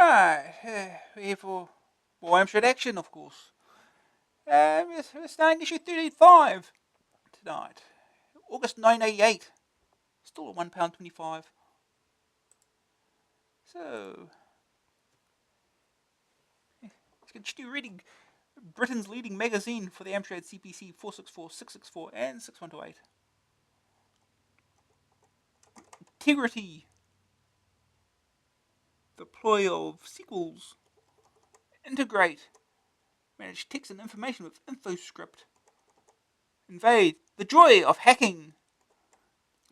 Right, we're here for more Amstrad Action, of course. We're starting issue 35 tonight. August 1988. Still at £1.25. So, let's continue reading Britain's leading magazine for the Amstrad CPC 464, 664, and 6128. Integrity. The ploy of sequels. Integrate. Manage text and information with InfoScript. Invade. The joy of hacking.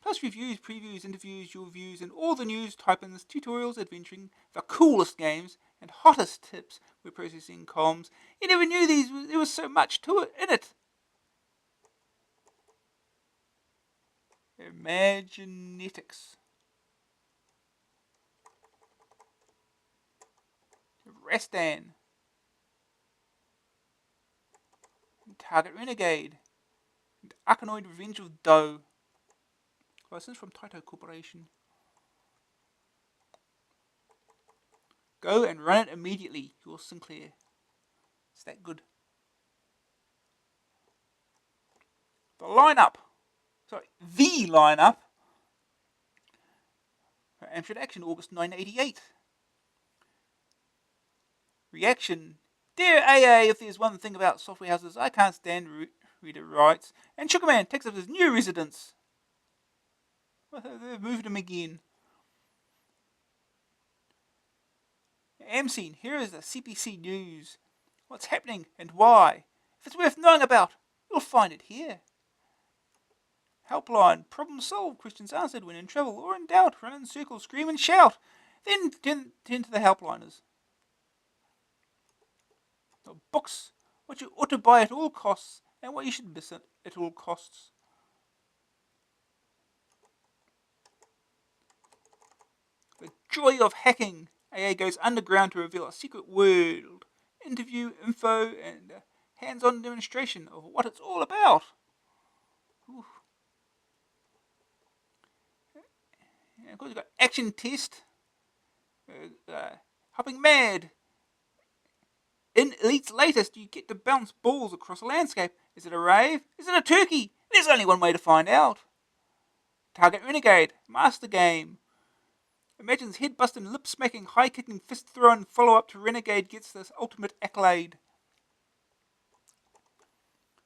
Plus reviews, previews, interviews, your views, and all the news, type-ins, tutorials, adventuring, the coolest games, and hottest tips we're processing comms. You never knew there was so much to it in it. Imaginetics. Restan. Target Renegade. And Arkanoid Revenge of Doe. License from Taito Corporation. Go and run it immediately. Yours, Sinclair. It's that good. The lineup for Amstrad Action, August 1988. Reaction. Dear AA, if there's one thing about software houses I can't stand, reader writes. And Sugarman takes up his new residence. They've moved him again. Scene. Here is the CPC news. What's happening and why. If it's worth knowing about, you'll find it here. Helpline. Problem solved. Questions answered when in trouble or in doubt. Run in circles, scream and shout. Then turn to the helpliners. Books. What you ought to buy at all costs and what you should miss at all costs. The joy of hacking. AA goes underground to reveal a secret world. Interview, info, and a hands-on demonstration of what it's all about. Oof. And of course, you've got action test. Hopping mad. In Elite's latest, you get to bounce balls across a landscape. Is it a rave? Is it a turkey? There's only one way to find out. Target Renegade. Master game. Imagines head-busting, lip-smacking, high-kicking, fist-throwing follow-up to Renegade gets this ultimate accolade.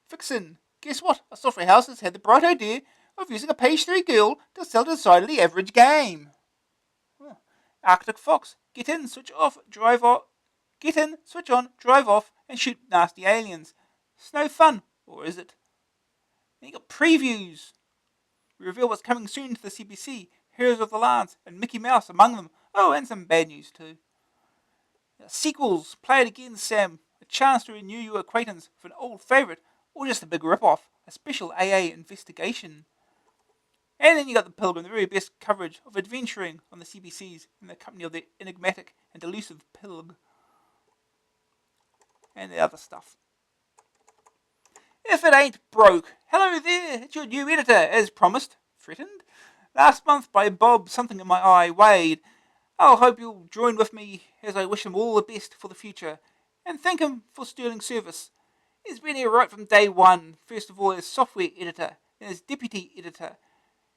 Vixen. Guess what? A software house has had the bright idea of using a page 3 girl to sell a decidedly average game. Arcticfox. Get in, switch off, drive off. Get in, switch on, drive off, and shoot nasty aliens. It's no fun, or is it? Then you got previews. We reveal what's coming soon to the CPC. Heroes of the Lance, and Mickey Mouse among them. Oh, and some bad news too. Sequels. Play it again, Sam. A chance to renew your acquaintance with an old favourite, or just a big rip-off. A special AA investigation. And then you got the Pilgrim, the very best coverage of adventuring on the CPCs in the company of the enigmatic and elusive Pilg. And the other stuff. If it ain't broke. Hello there, it's your new editor, as promised. Threatened? Last month by Bob, something in my eye, Wade. I'll hope you'll join with me as I wish him all the best for the future, and thank him for sterling service. He's been here right from day one, first of all as software editor, then as deputy editor,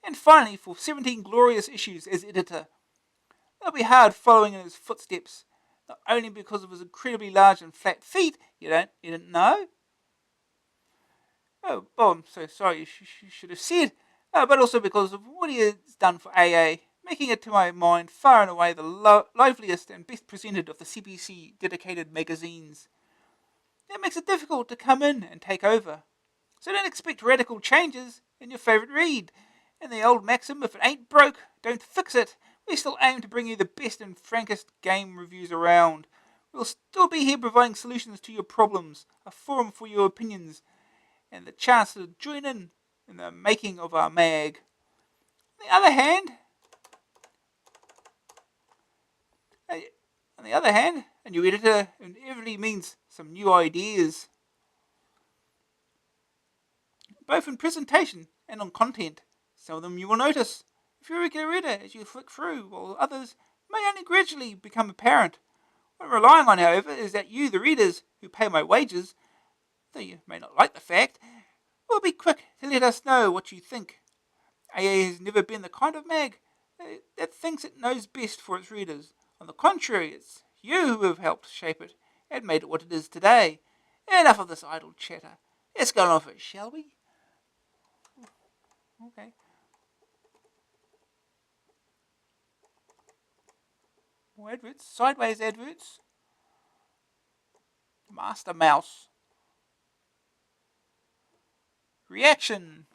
and finally for 17 glorious issues as editor. It'll be hard following in his footsteps, not only because of his incredibly large and flat feet, you didn't know? Oh, Bob, I'm so sorry, you should have said. But also because of what he has done for AA, making it to my mind far and away the liveliest and best presented of the CPC dedicated magazines. That makes it difficult to come in and take over. So don't expect radical changes in your favourite read. And the old maxim, if it ain't broke, don't fix it. We still aim to bring you the best and frankest game reviews around. We'll still be here providing solutions to your problems, a forum for your opinions, and the chance to join in the making of our mag. On the other hand, a new editor inevitably means some new ideas, both in presentation and on content. Some of them you will notice if you're a regular reader as you flick through, while others may only gradually become apparent. What I'm relying on, however, is that you, the readers, who pay my wages, though you may not like the fact, will be quick to let us know what you think. AA has never been the kind of mag that thinks it knows best for its readers. On the contrary, it's you who have helped shape it and made it what it is today. Enough of this idle chatter. Let's go on with it, shall we? Okay. More adverts. Sideways adverts. Master Mouse. Reaction.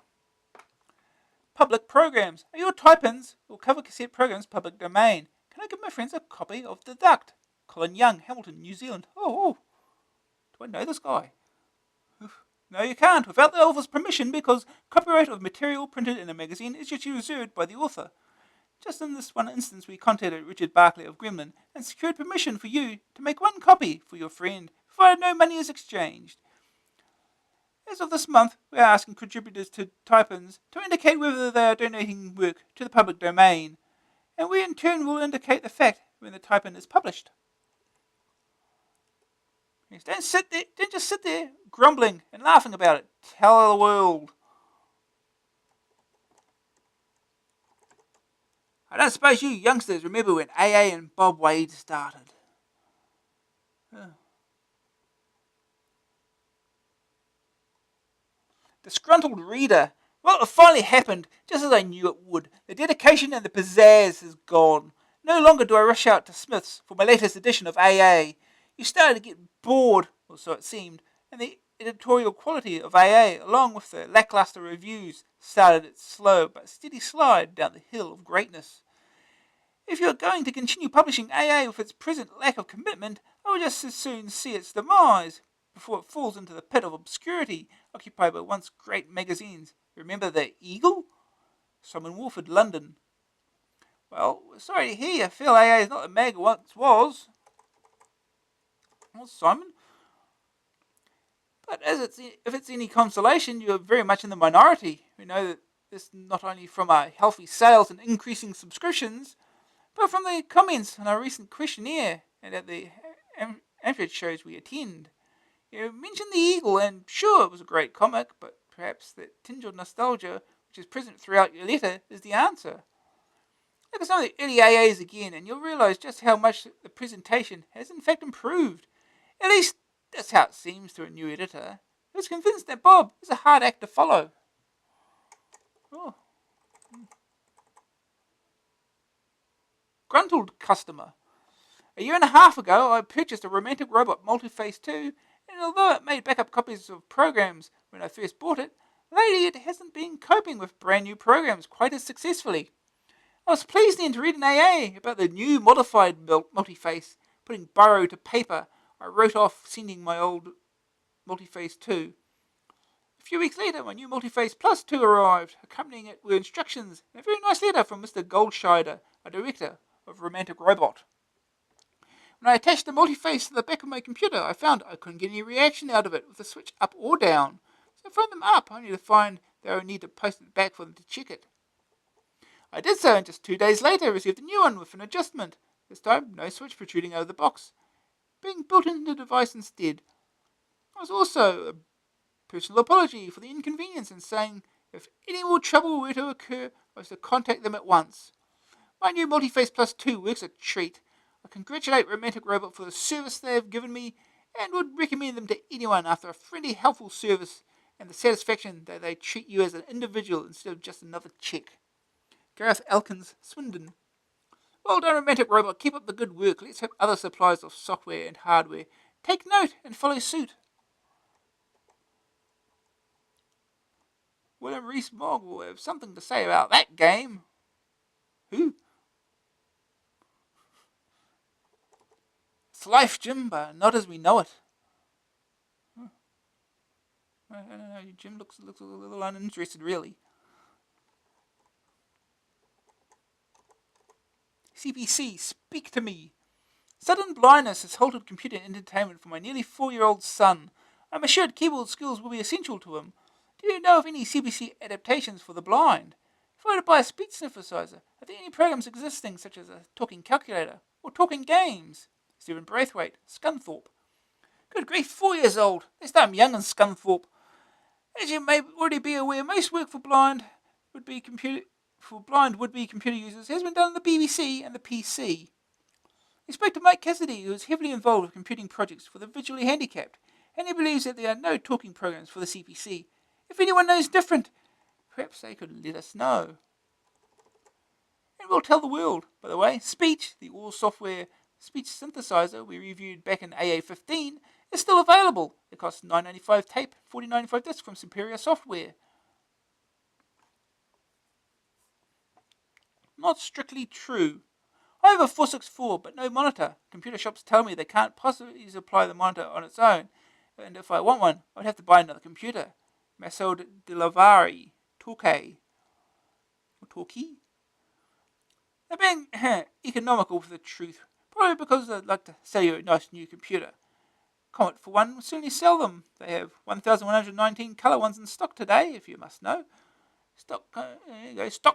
Public programs. Are your type-ins or cover cassette programs public domain? Can I give my friends a copy of Deduct? Colin Young, Hamilton, New Zealand. Oh. Do I know this guy? No, you can't, without the author's permission, because copyright of material printed in a magazine is usually reserved by the author. Just in this one instance, we contacted Richard Barclay of Gremlin and secured permission for you to make one copy for your friend, provided no money is exchanged. As of this month, we are asking contributors to type-ins to indicate whether they are donating work to the public domain, and we in turn will indicate the fact when the type-in is published. Yes, don't just sit there grumbling and laughing about it. Tell the world. I don't suppose you youngsters remember when AA and Bob Wade started. Disgruntled reader. Well, it finally happened, just as I knew it would. The dedication and the pizzazz is gone. No longer do I rush out to Smith's for my latest edition of AA. You started to get bored, or so it seemed, and the editorial quality of AA, along with the lackluster reviews, started its slow but steady slide down the hill of greatness. If you are going to continue publishing AA with its present lack of commitment, I would just as soon see its demise before it falls into the pit of obscurity occupied by once great magazines. Remember the Eagle? Simon Wolford, London. Well, sorry to hear you feel AA is not the mag it once was. Well, Simon. But if it's any consolation, you are very much in the minority. We know that this not only from our healthy sales and increasing subscriptions, but from the comments on our recent questionnaire and at the Amstrad shows we attend. You mentioned the Eagle, and sure, it was a great comic, but perhaps that tinge of nostalgia, which is present throughout your letter, is the answer. Look at some of the early AAs again, and you'll realise just how much the presentation has in fact improved. At least, that's how it seems to a new editor, who's convinced that Bob is a hard act to follow. Oh. Gruntled customer. A year and a half ago, I purchased a Romantic Robot Multiface 2, and although it made backup copies of programs when I first bought it, lately it hasn't been coping with brand new programs quite as successfully. I was pleased then to read an AA about the new modified Multiface, putting biro to paper. I wrote off sending my old Multiface 2. A few weeks later, my new Multiface Plus 2 arrived. Accompanying it were instructions and a very nice letter from Mr. Goldscheider, a director of Romantic Robot. When I attached the Multiface to the back of my computer, I found I couldn't get any reaction out of it with the switch up or down. So I phoned them up, only to find they would need to post it back for them to check it. I did so, and just 2 days later received a new one with an adjustment. This time, no switch protruding out of the box, being built into the device instead. There was also a personal apology for the inconvenience and saying if any more trouble were to occur, I was to contact them at once. My new Multiface Plus 2 works a treat. I congratulate Romantic Robot for the service they have given me and would recommend them to anyone after a friendly, helpful service and the satisfaction that they treat you as an individual instead of just another check. Gareth Elkins, Swindon. Well done, Romantic Robot. Keep up the good work. Let's hope other suppliers of software and hardware take note and follow suit. William Rees-Mogg will have something to say about that game. Who? It's life, Jim, but not as we know it. I don't know. Jim looks a little uninterested, really. CBC, speak to me. Sudden blindness has halted computer entertainment for my nearly 4-year-old son. I'm assured keyboard skills will be essential to him. Do you know of any CBC adaptations for the blind? If I were to buy a speech synthesizer, are there any programs existing such as a talking calculator or talking games? Stephen Braithwaite, Scunthorpe. Good grief, 4 years old. They start young in Scunthorpe. As you may already be aware, most work for blind would-be computer users has been done on the BBC and the PC. We spoke to Mike Cassidy, who is heavily involved with computing projects for the visually handicapped, and he believes that there are no talking programs for the CPC. If anyone knows different, perhaps they could let us know. And we'll tell the world, by the way, Speech, the all-software speech synthesizer we reviewed back in AA15, is still available. It costs $9.95 tape, $40.95 disc from Superior Software. Not strictly true. I have a 464, but no monitor. Computer shops tell me they can't possibly supply the monitor on its own, and if I want one, I'd have to buy another computer. Masoud Dilavari, Torquay. They're being economical for the truth, probably because they'd like to sell you a nice new computer. Comet, for one, will certainly sell them. They have 1,119 colour ones in stock today, if you must know. Stock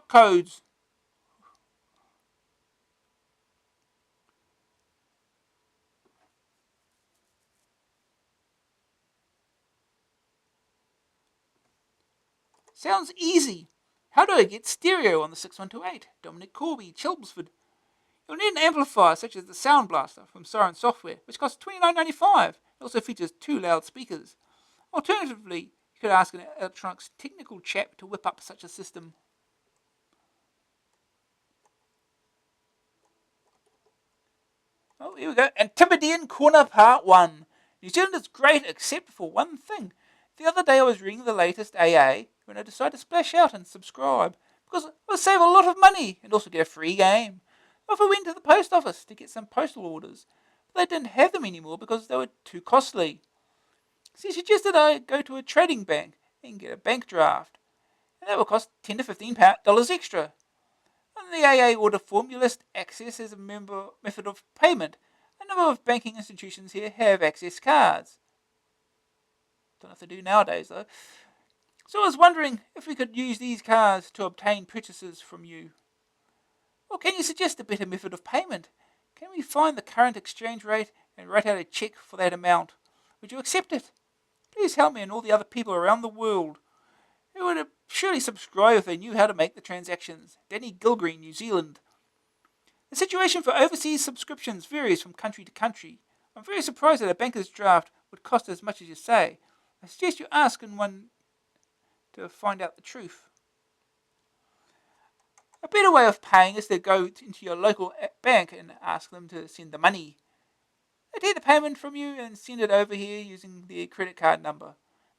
codes. Sounds easy. How do I get stereo on the 6128? Dominic Corby, Chelmsford. You'll need an amplifier such as the Sound Blaster from Siren Software, which costs $29.95. It also features 2 loudspeakers. Alternatively, you could ask an electronics technical chap to whip up such a system. Oh, here we go. Antipodean Corner Part 1. New Zealand is great except for one thing. The other day I was reading the latest AA when I decided to splash out and subscribe because it would save a lot of money and also get a free game. Off I went to the post office to get some postal orders, but they didn't have them anymore because they were too costly. So he suggested I go to a trading bank and get a bank draft, and that would cost $10 to $15 extra. On the AA order form, you list access as a method of payment. A number of banking institutions here have access cards. Don't know if they do nowadays, though. So I was wondering if we could use these cards to obtain purchases from you. Or can you suggest a better method of payment? Can we find the current exchange rate and write out a cheque for that amount? Would you accept it? Please help me and all the other people around the world who would surely subscribe if they knew how to make the transactions. Danny Gilgreen, New Zealand. The situation for overseas subscriptions varies from country to country. I'm very surprised that a banker's draft would cost as much as you say. I suggest you ask in one to find out the truth. A better way of paying is to go into your local bank and ask them to send the money. They take the payment from you and send it over here using their credit card number.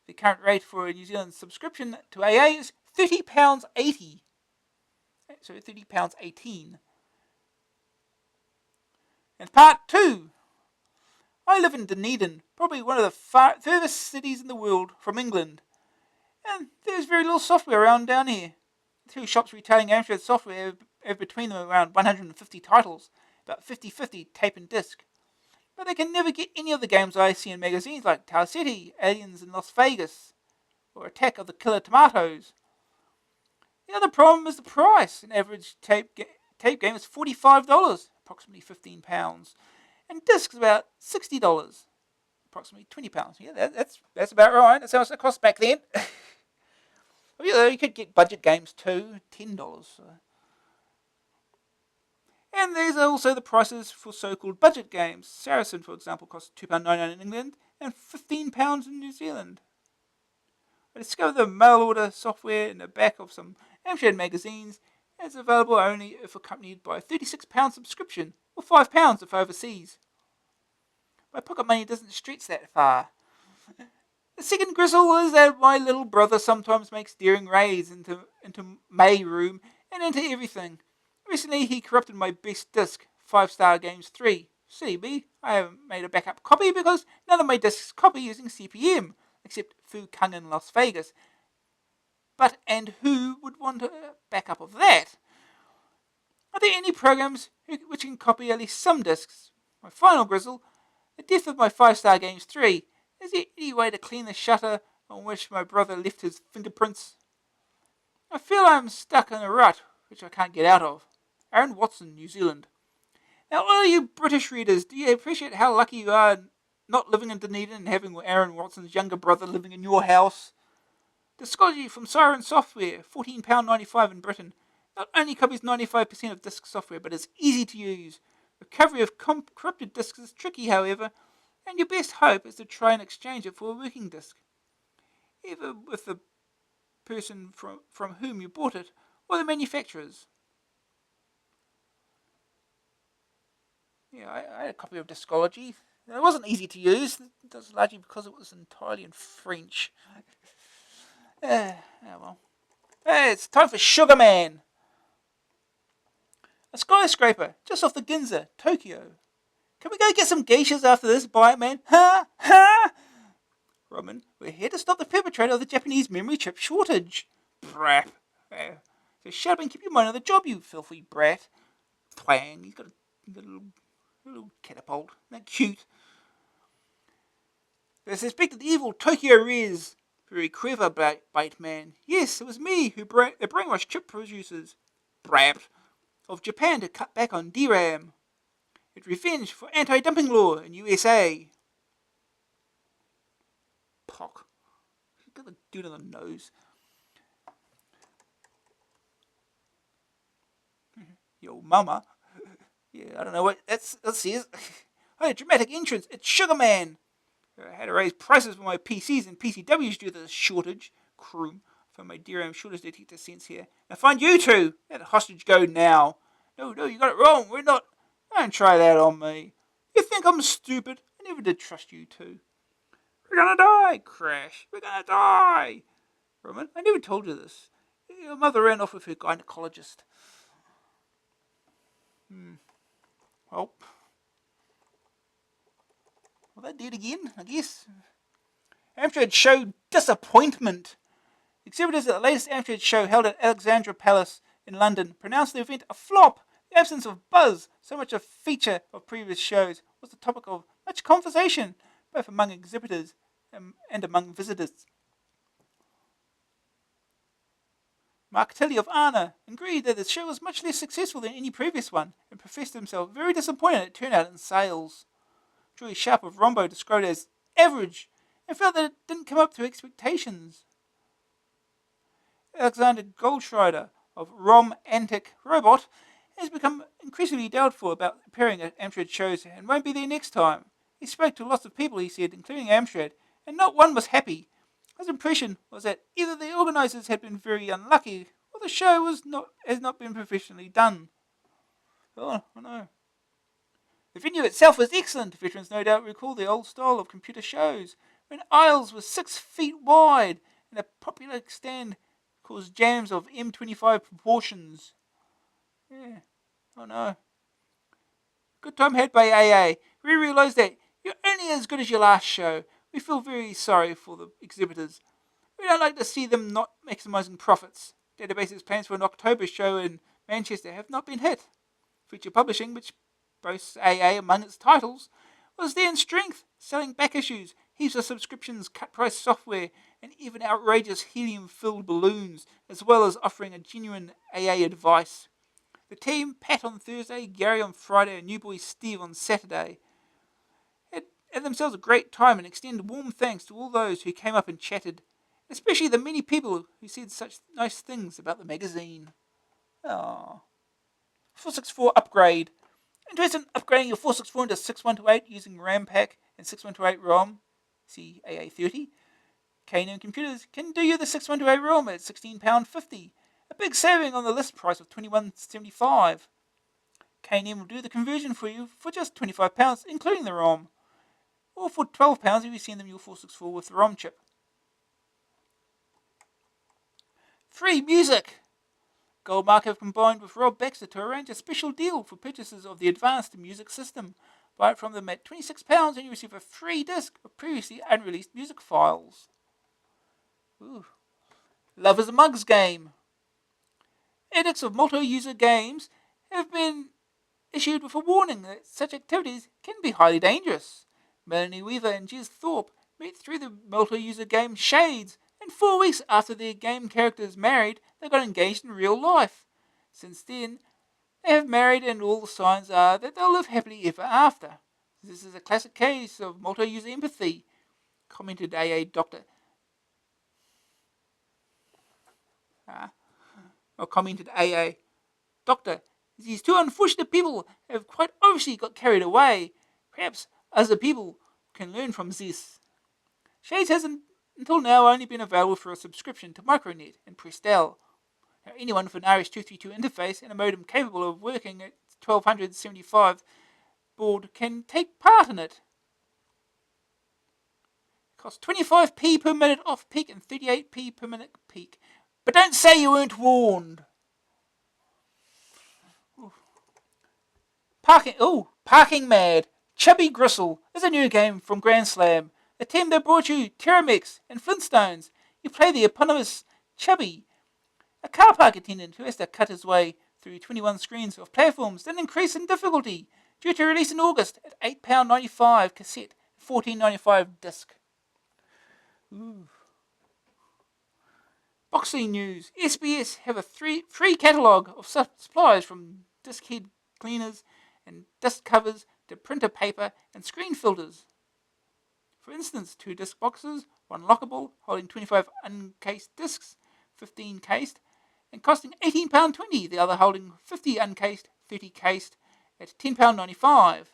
The current rate for a New Zealand subscription to AA is £30.80. So £30.18. And part 2. I live in Dunedin, probably one of the furthest cities in the world from England. And there's very little software around down here. The 2 shops retailing Amstrad software have between them around 150 titles, about 50-50 tape and disc. But they can never get any of the games I see in magazines like Tower City, Aliens in Las Vegas, or Attack of the Killer Tomatoes. The other problem is the price. An average tape game is $45, approximately £15. And discs about $60, approximately £20. Yeah, that's about right. That's how much it cost back then. Well, you could get budget games too, $10. And there's also the prices for so-called budget games. Saracen, for example, costs £2.99 in England and £15 in New Zealand. I discovered the mail order software in the back of some Amstrad magazines, and it's available only if accompanied by a £36 subscription, or £5 if overseas. My pocket money doesn't stretch that far. The second grizzle is that my little brother sometimes makes daring raids into May Room and into everything. Recently, he corrupted my best disc, 5 Star Games 3. Silly me, I haven't made a backup copy because none of my discs copy using CPM, except Fu Kung in Las Vegas. But and who would want a backup of that? Are there any programs which can copy at least some discs? My final grizzle, the death of my 5 Star Games 3. Is there any way to clean the shutter on which my brother left his fingerprints? I feel I'm stuck in a rut which I can't get out of. Aaron Watson, New Zealand. Now, all you British readers, do you appreciate how lucky you are not living in Dunedin and having Aaron Watson's younger brother living in your house? Discology from Siren Software, £14.95 in Britain. Not only copies 95% of disk software, but is easy to use. Recovery of corrupted disks is tricky, however, and your best hope is to try and exchange it for a working disk, either with the person from whom you bought it or the manufacturers. Yeah, I had a copy of Discology. It wasn't easy to use. That's largely because it was entirely in French. Well. Hey, it's time for Sugar Man. A skyscraper just off the Ginza, Tokyo. Can we go get some geishas after this, Bite Man? Ha! Ha! Roman, we're here to stop the perpetrator of the Japanese memory chip shortage. Brat. So shut up and keep your mind on the job, you filthy brat. Twang. He's got a little catapult. Isn't that cute? The suspected evil Tokyo Riz. Very clever, Bite Man. Yes, it was me who brainwashed chip producers. Brat. Of Japan to cut back on DRAM. It's revenge for anti-dumping law in USA. Pock. He's got the dude on the nose. Yo, mama. Yeah, I don't know what. Let's see. Oh, dramatic entrance. It's Sugar Man. I had to raise prices for my PCs and PCWs due to the shortage. Croom. For my DRAM shortage detector sense here. Now find you two. Let the hostage go now. No, you got it wrong. We're not. Don't try that on me. You think I'm stupid? I never did trust you two. We're gonna die, Crash. We're gonna die. Roman, I never told you this. Your mother ran off with her gynecologist. Well, they did again, I guess. Amstrad show disappointment. Exhibitors at the latest Amstrad show held at Alexandra Palace in London pronounced the event a flop. The absence of buzz, so much a feature of previous shows, was the topic of much conversation, both among exhibitors and among visitors. Mark Tilley of Arna agreed that the show was much less successful than any previous one and professed himself very disappointed at turnout and sales. Joy Sharp of Rombo described it as average and felt that it didn't come up to expectations. Alexander Goldschreider of Rom Antic Robot has become increasingly doubtful about appearing at Amstrad shows and won't be there next time. He spoke to lots of people, he said, including Amstrad, and not one was happy. His impression was that either the organisers had been very unlucky or the show has not been professionally done. Oh, I know. The venue itself was excellent. Veterans no doubt recall the old style of computer shows, when aisles were 6 feet wide and a popular stand caused jams of M25 proportions. Yeah, oh no. Good time had by AA. We realised that you're only as good as your last show. We feel very sorry for the exhibitors. We don't like to see them not maximising profits. Database's plans for an October show in Manchester have not been hit. Feature Publishing, which boasts AA among its titles, was there in strength, selling back issues, heaps of subscriptions, cut-price software, and even outrageous helium-filled balloons, as well as offering a genuine AA advice. The team, Pat on Thursday, Gary on Friday, and new boy Steve on Saturday, had themselves a great time and extend warm thanks to all those who came up and chatted, especially the many people who said such nice things about the magazine. 464 upgrade. Interested in upgrading your 464 into 6128 using RAM pack and 6128 ROM? See AA30. K&M Computers can do you the 6128 ROM at £16.50. A big saving on the list price of £21.75. K&M will do the conversion for you for just £25, including the ROM. Or for £12 if you send them your 464 with the ROM chip. Free music! Goldmark have combined with Rob Baxter to arrange a special deal for purchases of the advanced music system. Buy it from them at £26 and you receive a free disc of previously unreleased music files. Ooh. Love is a Mugs game. Edicts of multi-user games have been issued with a warning that such activities can be highly dangerous. Melanie Weaver and Jez Thorpe met through the multi-user game Shades, and 4 weeks after their game characters married, they got engaged in real life. Since then, They have married, and all the signs are that they'll live happily ever after. This is a classic case of multi-user empathy, commented AA Doctor. Commented AA Doctor. These two unfortunate people have quite obviously got carried away. Perhaps other people can learn from this. Shades hasn't until now only been available for a subscription to Micronet and Prestel. Now, anyone with an RS-232 interface and a modem capable of working at 1275 baud can take part in it. It costs 25p per minute off peak and 38p per minute peak. But don't say you weren't warned. Parking Mad. Chubby Gristle is a new game from Grand Slam, the team that brought you Terramix and Flintstones. You play the eponymous Chubby, a car park attendant who has to cut his way through 21 screens of platforms that increase in difficulty, due to release in August at £8.95 cassette, $14.95 disc. Boxing news. SBS have a free catalogue of supplies from disc head cleaners and disc covers to printer paper and screen filters. For instance, 2 disc boxes, one lockable, holding 25 uncased discs, 15 cased, and costing £18.20, the other holding 50 uncased, 30 cased, at £10.95.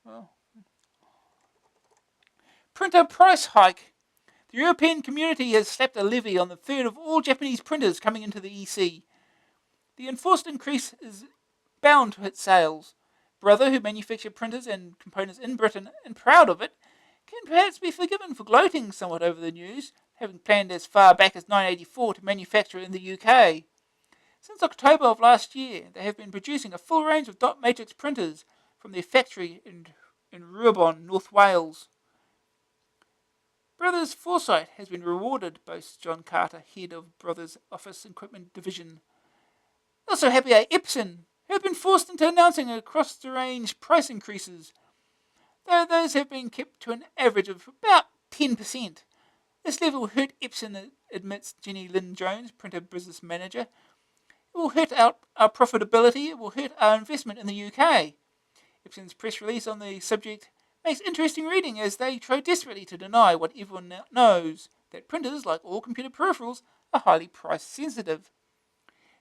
Well. Printer price hike. The European community has slapped a levy on the third of all Japanese printers coming into the EC. The enforced increase is bound to hit sales. Brother, who manufactured printers and components in Britain and proud of it, can perhaps be forgiven for gloating somewhat over the news, having planned as far back as 1984 to manufacture in the UK. Since October of last year, they have been producing a full range of dot matrix printers from their factory in Ruabon, North Wales. Brothers Foresight has been rewarded, boasts John Carter, head of Brothers Office Equipment Division. Also happy are Epson, who have been forced into announcing across-the-range price increases, though those have been kept to an average of about 10%. This level hurt Epson, admits Jenny Lynn Jones, printer business manager. It will hurt our profitability, it will hurt our investment in the UK. Epson's press release on the subject makes interesting reading as they try desperately to deny what everyone knows, that printers, like all computer peripherals, are highly price sensitive.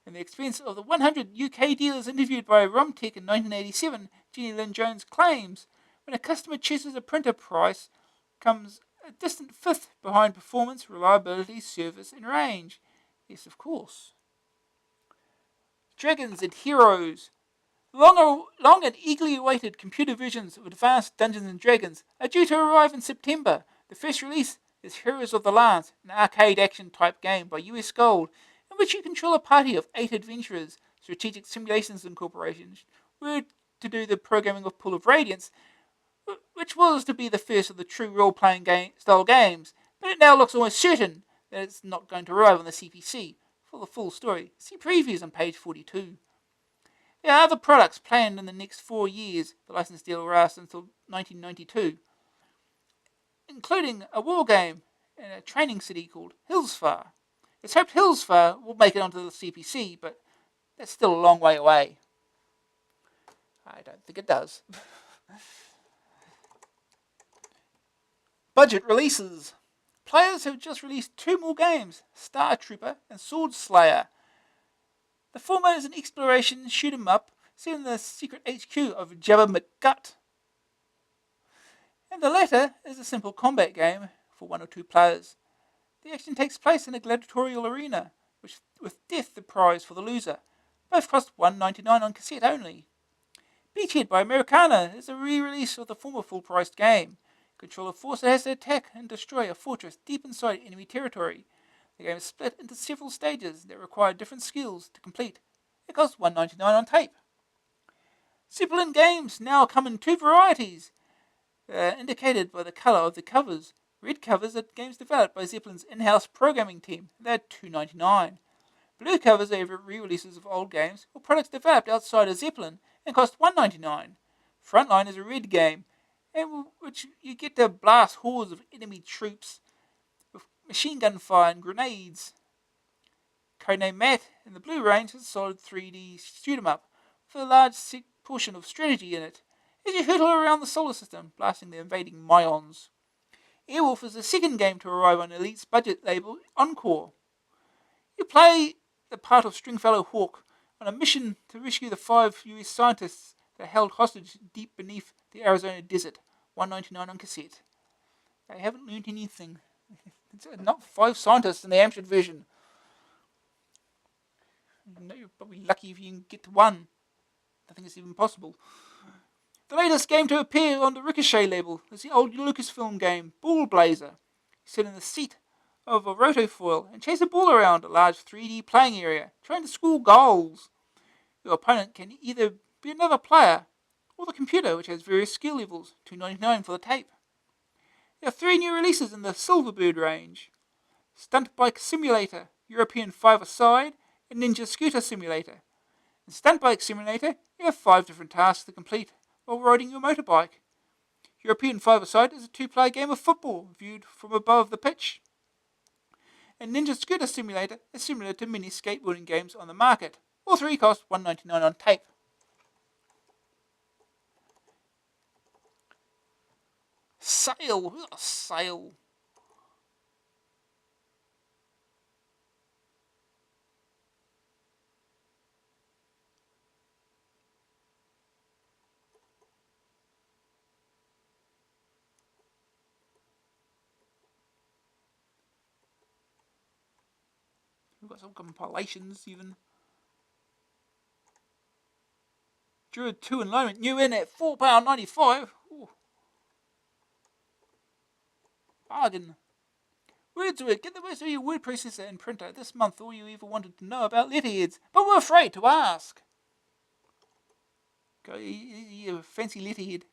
In the expense of the 100 UK dealers interviewed by Romtech in 1987, Jenny Lynn Jones claims, when a customer chooses a printer, price comes a distant fifth behind performance, reliability, service, and range. Yes, of course. Dragons and Heroes. Long and eagerly awaited computer versions of Advanced Dungeons and Dragons are due to arrive in September. The first release is Heroes of the Lance, an arcade action type game by US Gold, in which you control a party of 8 adventurers. Strategic Simulations Incorporation were to do the programming of Pool of Radiance, which was to be the first of the true role-playing style games, but it now looks almost certain that it's not going to arrive on the CPC. For the full story, see previews on page 42. There are other products planned in the next 4 years. The license deal will last until 1992, including a war game and a training city called Hillsfar. It's hoped Hillsfar will make it onto the CPC, but that's still a long way away. I don't think it does. Budget releases. Players have just released 2 more games, Star Trooper and Sword Slayer. The former is an exploration shoot 'em up set in the secret HQ of Jabba McGutt. And the latter is a simple combat game for 1 or 2 players. The action takes place in a gladiatorial arena, with death the prize for the loser. Both cost $1.99 on cassette only. Beachhead by Americana is a re-release of the former full-priced game. Control a force that has to attack and destroy a fortress deep inside enemy territory. The game is split into several stages that require different skills to complete. It costs $1.99 on tape. Zeppelin games now come in 2 varieties, indicated by the colour of the covers. Red covers are games developed by Zeppelin's in-house programming team. They're $2.99. Blue covers are re-releases of old games or products developed outside of Zeppelin and cost $1.99. Frontline is a red game, in which you get to blast hordes of enemy troops with machine gun fire and grenades. Codename Matt in the blue range is a solid 3D shoot 'em up with a large portion of strategy in it, as you hurtle around the solar system, blasting the invading Myons. Airwolf is the second game to arrive on Elite's budget label, Encore. You play the part of Stringfellow Hawk on a mission to rescue the 5 US scientists that are held hostage deep beneath the Arizona desert, $1.99 on cassette. They haven't learned anything. It's not 5 scientists in the Amstrad version. You're probably lucky if you can get to 1. I think it's even possible. The latest game to appear on the Ricochet label is the old Lucasfilm game, Ball Blazer. You sit in the seat of a rotofoil and chase a ball around a large 3D playing area, trying to score goals. Your opponent can either be another player or the computer, which has various skill levels, $2.99 for the tape. There are 3 new releases in the Silverbird range: Stunt Bike Simulator, European 5-a-side, and Ninja Scooter Simulator. In Stunt Bike Simulator, you have 5 different tasks to complete while riding your motorbike. European 5-a-side is a 2-player game of football viewed from above the pitch. And Ninja Scooter Simulator is similar to many skateboarding games on the market. All 3 cost $1.99 on tape. Sale! Who's got a sale? We've got some compilations even. Druid 2 Enlightenment new in at £4.95. Ooh. Bargain. Wordsworth, get the most of your word processor and printer this month. All you ever wanted to know about letterheads, but were afraid to ask. Go, you fancy letterhead.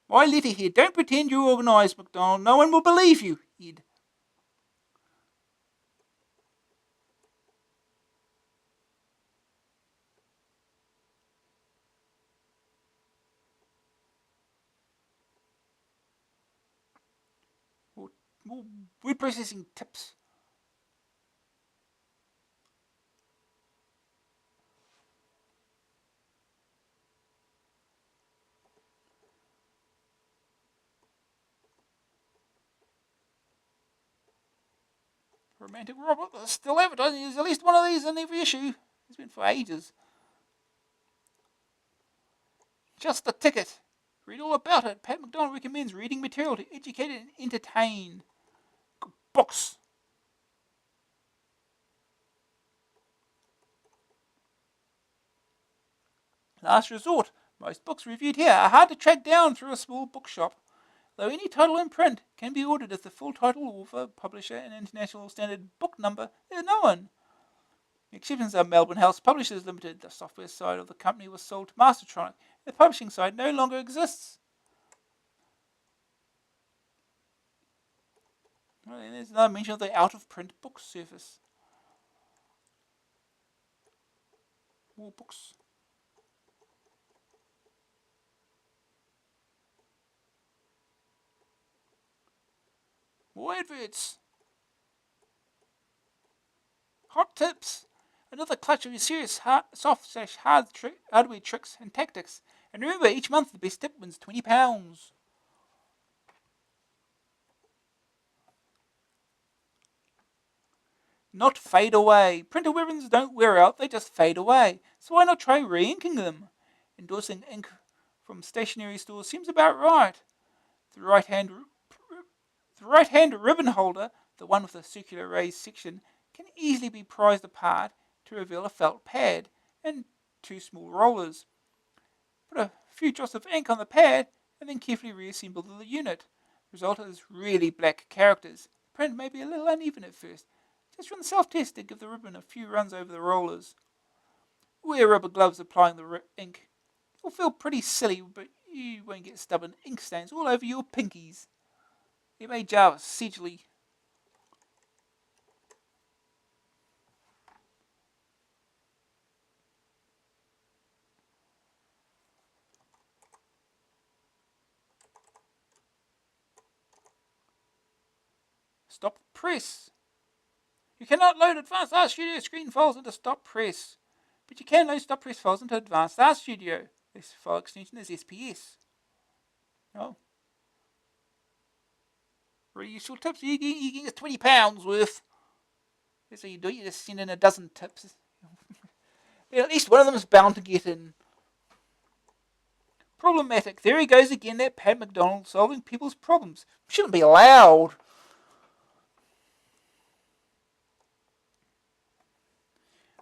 My letterhead. Don't pretend you're organised, McDonald. No one will believe you, Ed. More word processing tips. Romantic Robot, they're still advertising. There's at least one of these in every issue. It's been for ages. Just a Ticket. Read all about it. Pat McDonald recommends reading material to educate and entertain. Books. Last Resort. Most books reviewed here are hard to track down through a small bookshop. Though any title in print can be ordered if the full title, author, publisher, and international standard book number is known. The exceptions are Melbourne House Publishers Limited. The software side of the company was sold to Mastertronic. The publishing side no longer exists. Well, there's another mention of the out-of-print book service. More books. More adverts. Hot tips. Another clutch of your serious hardware tricks and tactics. And remember, each month the best tip wins £20. Not fade away. Printer ribbons don't wear out, they just fade away. So why not try re-inking them? Endorsing ink from stationery stores seems about right. The right-hand ribbon holder, the one with the circular raised section, can easily be prized apart to reveal a felt pad and 2 small rollers. Put a few drops of ink on the pad and then carefully reassemble the unit. The result is really black characters. The print may be a little uneven at first. Just run the self-test and give the ribbon a few runs over the rollers. Wear rubber gloves applying the ink. It'll feel pretty silly, but you won't get stubborn ink stains all over your pinkies. M.A. Jarvis, Sedgley. Stop press. You cannot load advanced Art Studio screen files into stop press. But you can load stop-press files into Advanced Art Studio. This file extension is SPS. Oh. Really useful tips. You get £20 worth. That's how you do it. You just send in a dozen tips. At least one of them is bound to get in. Problematic. There he goes again, that Pat McDonald solving people's problems. Shouldn't be allowed.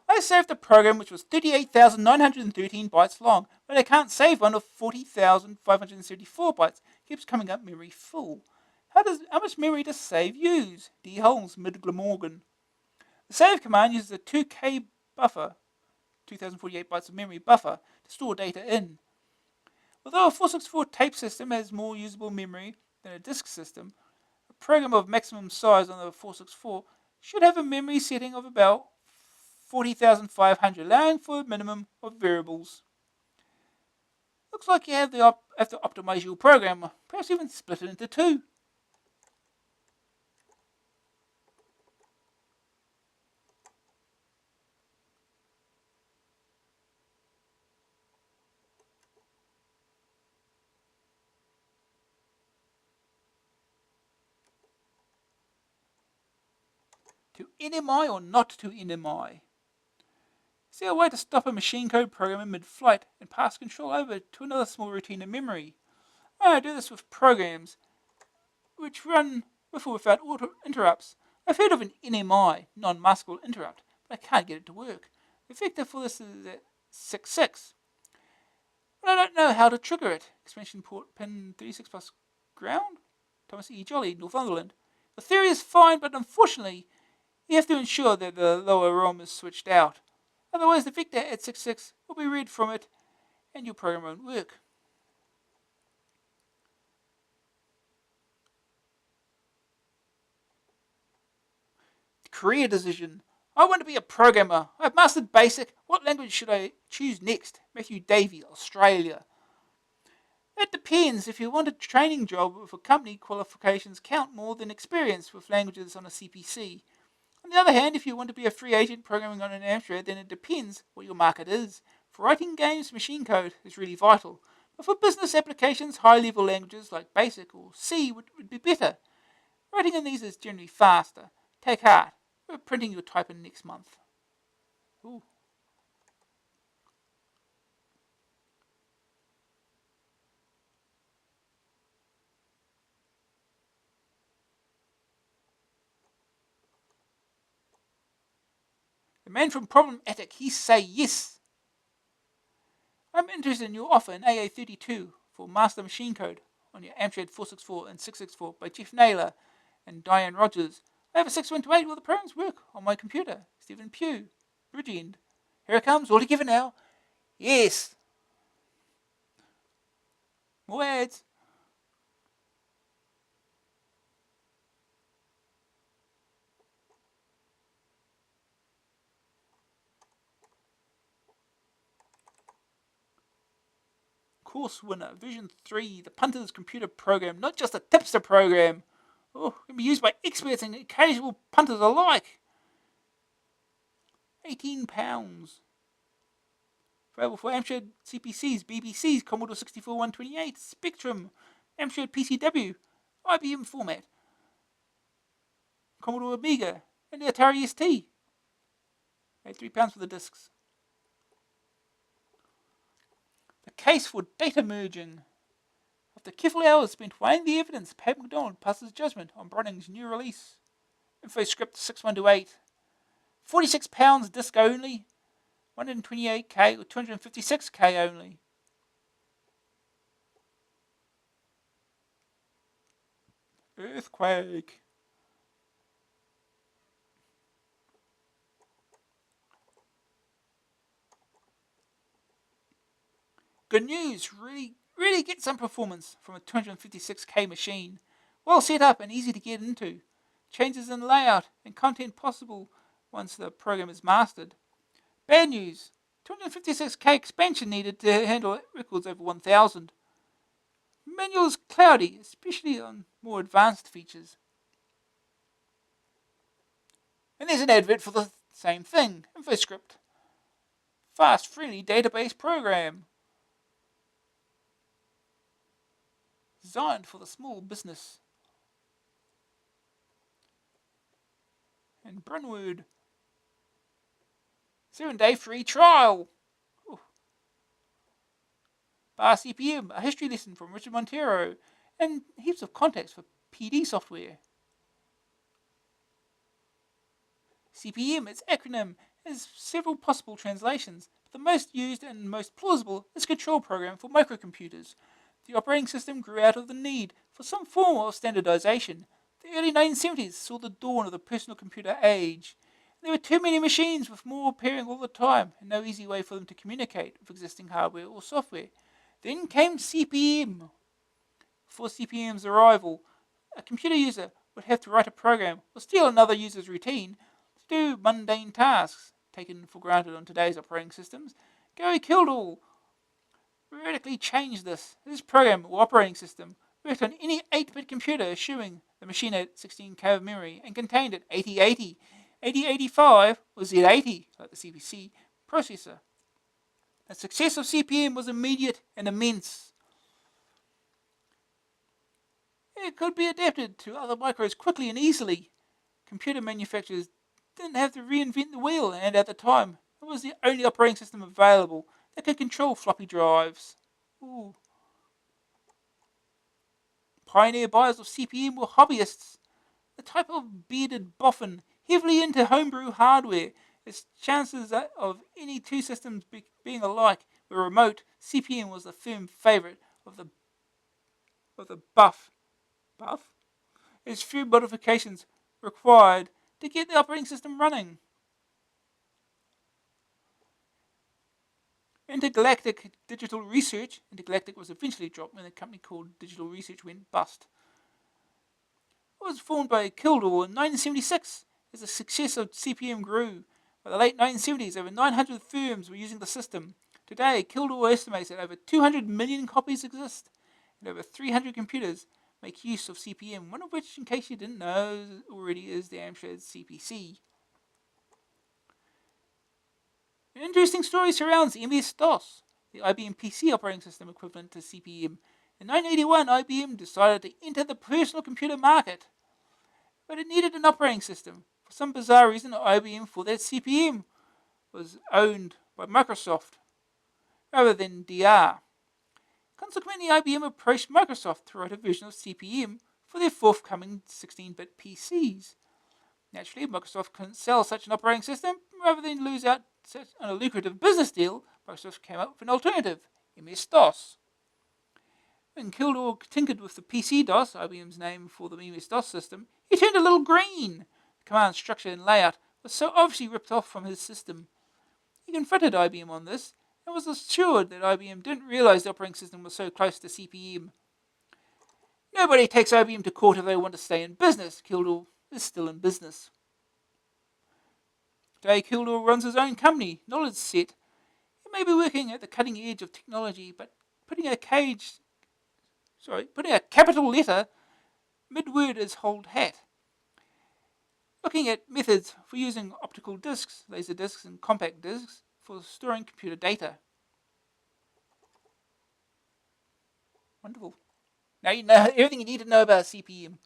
I saved a program which was 38,913 bytes long, but I can't save one of 40,574 bytes. It keeps coming up memory full. How much memory does save use? D. Holmes, Mid-Glamorgan. The save command uses a 2K buffer, 2048 bytes of memory buffer, to store data in. Although a 464 tape system has more usable memory than a disk system, a program of maximum size on the 464 should have a memory setting of about 40,500, allowing for a minimum of variables. Looks like you have to optimize your program, perhaps even split it into two. To NMI or not to NMI? Is there a way to stop a machine code program in mid-flight and pass control over to another small routine in memory? I do this with programs which run with or without interrupts. I've heard of an NMI, non-maskable interrupt, but I can't get it to work. The vector for this is at 66. But I don't know how to trigger it. Expansion port pin 36 plus ground? Thomas E. Jolly, Northumberland. The theory is fine, but unfortunately, you have to ensure that the lower ROM is switched out. Otherwise, the vector at 66 will be read from it, and your program won't work. Career decision. I want to be a programmer. I've mastered BASIC. What language should I choose next? Matthew Davey, Australia. It depends. If you want a training job with a company, qualifications count more than experience with languages on a CPC. On the other hand, if you want to be a free agent programming on an Amstrad, then it depends what your market is. For writing games, machine code is really vital. But for business applications, high-level languages like BASIC or C would be better. Writing in these is generally faster. Take heart. We're printing your type in next month. Ooh. The man from Problem Attic, he say yes. I'm interested in your offer in AA32 for Master Machine Code on your Amstrad 464 and 664 by Jeff Naylor and Diane Rogers. I have a 6128 where the programs work on my computer. Stephen Pugh, Bridgend. Here it comes, all together now. Yes. More ads. Course winner, Version 3, the punter's computer program, not just a tipster program. Oh, can be used by experts and occasional punters alike. £18. Available for Amstrad CPCs, BBCs, Commodore 64 128, Spectrum, Amstrad PCW, IBM format, Commodore Amiga, and the Atari ST. £3 for the discs. The case for data merging. After careful hours spent weighing the evidence, Pat McDonald passes judgment on Bronning's new release. InfoScript 6128. £46 disc only. 128K or 256K only. Earthquake. Good news, really get some performance from a 256K machine. Well set up and easy to get into. Changes in layout and content possible once the program is mastered. Bad news, 256K expansion needed to handle records over 1000. Manual is cloudy, especially on more advanced features. And there's an advert for the same thing, InfoScript. fast, friendly database program designed for the small business. And Brunwood, 7-day free trial. Ooh. Bar CPM, a history lesson from Richard Montero, and heaps of context for PD software. CPM, its acronym, has several possible translations, but the most used and most plausible is Control Program for Microcomputers. The operating system grew out of the need for some form of standardization. The early 1970s saw the dawn of the personal computer age. There were too many machines with more appearing all the time, and no easy way for them to communicate with existing hardware or software. Then came CPM. Before CPM's arrival, a computer user would have to write a program or steal another user's routine to do mundane tasks taken for granted on today's operating systems. Gary Kildall radically changed this. This program or operating system worked on any 8-bit computer, assuming the machine had 16K of memory and contained an 8080, 8085 or Z80, like the CPC processor. The success of CPM was immediate and immense. It could be adapted to other micros quickly and easily. Computer manufacturers didn't have to reinvent the wheel, and at the time, it was the only operating system available that could control floppy drives. Ooh. Pioneer buyers of CPM were hobbyists, the type of bearded boffin heavily into homebrew hardware. Its chances of any two systems being alike were remote. CPM was the firm favourite of the buff. There's few modifications required to get the operating system running. Intergalactic Digital Research. Intergalactic was eventually dropped when a company called Digital Research went bust. It was formed by Kildall in 1976. As the success of CPM grew, by the late 1970s, over 900 firms were using the system. Today, Kildall estimates that over 200 million copies exist, and over 300 computers make use of CPM, one of which, in case you didn't know already, is the Amstrad CPC. An interesting story surrounds MS-DOS, the IBM PC operating system equivalent to CPM. In 1981, IBM decided to enter the personal computer market, but it needed an operating system. For some bizarre reason, IBM thought that CPM was owned by Microsoft rather than DR. Consequently, IBM approached Microsoft to write a version of CPM for their forthcoming 16-bit PCs. Naturally, Microsoft couldn't sell such an operating system. Rather than lose out on a lucrative business deal, Microsoft came up with an alternative, MS-DOS. When Kildall tinkered with the PC-DOS, IBM's name for the MS-DOS system, he turned a little green. The command structure and layout was so obviously ripped off from his system. He confronted IBM on this, and was assured that IBM didn't realize the operating system was so close to CPM. Nobody takes IBM to court if they want to stay in business. Kildall is still in business. Today, Kildall runs his own company, Knowledge Set. He may be working at the cutting edge of technology, but putting a capital letter mid-word is hold hat. Looking at methods for using optical discs, laser discs, and compact discs for storing computer data. Wonderful. Now you know everything you need to know about CPM.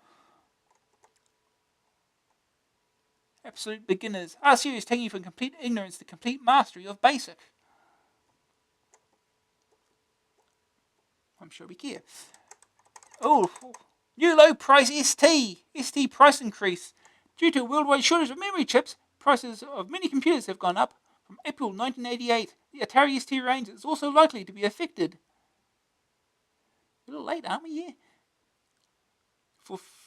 Absolute beginners. Our series taking you from complete ignorance to complete mastery of BASIC. I'm sure we care. Oh, new low price ST. ST price increase. Due to a worldwide shortage of memory chips, prices of many computers have gone up. From April 1988, the Atari ST range is also likely to be affected. A little late, aren't we? Yeah.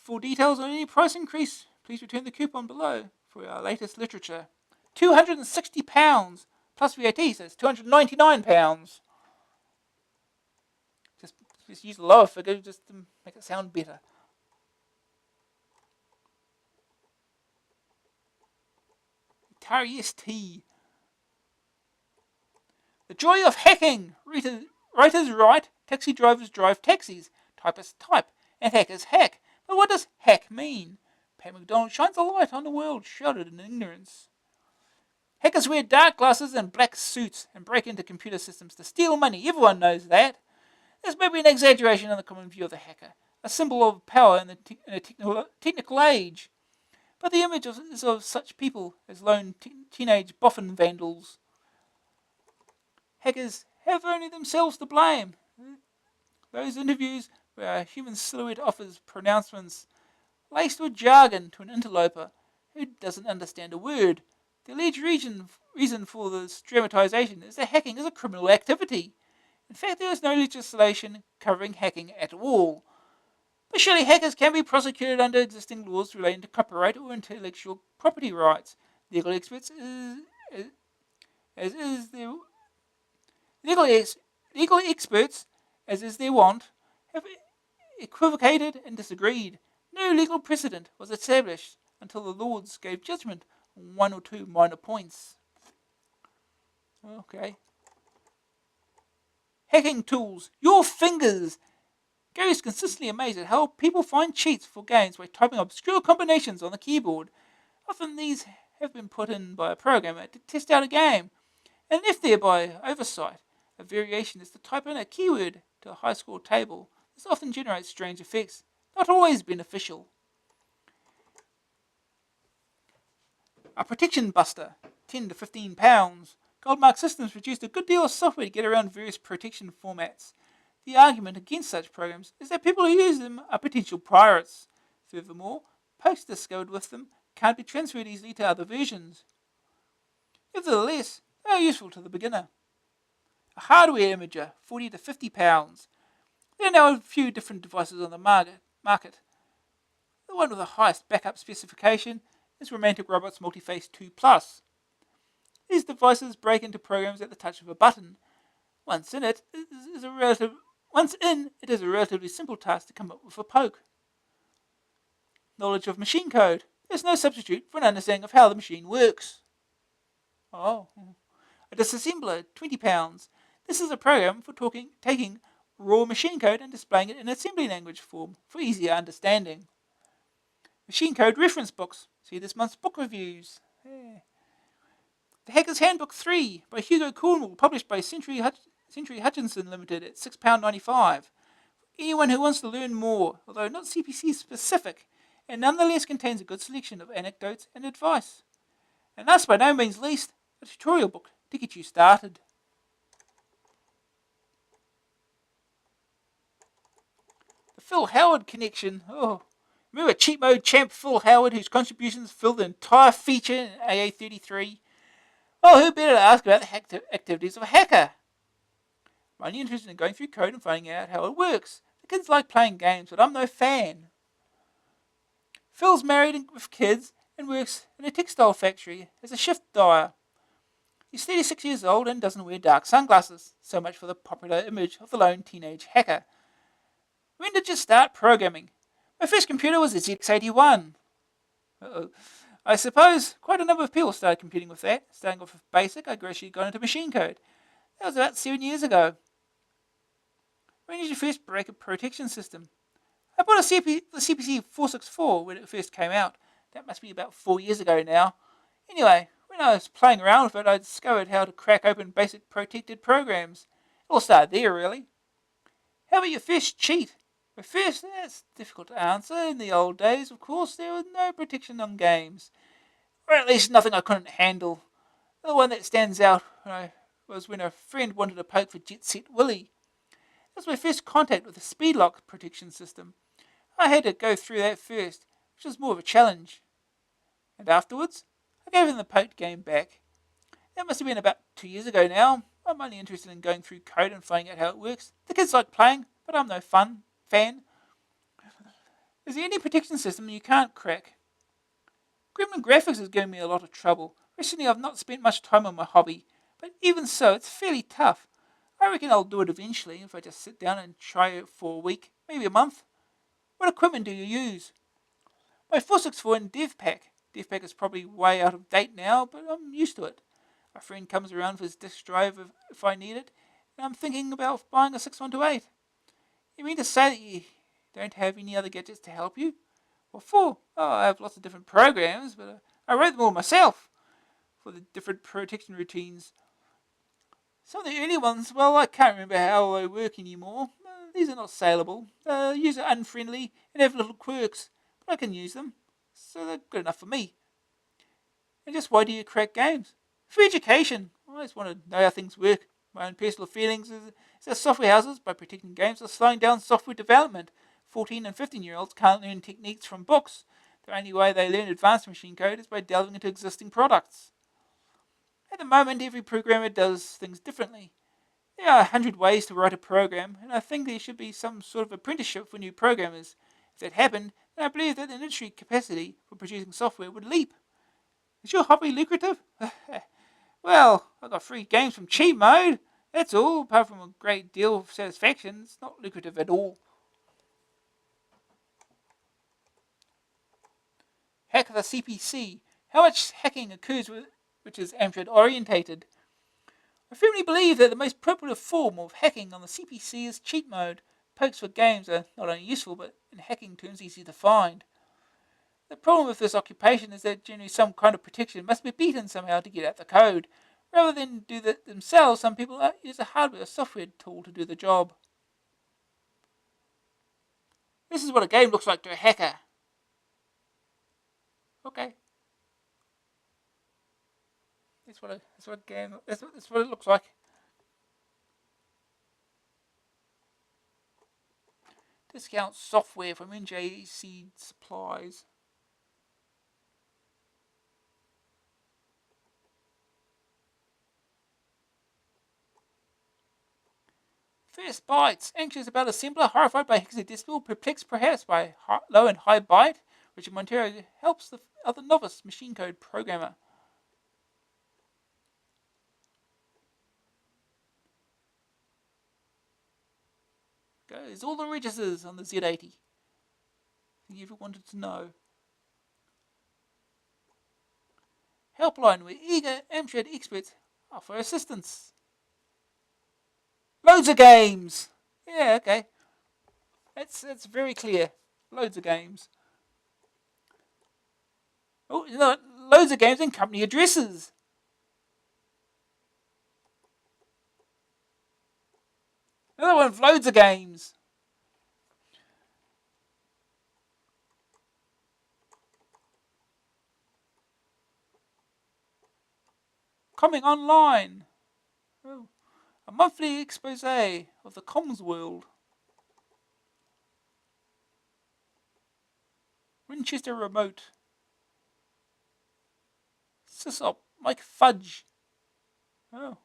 For details on any price increase, please return the coupon below for our latest literature. £260 plus VAT, so it's £299. Just use a lower figure just to make it sound better. Atari ST. The joy of hacking. Writers write, taxi drivers drive taxis, typists type, and hackers hack. But what does hack mean? Pat McDonald shines a light on the world shrouded in ignorance. Hackers wear dark glasses and black suits and break into computer systems to steal money. Everyone knows that. This may be an exaggeration on the common view of the hacker, a symbol of power in a technical age. But the image is of such people as lone teenage boffin vandals. Hackers have only themselves to blame. Those interviews where a human silhouette offers pronouncements laced with jargon to an interloper who doesn't understand a word. The alleged reason for this dramatization is that hacking is a criminal activity. In fact, there is no legislation covering hacking at all. But surely hackers can be prosecuted under existing laws relating to copyright or intellectual property rights. Legal experts, as is their legal experts, as is their wont, have equivocated and disagreed. No legal precedent was established until the Lords gave judgment on one or two minor points. Okay. Hacking tools. Your fingers. Gary is consistently amazed at how people find cheats for games by typing obscure combinations on the keyboard. Often these have been put in by a programmer to test out a game, and if there by oversight, a variation is to type in a keyword to a high score table. This often generates strange effects, not always beneficial. A protection buster, 10 to 15 pounds. Goldmark Systems produced a good deal of software to get around various protection formats. The argument against such programs is that people who use them are potential pirates. Furthermore, posts discovered with them can't be transferred easily to other versions. Nevertheless, they are useful to the beginner. A hardware imager, 40 to 50 pounds. There are now a few different devices on the market. The one with the highest backup specification is Romantic Robots Multiface 2 Plus. These devices break into programs at the touch of a button. Once in, it is a relatively simple task to come up with a poke. Knowledge of machine code. There's no substitute for an understanding of how the machine works. A disassembler, 20 pounds. This is a program for taking raw machine code and displaying it in assembly language form for easier understanding. Machine code reference books. See this month's book reviews. The Hacker's Handbook 3 by Hugo Cornwall, published by Century Hutchinson Limited at £6.95. Anyone who wants to learn more, although not CPC specific, and nonetheless contains a good selection of anecdotes and advice. And last but no means least, a tutorial book to get you started. The Phil Howard connection. Remember cheat mode champ Phil Howard, whose contributions fill the entire feature in AA33? Who better to ask about the activities of a hacker? I'm only interested in going through code and finding out how it works. The kids like playing games, but I'm no fan. Phil's married with kids and works in a textile factory as a shift dyer. He's 36 years old and doesn't wear dark sunglasses. So much for the popular image of the lone teenage hacker. When did you start programming? My first computer was a ZX81. I suppose quite a number of people started computing with that. Starting off with BASIC, I gradually got into machine code. That was about 7 years ago. When did you first break a protection system? I bought the CPC 464 when it first came out. That must be about 4 years ago now. Anyway, when I was playing around with it, I discovered how to crack open basic protected programs. It all started there, really. How about your first cheat? Well, first, that's difficult to answer. In the old days, of course, there was no protection on games. Or at least nothing I couldn't handle. The one that stands out was when a friend wanted a poke for Jet Set Willy. That was my first contact with the speed lock protection system. I had to go through that first, which was more of a challenge. And afterwards, I gave him the poke game back. That must have been about 2 years ago now. I'm only interested in going through code and finding out how it works. The kids like playing, but I'm no fan. Is there any protection system you can't crack? Gremlin Graphics has given me a lot of trouble. Recently I've not spent much time on my hobby, but even so, it's fairly tough. I reckon I'll do it eventually if I just sit down and try it for a week, maybe a month. What equipment do you use? My 464 in DevPack. DevPack is probably way out of date now, but I'm used to it. A friend comes around for his disk drive if I need it, and I'm thinking about buying a 6128. You mean to say that you don't have any other gadgets to help you? What for? I have lots of different programs, but I wrote them all myself. for the different protection routines. Some of the early ones, well, I can't remember how they work anymore. These are not saleable. User unfriendly and have little quirks, but I can use them, so they're good enough for me. And just why do you crack games? For education. I just want to know how things work. My own personal feelings is that software houses, by protecting games, are slowing down software development. 14 and 15-year-olds can't learn techniques from books. The only way they learn advanced machine code is by delving into existing products. At the moment, every programmer does things differently. There are 100 ways to write a program, and I think there should be some sort of apprenticeship for new programmers. If that happened, then I believe that the industry capacity for producing software would leap. Is your hobby lucrative? Well, I got free games from cheat mode. That's all, apart from a great deal of satisfaction. It's not lucrative at all. Hack the CPC. How much hacking occurs which is Amstrad orientated? I firmly believe that the most popular form of hacking on the CPC is cheat mode. Pokes for games are not only useful, but in hacking terms easy to find. The problem with this occupation is that generally some kind of protection must be beaten somehow to get at the code. Rather than do that themselves, some people use a hardware or software tool to do the job. This is what a game looks like to a hacker. Okay. That's what it looks like. Discount software from NJC Supplies. First bites. Anxious about assembler, horrified by hexadecimal, perplexed perhaps by low and high byte. Richard Montero helps the other novice machine code programmer. Goes all the registers on the Z80. I think you ever wanted to know. Helpline, where eager Amstrad experts offer assistance. Loads of games. Yeah, okay. That's very clear. Loads of games. Oh, no, loads of games and company addresses. Another one with loads of games. Coming online. Oh, a monthly expose of the comms world. Winchester Remote. Sysop, Mike Fudge. Oh.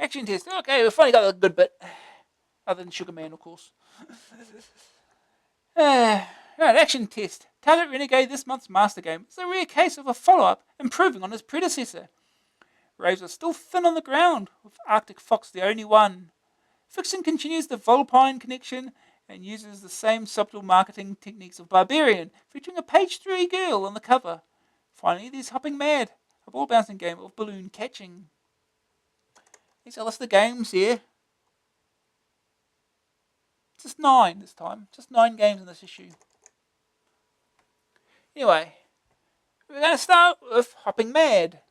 Action test. Okay, we finally got a good bit. Other than Sugar Man, of course. Right, action test. Target Renegade, this month's master game, is a rare case of a follow-up improving on its predecessor. Raves are still thin on the ground, with Arcticfox the only one. Vixen continues the Volpine connection and uses the same subtle marketing techniques of Barbarian, featuring a page 3 girl on the cover. Finally, there's Hopping Mad, a ball bouncing game of balloon catching. These are a list of games here. Just 9 this time. Just 9 games in this issue. Anyway, we're going to start with Hopping Mad.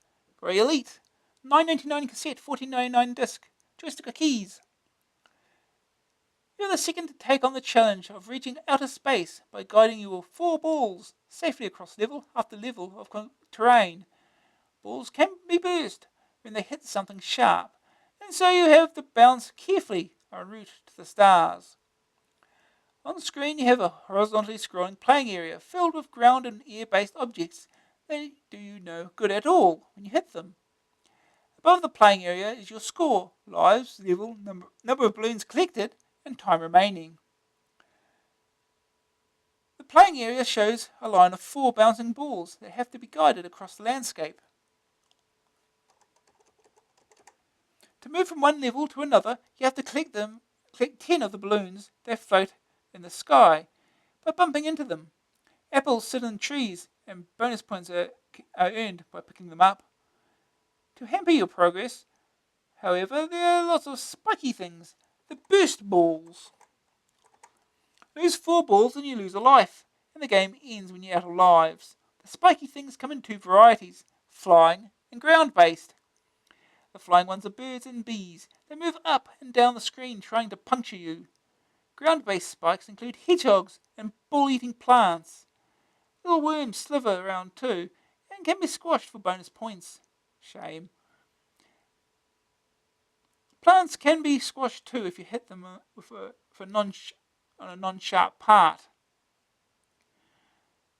Grey Elite. $9.99 cassette, $14.99 disc. Joystick or keys. You're the second to take on the challenge of reaching outer space by guiding your 4 balls safely across level after level of terrain. Balls can be burst when they hit something sharp, and so you have to bounce carefully en route to the stars. On screen you have a horizontally scrolling playing area filled with ground and air-based objects that do you no good at all when you hit them. Above the playing area is your score, lives, level, number of balloons collected, and time remaining. The playing area shows a line of 4 bouncing balls that have to be guided across the landscape. To move from one level to another, you have to collect 10 of the balloons that float in the sky by bumping into them. Apples sit in trees, and bonus points are earned by picking them up. To hamper your progress, However, there are lots of spiky things. The burst balls. Lose 4 balls and you lose a life, and the game ends when you're out of lives. The spiky things come in 2 varieties, flying and ground-based. The flying ones are birds and bees. They move up and down the screen trying to puncture you. Ground-based spikes include hedgehogs and ball-eating plants. Little worms slither around too, and can be squashed for bonus points. Shame. Plants can be squashed too if you hit them on a non-sharp part.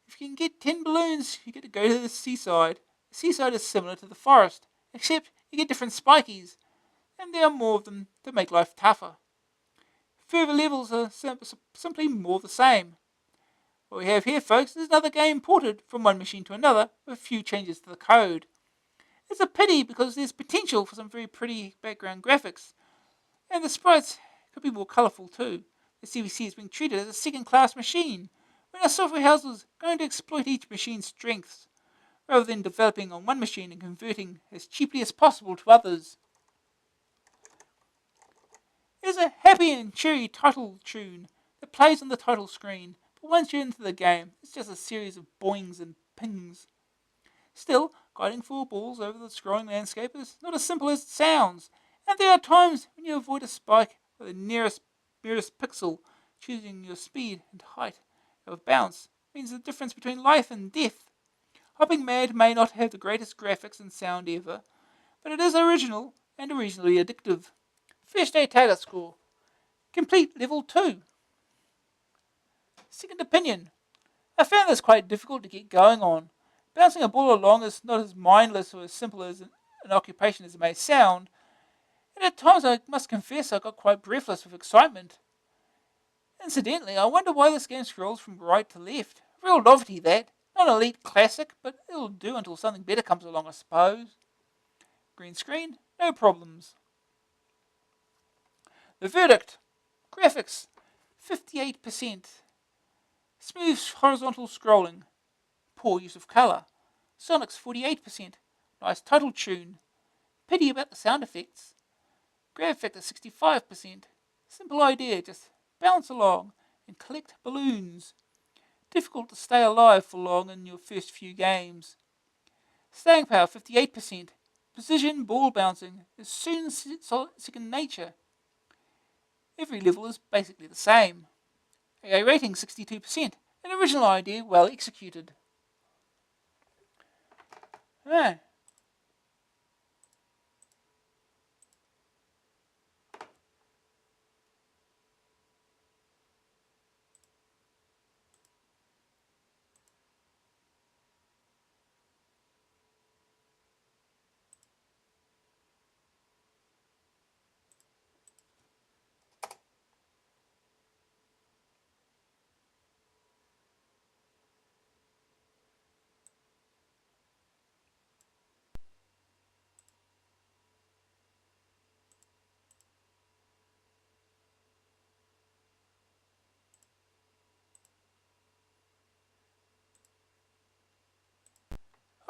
If you can get 10 balloons, you get to go to the seaside. The seaside is similar to the forest, except you get different spikies, and there are more of them to make life tougher. Further levels are simply more the same. What we have here, folks, is another game ported from one machine to another with a few changes to the code. It's a pity because there's potential for some very pretty background graphics, and the sprites could be more colourful too. The CVC is being treated as a second-class machine, when our software house was going to exploit each machine's strengths, rather than developing on one machine and converting as cheaply as possible to others. There's a happy and cheery title tune that plays on the title screen, but once you're into the game, it's just a series of boings and pings. Still, guiding 4 balls over the scrolling landscape is not as simple as it sounds, and there are times when you avoid a spike with the nearest pixel. Choosing your speed and height of bounce means the difference between life and death. Hopping Mad may not have the greatest graphics and sound ever, but it is original and reasonably addictive. First day target score. Complete level 2. Second opinion. I found this quite difficult to get going on. Bouncing a ball along is not as mindless or as simple as an occupation as it may sound, and at times I must confess I got quite breathless with excitement. Incidentally, I wonder why this game scrolls from right to left. A real novelty that. Not an elite classic, but it'll do until something better comes along, I suppose. Green screen, no problems. The verdict. Graphics, 58%. Smooth horizontal scrolling. Poor use of colour. Sonics, 48%. Nice title tune. Pity about the sound effects. Grab factor, 65%. Simple idea, just bounce along and collect balloons. Difficult to stay alive for long in your first few games. Staying power, 58%. Precision ball bouncing is soon second nature. Every level is basically the same. AA rating, 62%. An original idea well executed. Ah.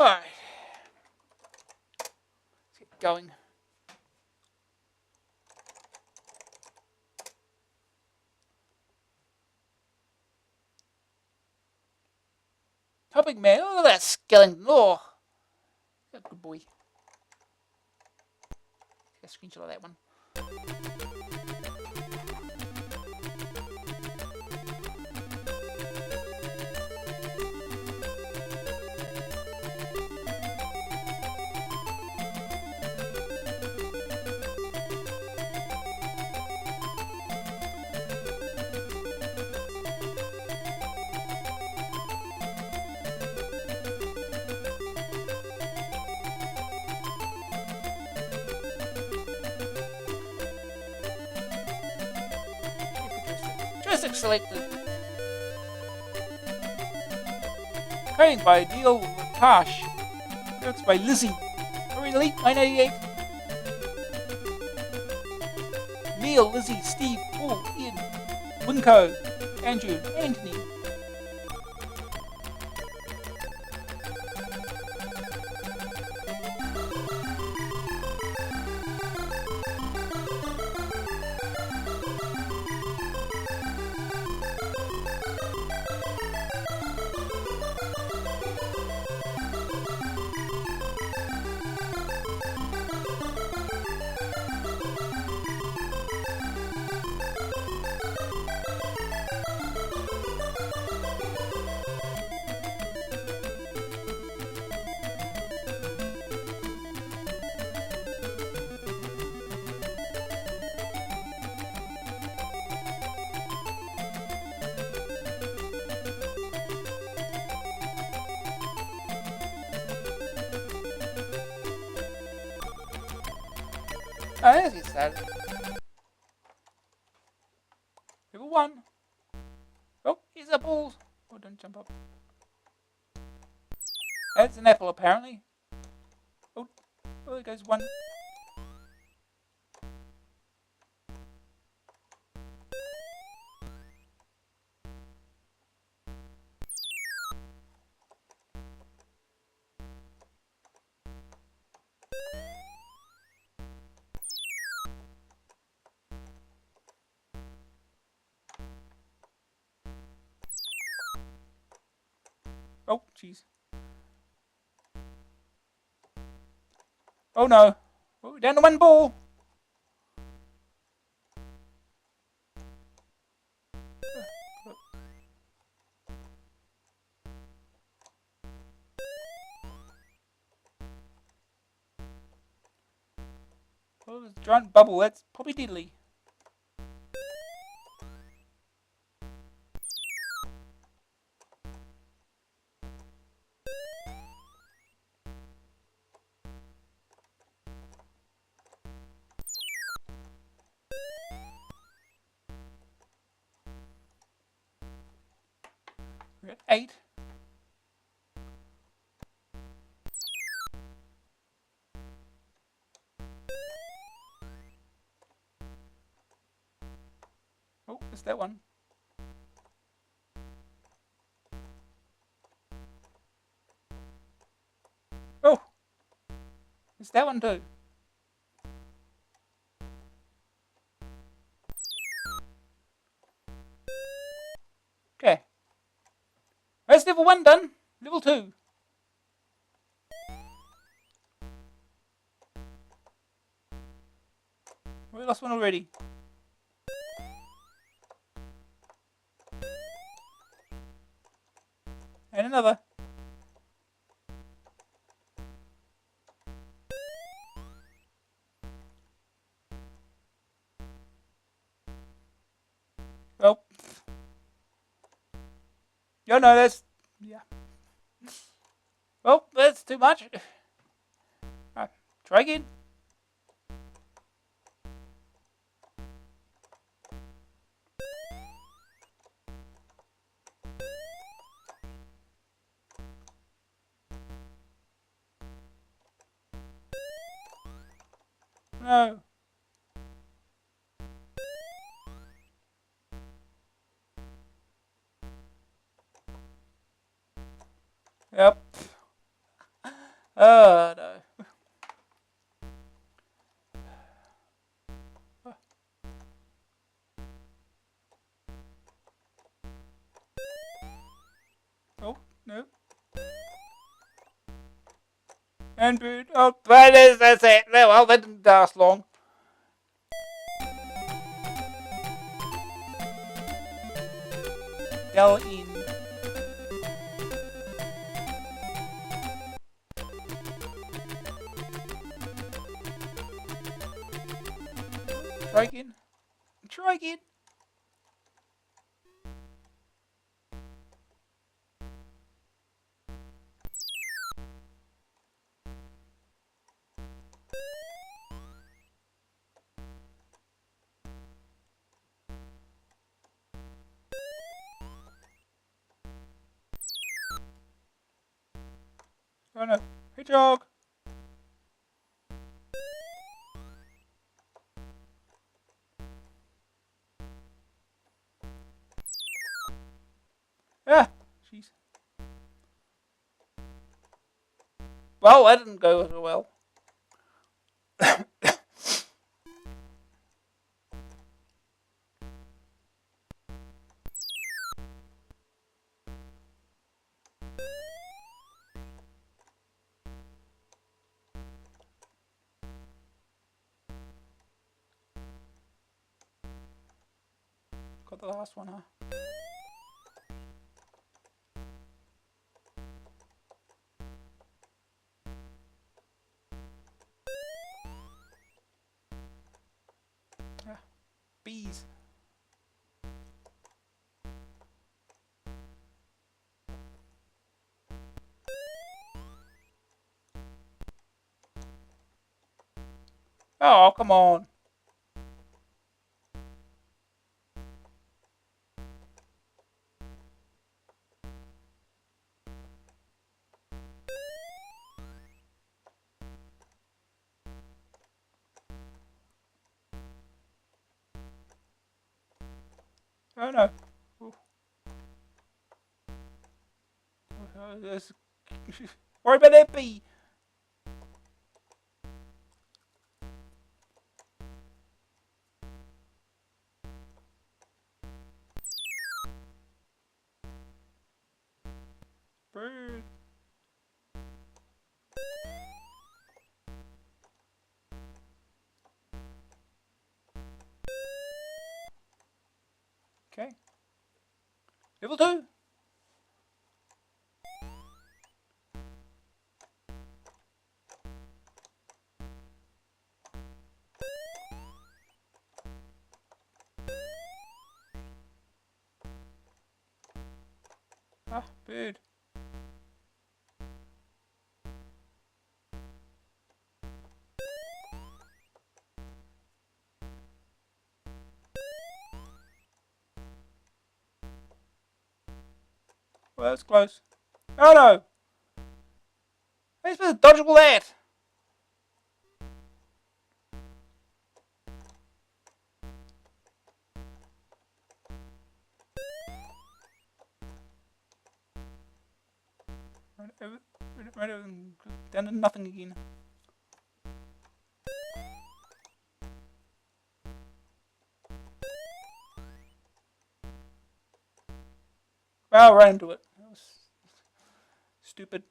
Alright. Let's get going. Topic man, look at that skeleton. Oh, good boy. Take a screenshot of that one. Joystick selected. Coding by Deal Tash. Lyrics by Lizzie. Or Elite 988. Neil, Lizzie, Steve, Paul, Ian, Winco, Andrew, Anthony. Oh, there's his sad. Level 1. Oh, here's a balls. Oh, don't jump up. That's an apple, apparently. Oh, there goes one. Oh, jeez. Oh, no. Oh, down to one ball. Oh, there's a giant bubble. That's probably diddly. We're at 8. Oh, it's that one. Oh, it's that one too. Okay. That's level 1 done. Level 2. We lost one already. And another. Well. Yeah, no, that's... Yeah. Well, that's too much. Alright, try again. No. Yep. Oh, no. Oh, no. And boot. Oh, that's it. Well, that didn't last long. Dell in. Try again. Try again. Oh no. Hedgehog. Ah, jeez. Well, that didn't go so well. Got the last one, huh? Ah, bees. Oh, come on. Oh no. Ooh. Worry about that bee. Bird. Okay. Level 2. Ah, bird. Well, that's close. Oh no! How are you supposed to dodge all that? Right over and down to nothing again. Well, right into it. That was stupid.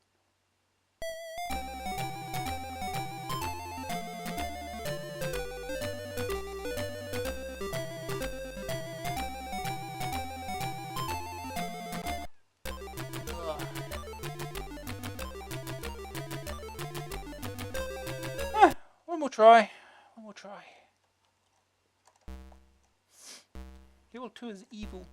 One more try. One more try. Level 2 is evil.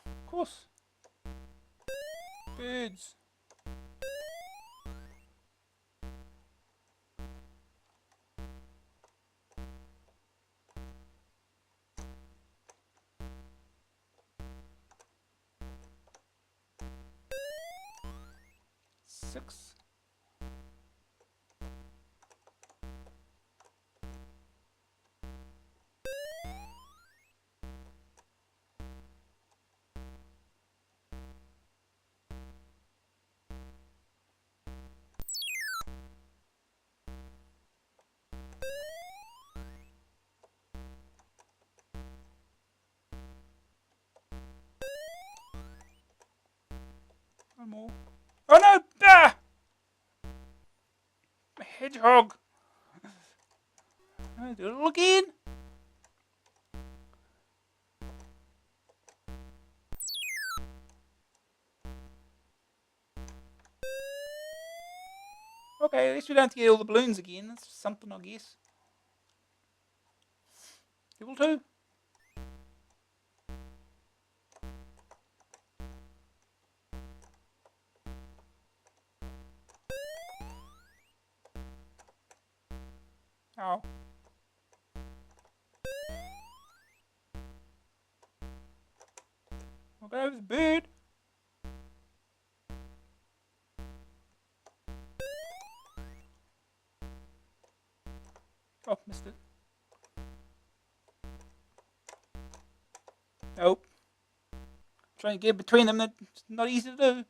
Of course. Birds. Six. One more. Oh no! Ah! A hedgehog. Do it all again. Okay, at least we don't have to get all the balloons again. That's something, I guess. Level 2. Oh. Okay, that was a bird. Oh, missed it. Nope. Trying to get between them, that's not easy to do.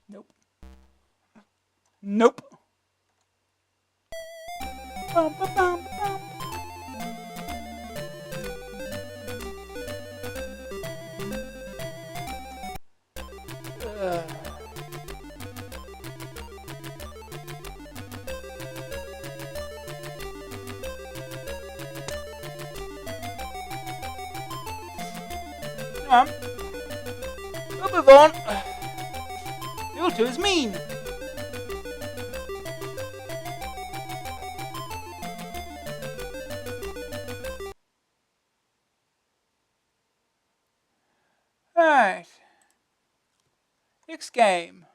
Nope. Nope. Bum, ba, bum, bum. We'll move on. You two is mean. Right. Next game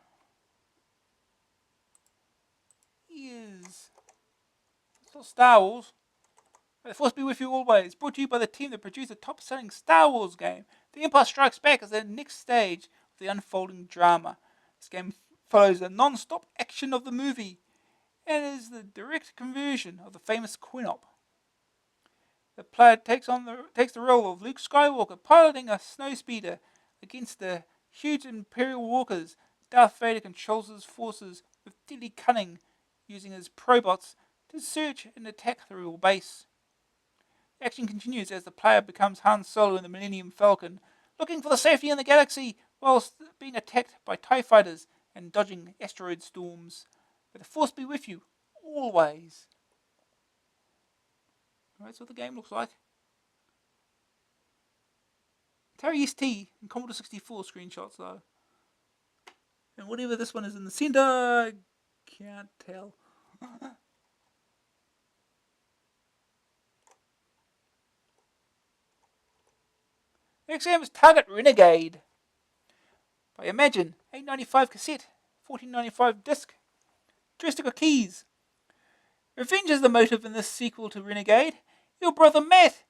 is Star Wars. May the Force be with you always. Brought to you by the team that produced the top-selling Star Wars game. The Empire Strikes Back is the next stage of the unfolding drama. This game follows the non-stop action of the movie and is the direct conversion of the famous coin-op. The player takes the role of Luke Skywalker piloting a snowspeeder against the huge Imperial walkers. Darth Vader controls his forces with deadly cunning, using his probots to search and attack the rebel base. The action continues as the player becomes Han Solo in the Millennium Falcon, looking for the safety in the galaxy whilst being attacked by TIE fighters and dodging asteroid storms. May the Force be with you always. That's what the game looks like. Atari ST and Commodore 64 screenshots though. And whatever this one is in the center, I can't tell. Next game is Target Renegade. By Imagine, $8.95 cassette, $14.95 disc, joystick keys. Revenge is the motive in this sequel to Renegade. Your brother Matt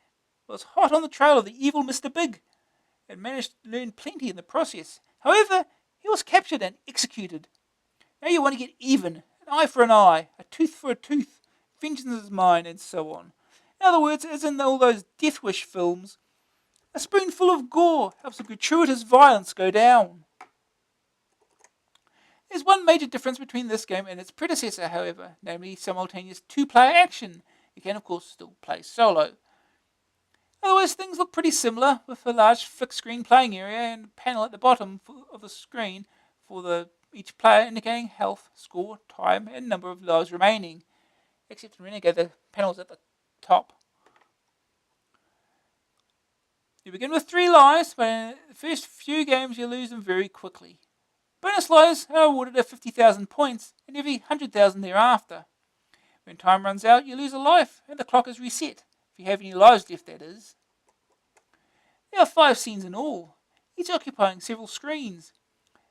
was hot on the trail of the evil Mr. Big and managed to learn plenty in the process. However, he was captured and executed. Now you want to get even, an eye for an eye, a tooth for a tooth, vengeance is mine, and so on. In other words, as in all those Death Wish films, a spoonful of gore helps the gratuitous violence go down. There's one major difference between this game and its predecessor, however, namely simultaneous two-player action. You can, of course, still play solo. Otherwise, things look pretty similar, with a large fixed-screen playing area and a panel at the bottom of the screen for each player indicating health, score, time, and number of lives remaining. Except in Renegade, the panel's at the top. You begin with 3 lives, but in the first few games you lose them very quickly. Bonus lives are awarded at 50,000 points, and every 100,000 thereafter. When time runs out, you lose a life, and the clock is reset. If you have any lives left, that is. There are 5 scenes in all, each occupying several screens.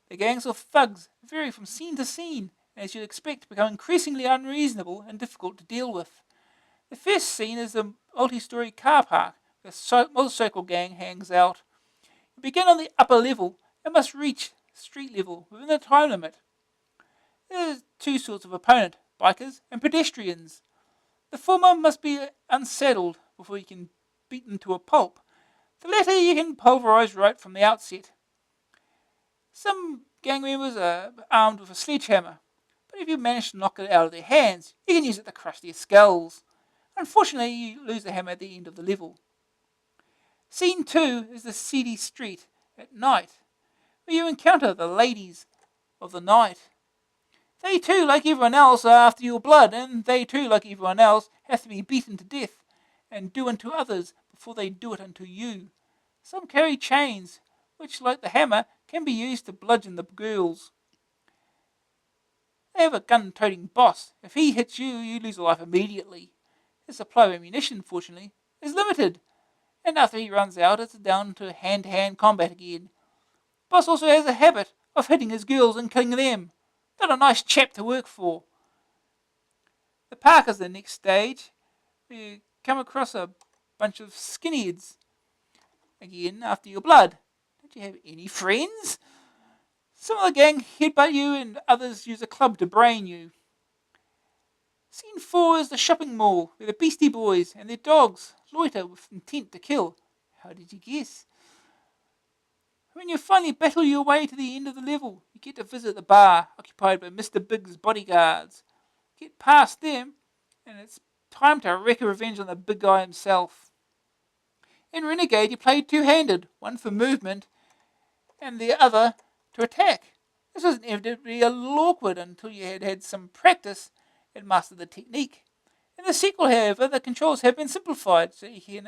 The gangs of thugs vary from scene to scene, and as you'd expect, become increasingly unreasonable and difficult to deal with. The first scene is the multi-story car park, where a motorcycle gang hangs out. You begin on the upper level and must reach street level within the time limit. There are 2 sorts of opponent, bikers and pedestrians. The former must be unsaddled before you can beat them to a pulp. The latter you can pulverize right from the outset. Some gang members are armed with a sledgehammer, but if you manage to knock it out of their hands, you can use it to crush their skulls. Unfortunately, you lose the hammer at the end of the level. Scene 2 is the seedy street at night, where you encounter the ladies of the night. They too, like everyone else, are after your blood, and they too, like everyone else, have to be beaten to death, and do unto others before they do it unto you. Some carry chains, which, like the hammer, can be used to bludgeon the girls. They have a gun-toting boss. If he hits you, you lose a life immediately. His supply of ammunition, fortunately, is limited, and after he runs out, it's down to hand-to-hand combat again. The boss also has a habit of hitting his girls and killing them. Not a nice chap to work for. The park is the next stage. You come across a bunch of skinheads. Again, after your blood. Don't you have any friends? Some of the gang headbutt you and others use a club to brain you. Scene 4 is the shopping mall, where the Beastie Boys and their dogs loiter with intent to kill. How did you guess? When you finally battle your way to the end of the level, you get to visit the bar occupied by Mr. Big's bodyguards. Get past them, and it's time to wreak a revenge on the big guy himself. In Renegade, you play two-handed, one for movement and the other to attack. This was inevitably a little awkward until you had had some practice and mastered the technique. In the sequel, however, the controls have been simplified, so you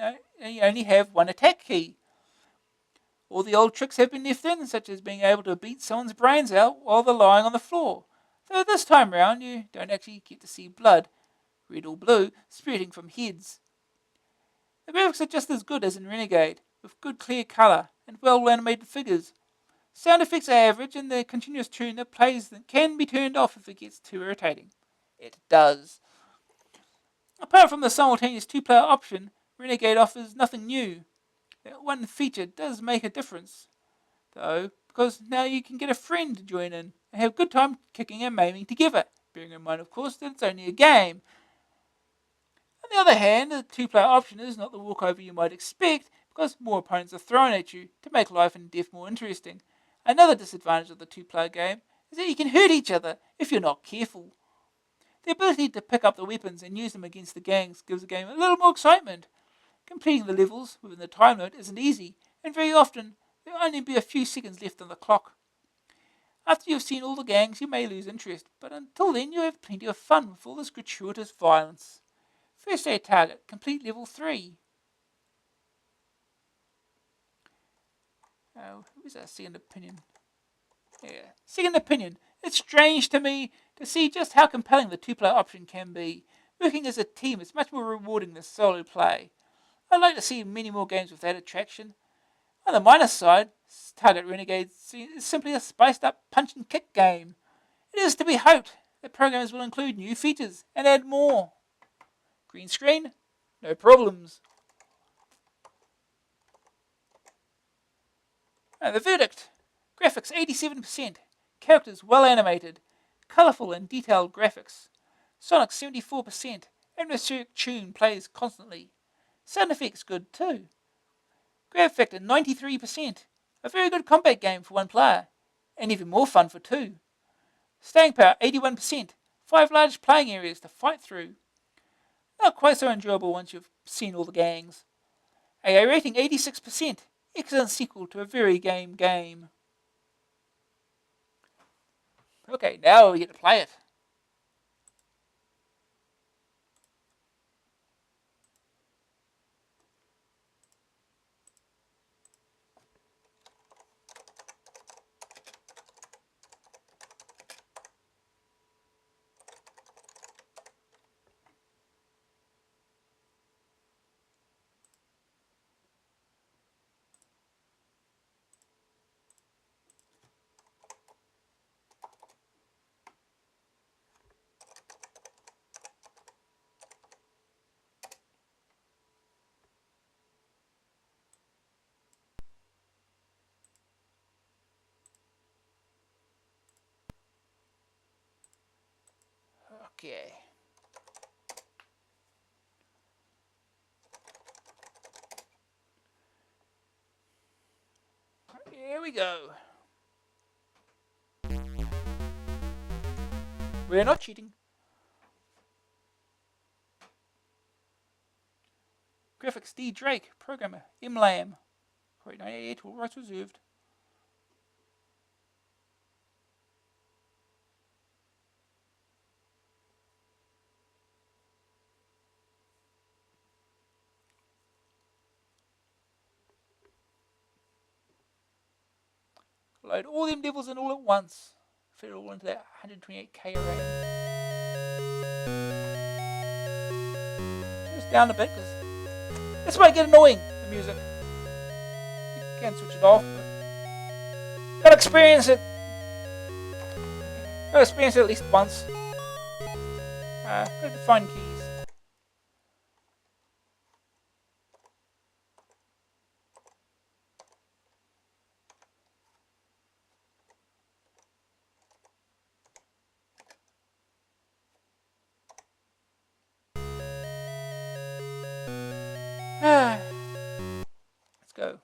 only have one attack key. All the old tricks have been left in, such as being able to beat someone's brains out while they're lying on the floor. Though this time round, you don't actually get to see blood, red or blue, spurting from heads. The graphics are just as good as in Renegade, with good clear colour and well animated figures. Sound effects are average, and the continuous tune that plays can be turned off if it gets too irritating. It does. Apart from the simultaneous two-player option, Renegade offers nothing new. That one feature does make a difference, though, because now you can get a friend to join in and have a good time kicking and maiming together, bearing in mind, of course, that it's only a game. On the other hand, the two-player option is not the walkover you might expect, because more opponents are thrown at you to make life and death more interesting. Another disadvantage of the two-player game is that you can hurt each other if you're not careful. The ability to pick up the weapons and use them against the gangs gives the game a little more excitement. Completing the levels within the time limit isn't easy, and very often there will only be a few seconds left on the clock. After you've seen all the gangs, you may lose interest, but until then you have plenty of fun with all this gratuitous violence. First aid target, complete level 3. Who's our second opinion? Yeah, second opinion. It's strange to me to see just how compelling the two-player option can be. Working as a team is much more rewarding than solo play. I'd like to see many more games with that attraction. On the minus side, Target Renegade is simply a spiced-up punch-and-kick game. It is to be hoped that programmers will include new features and add more. Green screen? No problems. The verdict. Graphics 87%. Characters well animated. Colourful and detailed graphics. Sonic 74%. Atmospheric tune plays constantly. Sound effects good too. Grab factor 93%. A very good combat game for one player. And even more fun for two. Staying power 81%. 5 large playing areas to fight through. Not quite so enjoyable once you've seen all the gangs. AA rating 86%. Excellent sequel to a very game. Okay, now we get to play it. Okay. Here we go. We're not cheating. Graphics D. Drake. Programmer M. Lamb. 1988. All rights reserved. Load all them levels in all at once. Fit it all into that 128k array. Just down a bit because this might get annoying, the music. You can switch it off, but gotta experience it. Gotta experience it at least once. Gotta find keys. Let's go.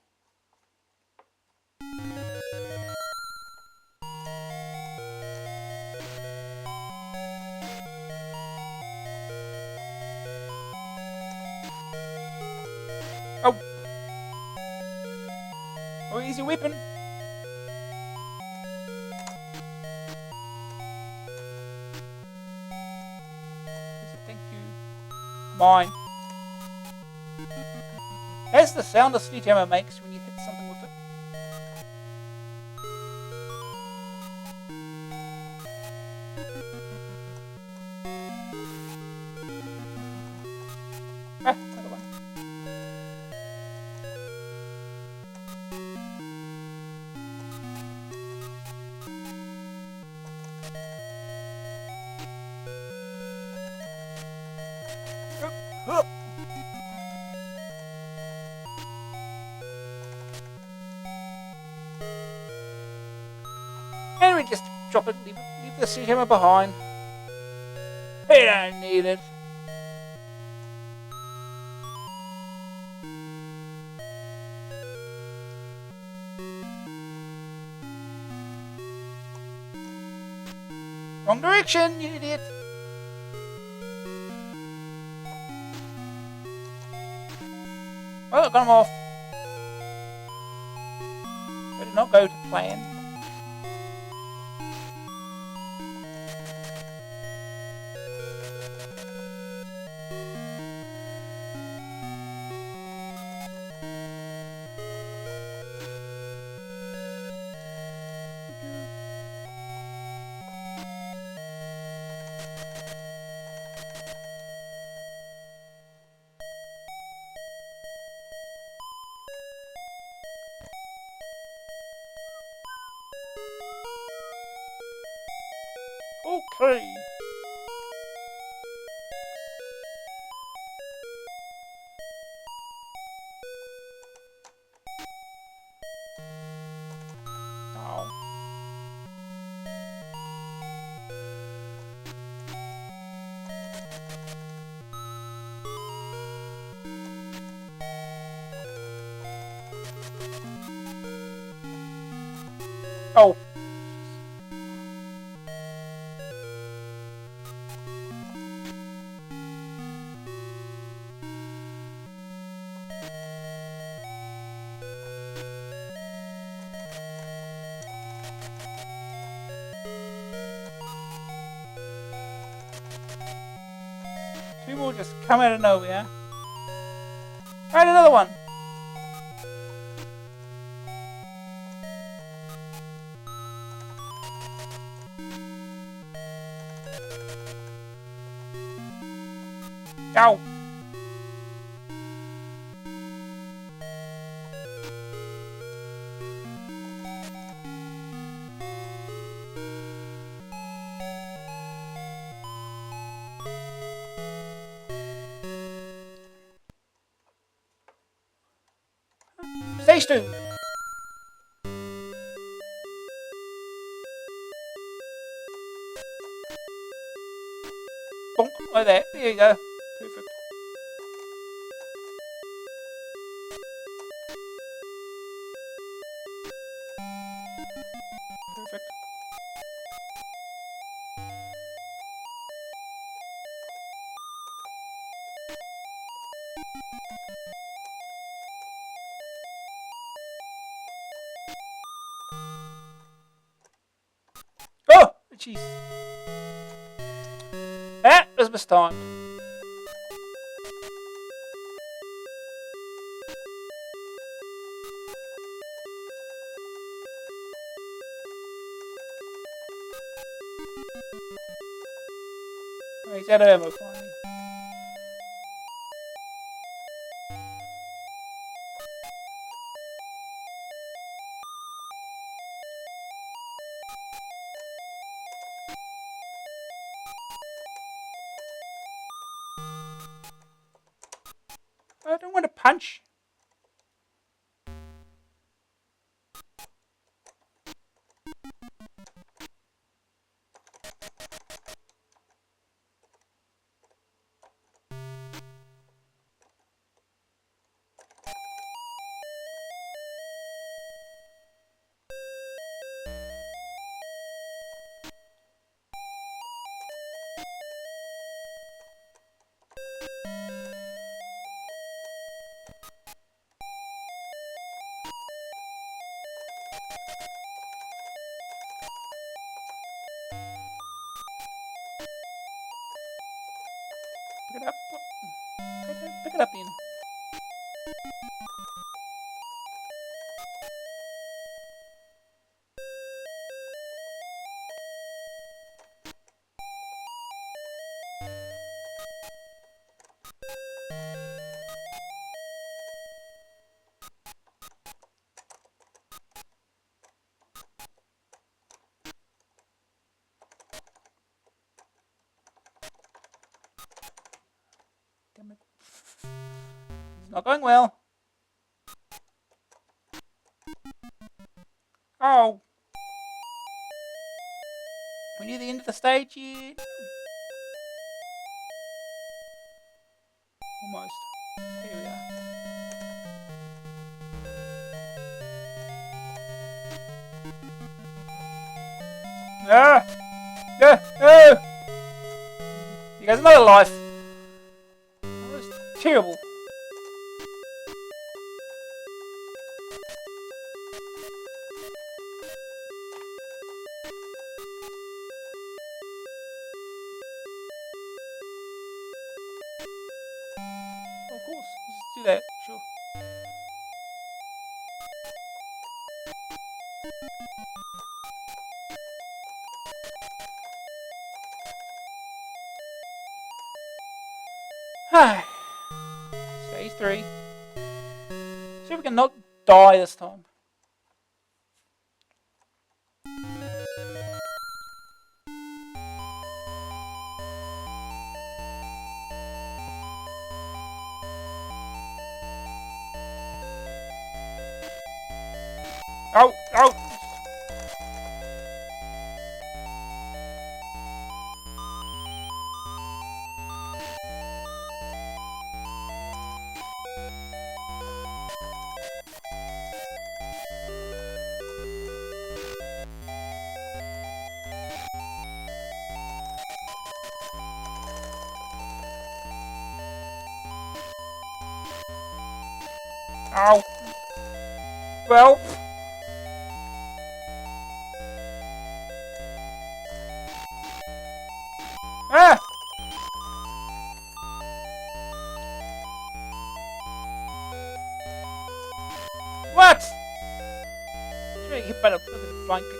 your weapon. Thank you. Mine. That's the sound a sledgehammer makes when you hit something with it. Ah, another one. And we just drop it, leave the sledgehammer behind. We don't need it. Wrong direction, you idiot. Oh, I got him off. That did not go to plan. Okay. Oh. Oh. Two will just come out of nowhere. Right, another one. Ow. Stage 2. Bonk, like that. There you go. Perfect. Perfect. Oh, jeez. That was mistimed. Oh, he's out of ammo finally. I don't want to punch. Pick it up. Pick it up, Ian. Damn it. It's not going well. Oh. We're near the end of the stage yet. Almost. Here we are. Ah! Ah! Ah! You guys, another life. That was terrible. Of course, let's do that, sure. Stage 3. See if we can not die this time. Oh, oh! Ow! Well. Ah! What? Should I hit by the flying kick?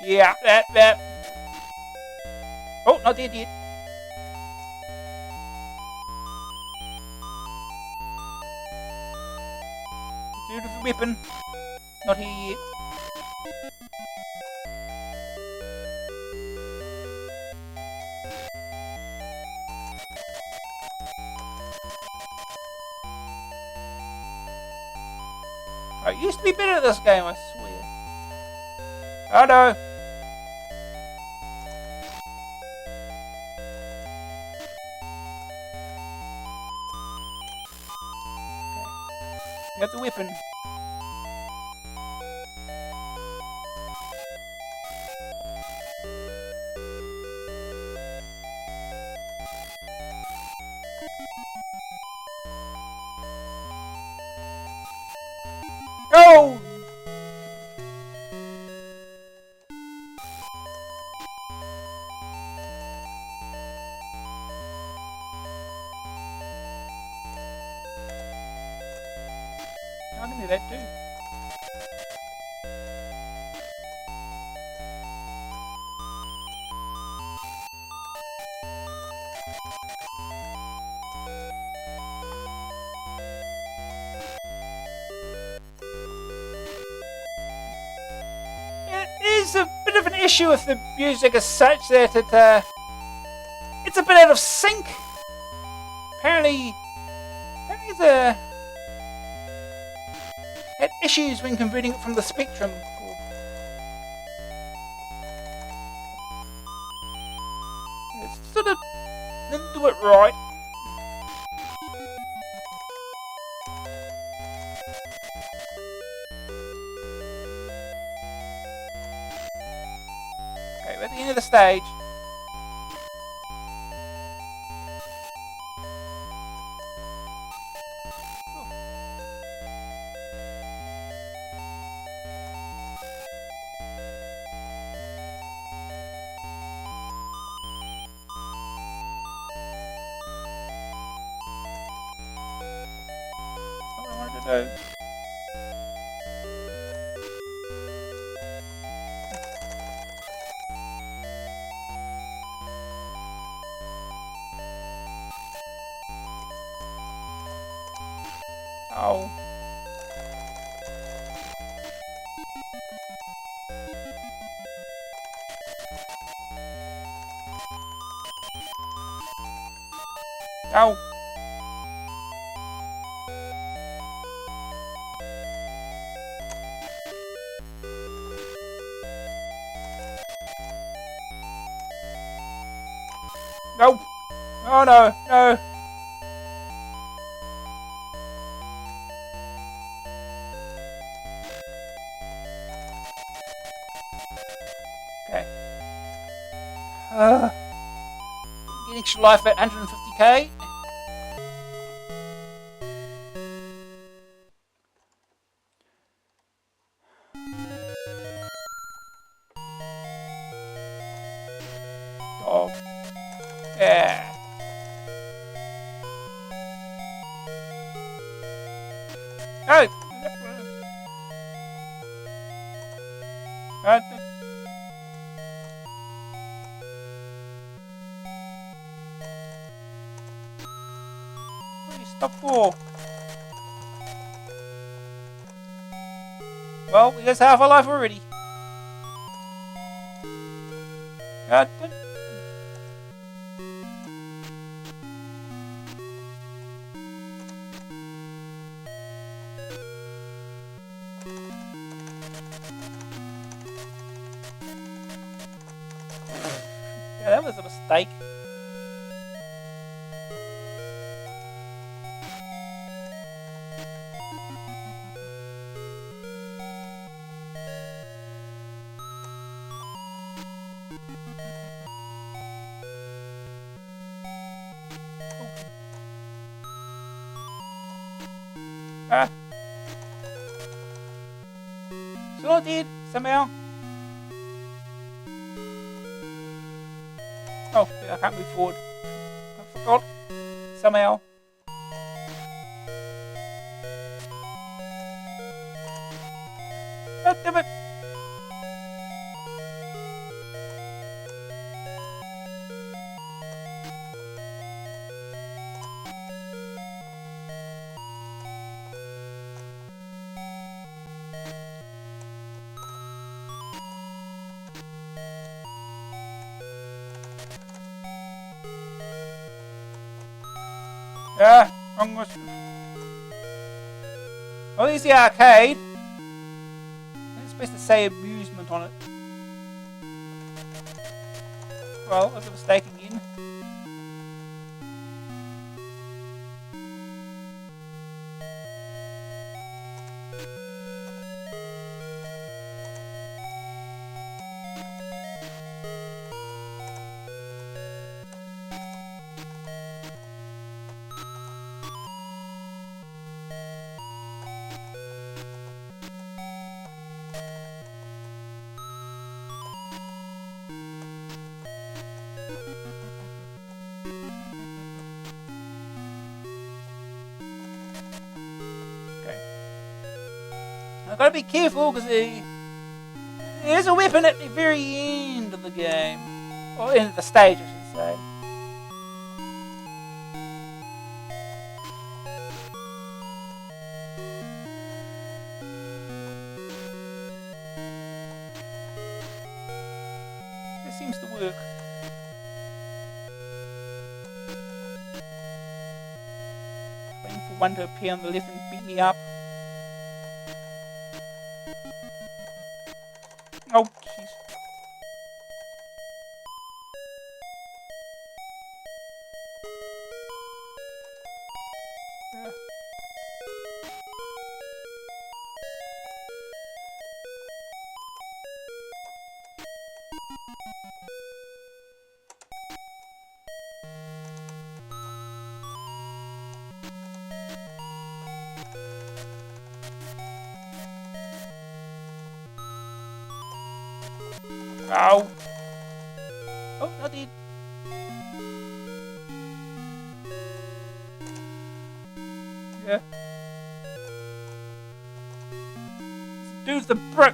Yeah, that. Oh, not dead yet. Beautiful weapon. Not here yet. I used to be better at this game, I swear. Oh no. Got the weapon. Go! I can do that too. It is a bit of an issue with the music as such that it's a bit out of sync. Apparently it's had issues when converting it from the Spectrum. It sort of didn't do it right. We're at the end of the stage. That's not what I wanted to do. Oh. Oh. No. Oh no, no. Okay. Getting extra life at 150k. Dog. Yeah. No. What do you stop for? Well, we just half our life already. Yeah, that was a mistake. Ah. Still not dead, somehow. Oh, I can't move forward. I forgot. Somehow. Oh, damn it. Ah, wrong one. Well, there's the arcade. I think it's best to say amusement on it. Well, that was a mistake again. I've got to be careful because there's a weapon at the very end of the game. Or end of the stage, I should say. This seems to work. Waiting for one to appear on the left and beat me up. Oh, jeez. Ow. Oh, not dead. Yeah. This dude's the brick.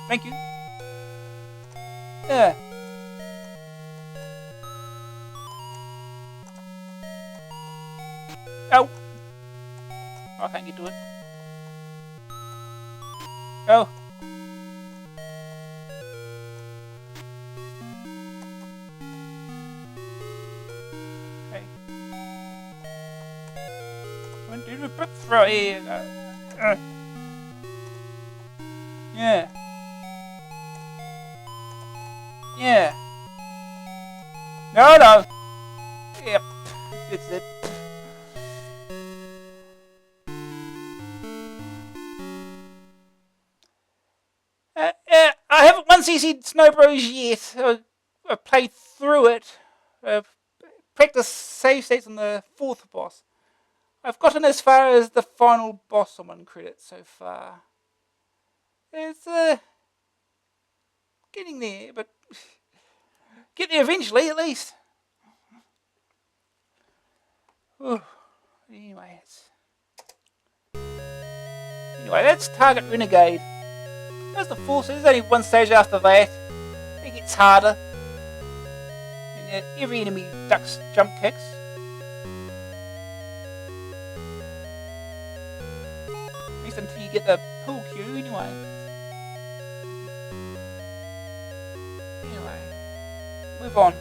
Thank you. Yeah. Ow. Oh, I can't get to it. Oh. Okay. Come on, do the brick throw. Here you go. Yeah. Yeah. No. Yep. It's it. I haven't once CC'd Snow Bros yet. I've played through it. I've practiced save states on the 4th boss. I've gotten as far as the final boss on 1 credit so far. It's getting there, but get there eventually at least. Ooh. Anyway, that's target Renegade. That's the 4th, so there's only 1 stage after that. It gets harder. And every enemy ducks jump kicks. At least until you get the pull cue, anyway. Move on.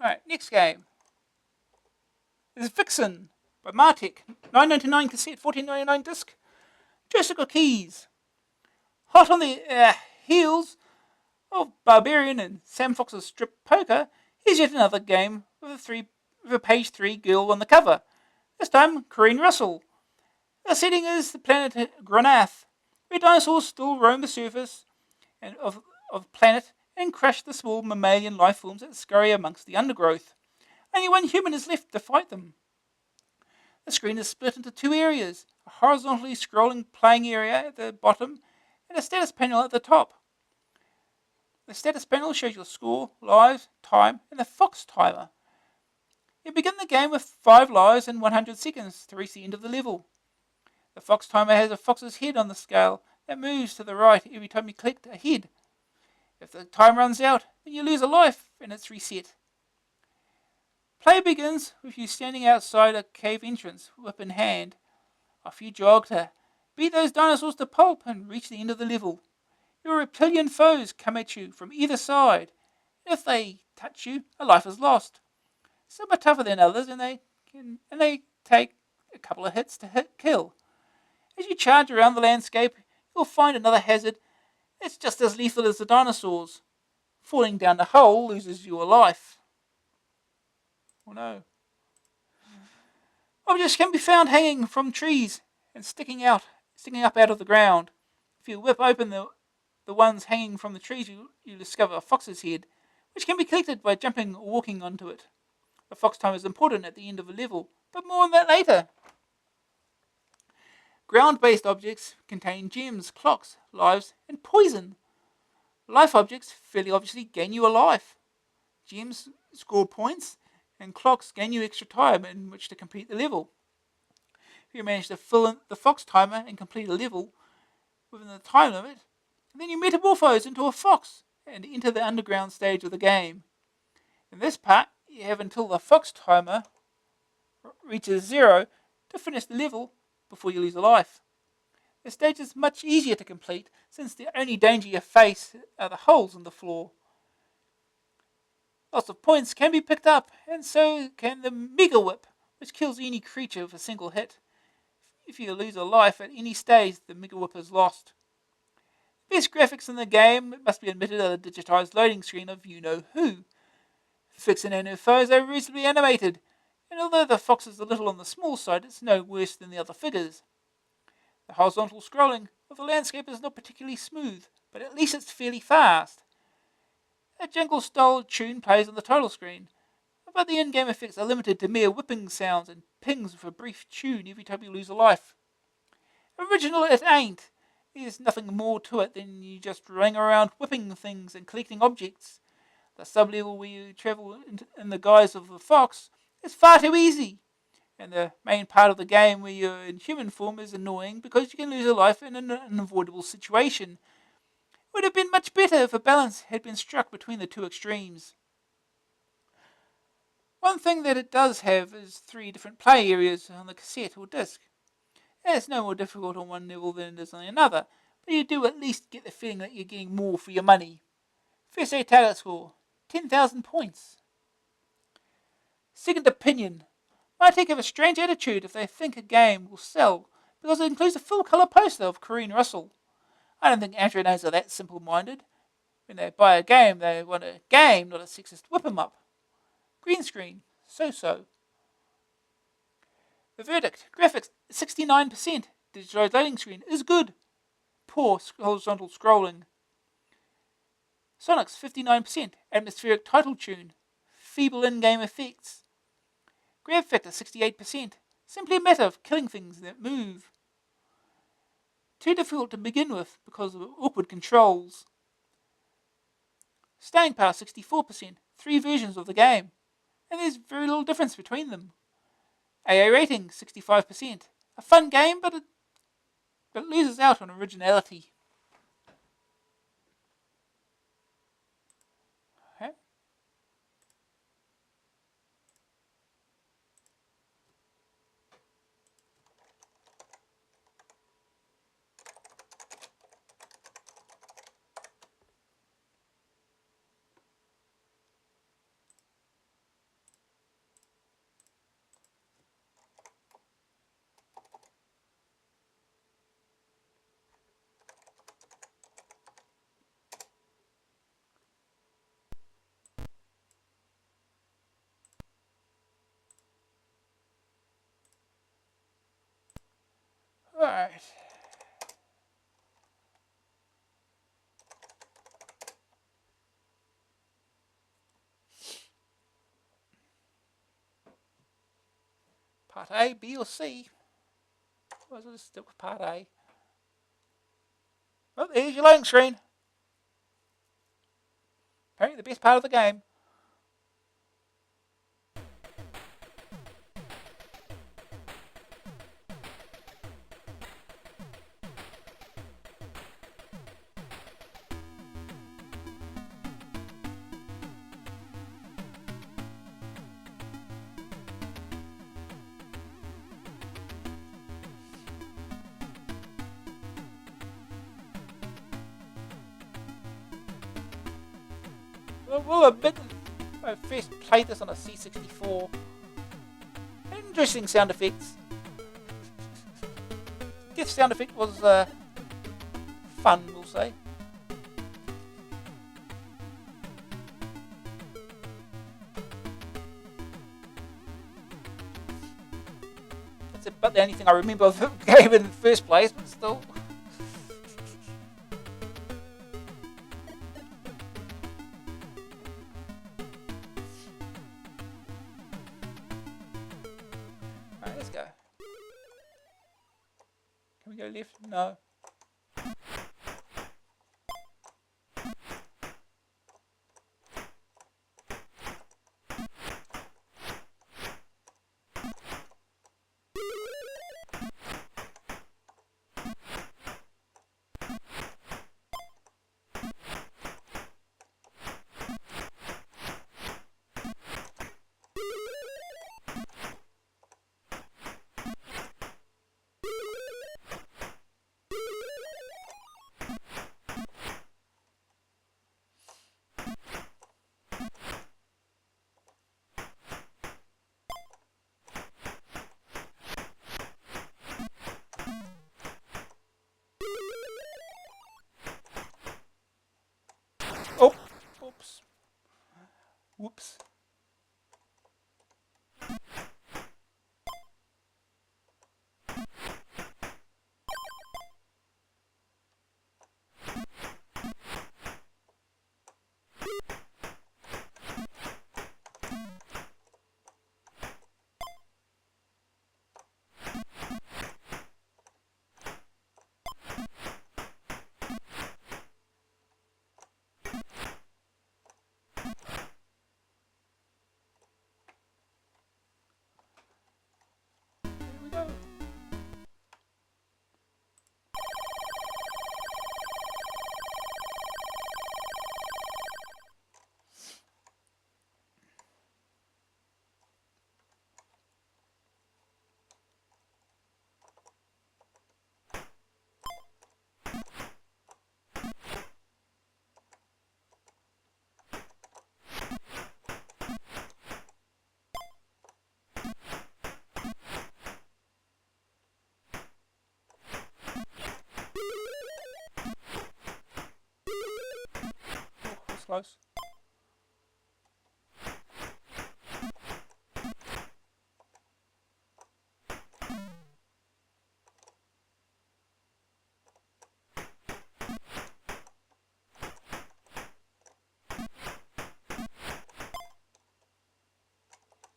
Alright, next game is Vixen by Martek. $9.99 cassette, $14.99 disc. Joystick Keys. Hot on the heels of Barbarian and Sam Fox's Strip Poker, here's yet another game with a page 3 girl on the cover. This time, Corinne Russell. The setting is the planet Granath, where dinosaurs still roam the surface of the planet and crush the small mammalian life forms that scurry amongst the undergrowth. Only 1 human is left to fight them. The screen is split into 2 areas, a horizontally scrolling playing area at the bottom and a status panel at the top. The status panel shows your score, lives, time, and the Fox timer. You begin the game with 5 lives and 100 seconds to reach the end of the level. The Fox timer has a fox's head on the scale that moves to the right every time you collect a head. If the time runs out, then you lose a life and it's reset. Play begins with you standing outside a cave entrance, whip in hand. Off you jog to beat those dinosaurs to pulp and reach the end of the level. Your reptilian foes come at you from either side. If they touch you, a life is lost. Some are tougher than others and they take a couple of hits to kill. As you charge around the landscape, you'll find another hazard that's just as lethal as the dinosaurs. Falling down the hole loses you a life. Oh no. Objects can be found hanging from trees and sticking up out of the ground. If you whip open the ones hanging from the trees, you discover a fox's head, which can be collected by jumping or walking onto it. The fox time is important at the end of a level, but more on that later. Ground-based objects contain gems, clocks, lives, and poison. Life objects fairly obviously gain you a life. Gems score points, and clocks gain you extra time in which to complete the level. If you manage to fill in the fox timer and complete a level within the time limit, then you metamorphose into a fox and enter the underground stage of the game. In this part, you have until the fox timer reaches 0 to finish the level before you lose a life. The stage is much easier to complete since the only danger you face are the holes in the floor. Lots of points can be picked up, and so can the Mega Whip, which kills any creature with a single hit. If you lose a life at any stage, the Mega Whip is lost. Best graphics in the game, it must be admitted, are the digitised loading screen of you-know-who. Vixen and her foes are reasonably animated, and although the fox is a little on the small side, it's no worse than the other figures. The horizontal scrolling of the landscape is not particularly smooth, but at least it's fairly fast. A jungle-style tune plays on the title screen, but the in-game effects are limited to mere whipping sounds and pings with a brief tune every time you lose a life. Original it ain't. There's nothing more to it than you just running around whipping things and collecting objects. The sub-level where you travel in the guise of the fox is far too easy, and the main part of the game where you're in human form is annoying because you can lose a life in an unavoidable situation. It would have been much better if a balance had been struck between the two extremes. One thing that it does have is 3 different play areas on the cassette or disc. It's no more difficult on one level than it is on another, but you do at least get the feeling that you're getting more for your money. First aid target score, 10,000 points. Second opinion. Mightek have a strange attitude if they think a game will sell, because it includes a full-colour poster of Corinne Russell. I don't think Amstrad are that simple-minded. When they buy a game, they want a game, not a sexist whip-em-up. Green screen, so-so. The verdict, graphics 69%, digitized loading screen is good. Poor horizontal scrolling. Sonics 59%, atmospheric title tune, feeble in-game effects. Grab factor 68%, simply a matter of killing things that move. Too difficult to begin with because of awkward controls. Staying power 64%, 3 versions of the game, and there's very little difference between them. AA rating 65%, a fun game, but it loses out on originality. Okay. Alright. Part A, B, or C? Well, let's stick with Part A. Oh, there's your loading screen. Apparently the best part of the game. We'll admit I first played this on a C64. Interesting sound effects. Death sound effect was fun, we'll say. That's about the only thing I remember of the game in the first place, but still. Alright, let's go. Can we go left? No. Whoops. Here we go. That's close.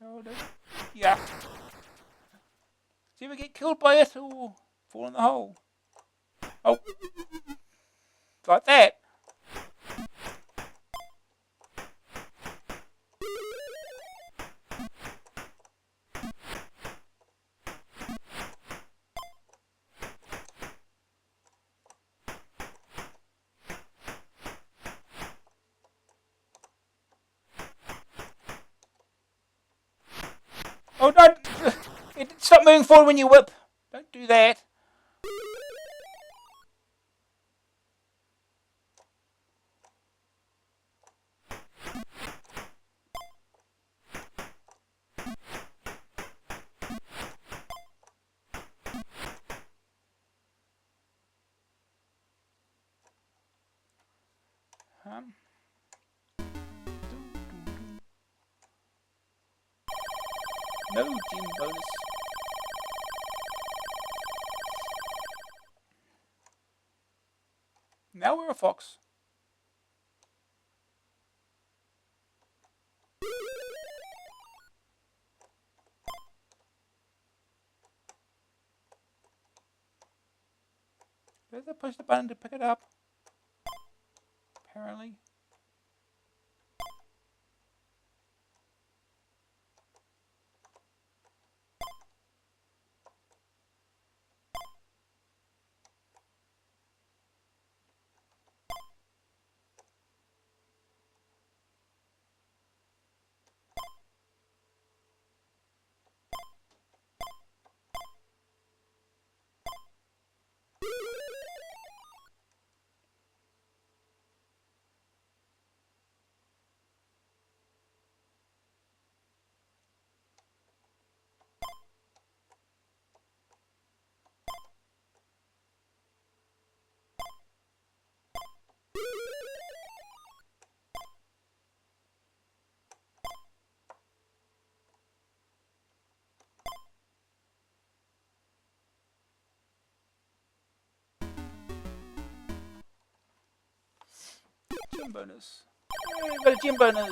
Oh, no. Yeah. See if we get killed by it or fall in the hole. Oh. Like that. Oh, don't! Stop moving forward when you whip. Don't do that. No gym bonus. Now we're a fox. Did I push the button to pick it up? Apparently. Gym bonus. Hey, got a gym bonus.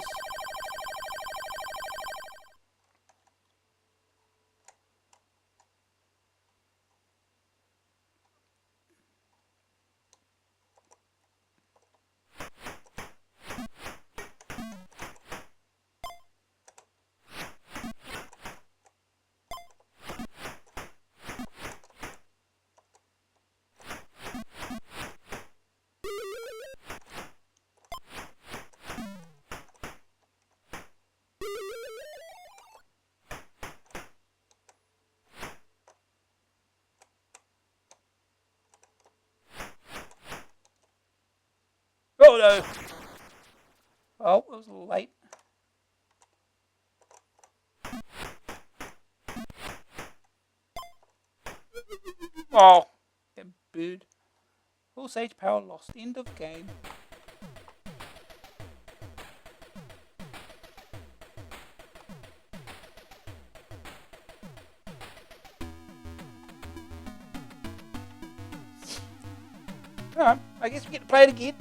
Oh no! Oh, it was a little late. Oh, that bird. Full sage power lost. End of game. Alright, I guess we get to play it again.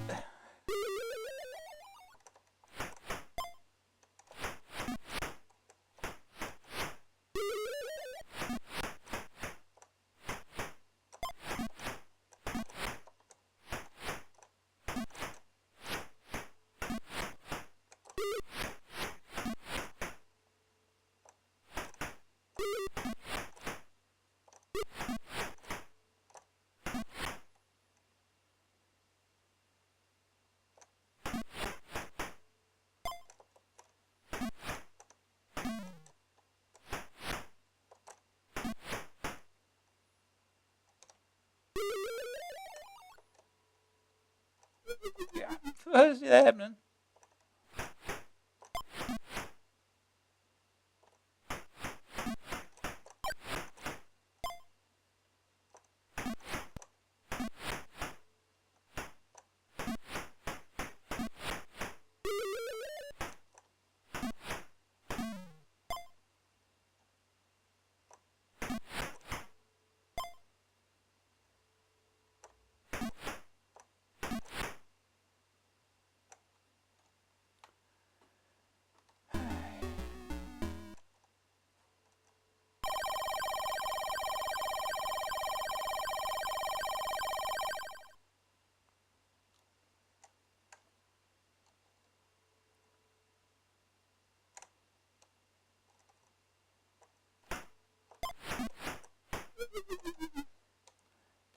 Yeah, I see that happening.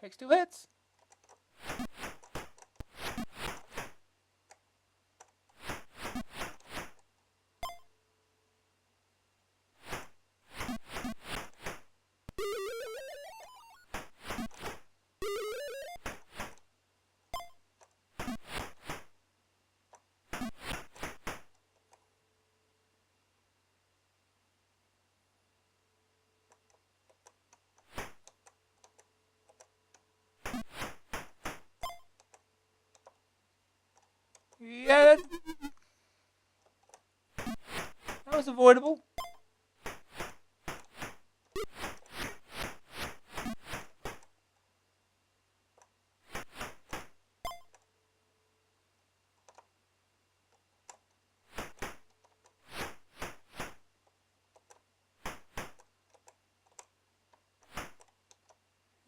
Takes 2 hits. Yeah, that was avoidable.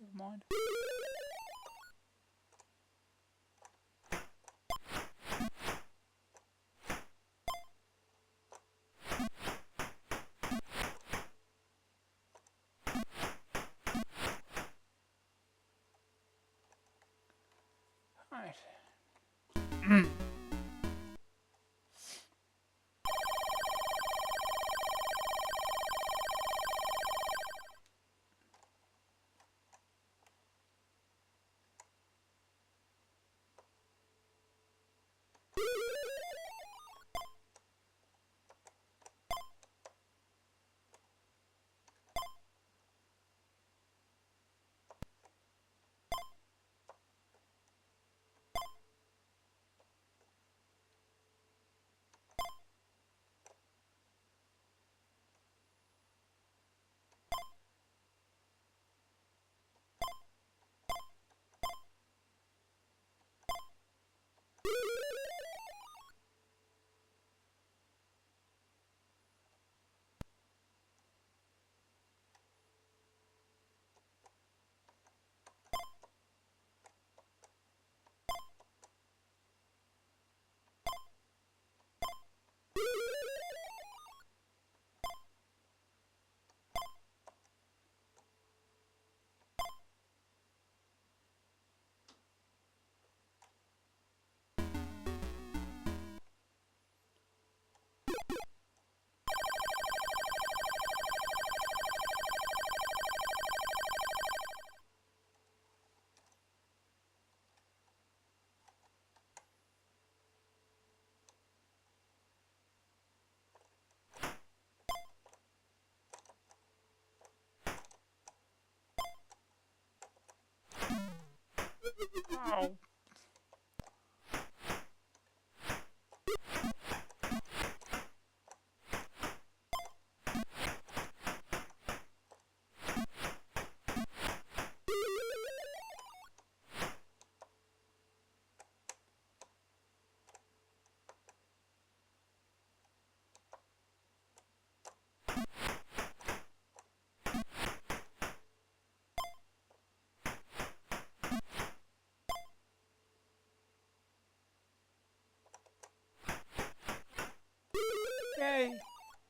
Never mind.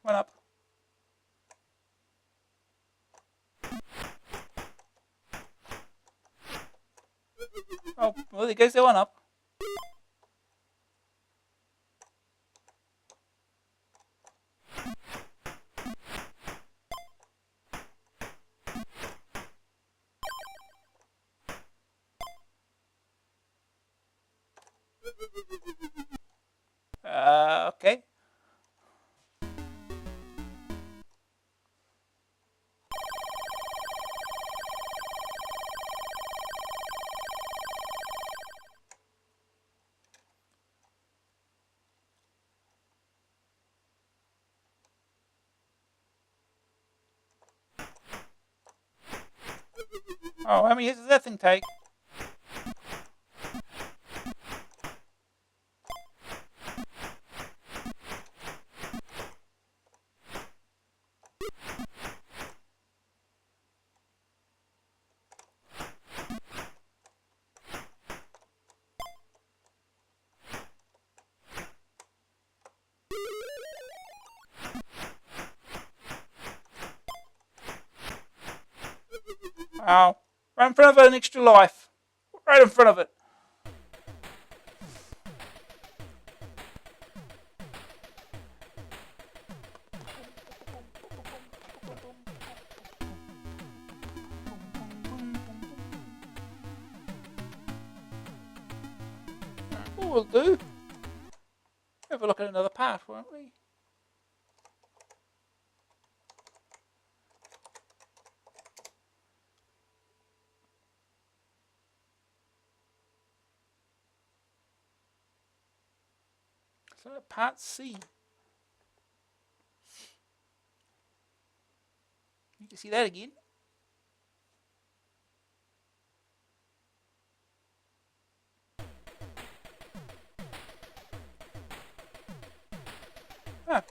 One up. Oh, well, there goes the one up. Okay. Oh, how many hits does that thing take? Oh, right in front of an extra life. Right in front of it. What we'll do? Have a look at another part, won't we? So part C. You can see that again. Ah.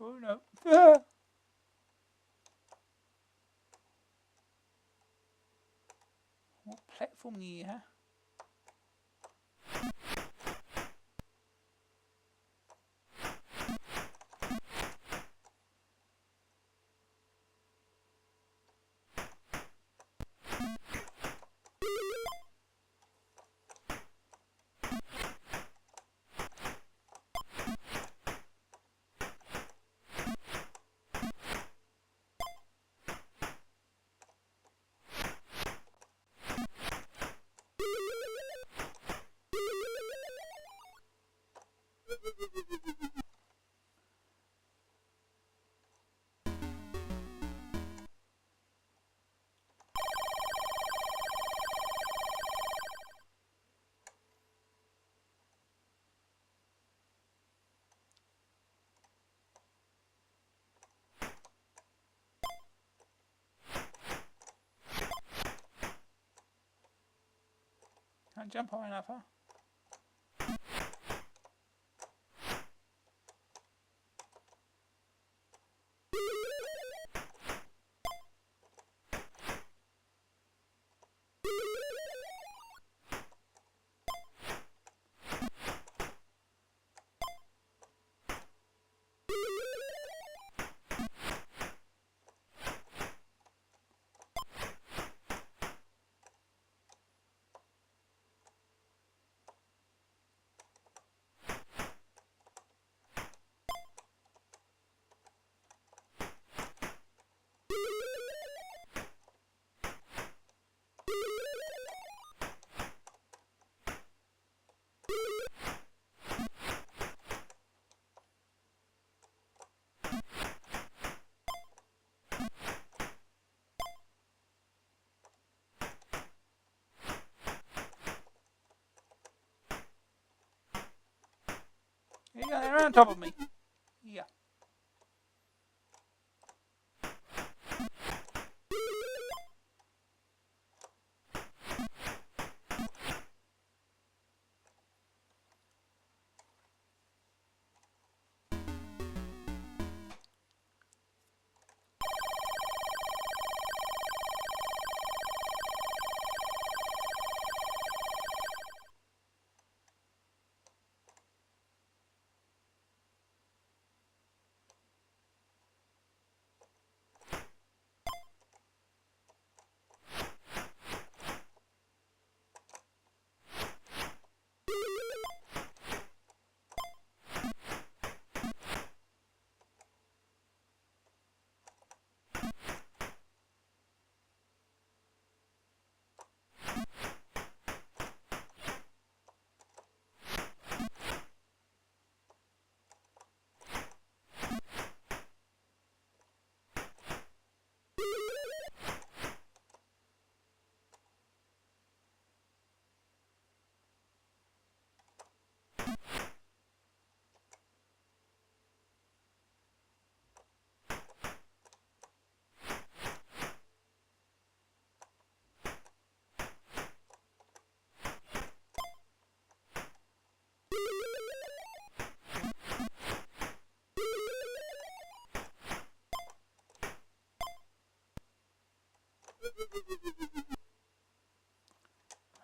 Oh no. Ah. What platform do you have? Can't jump high enough, huh? Yeah, they're on top of me. Yeah.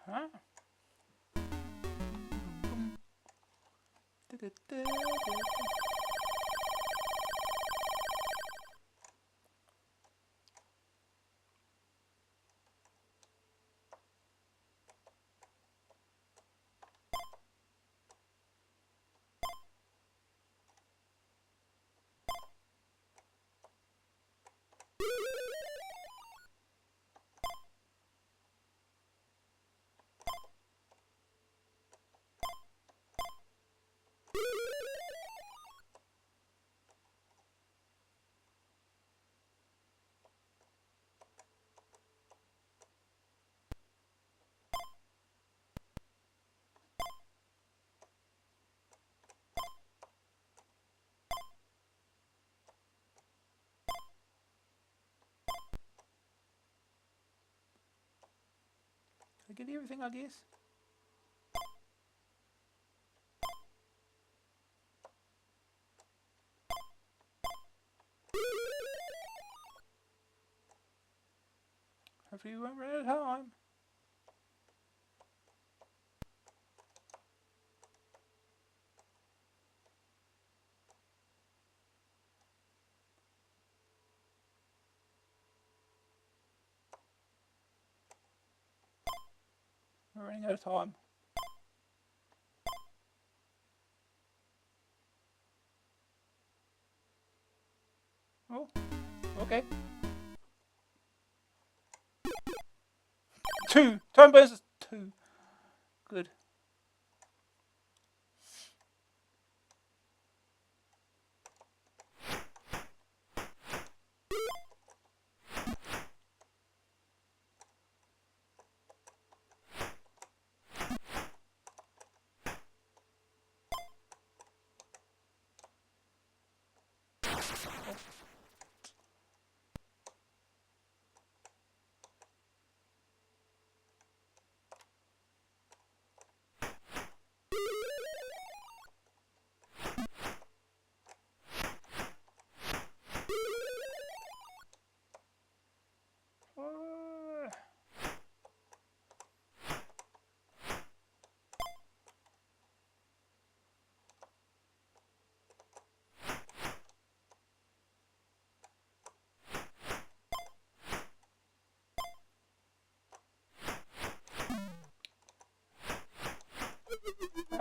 Huh? I get everything, I guess. Hopefully we won't run out of time. We're running out of time. Oh, okay. 2. Time bonus is 2. Good.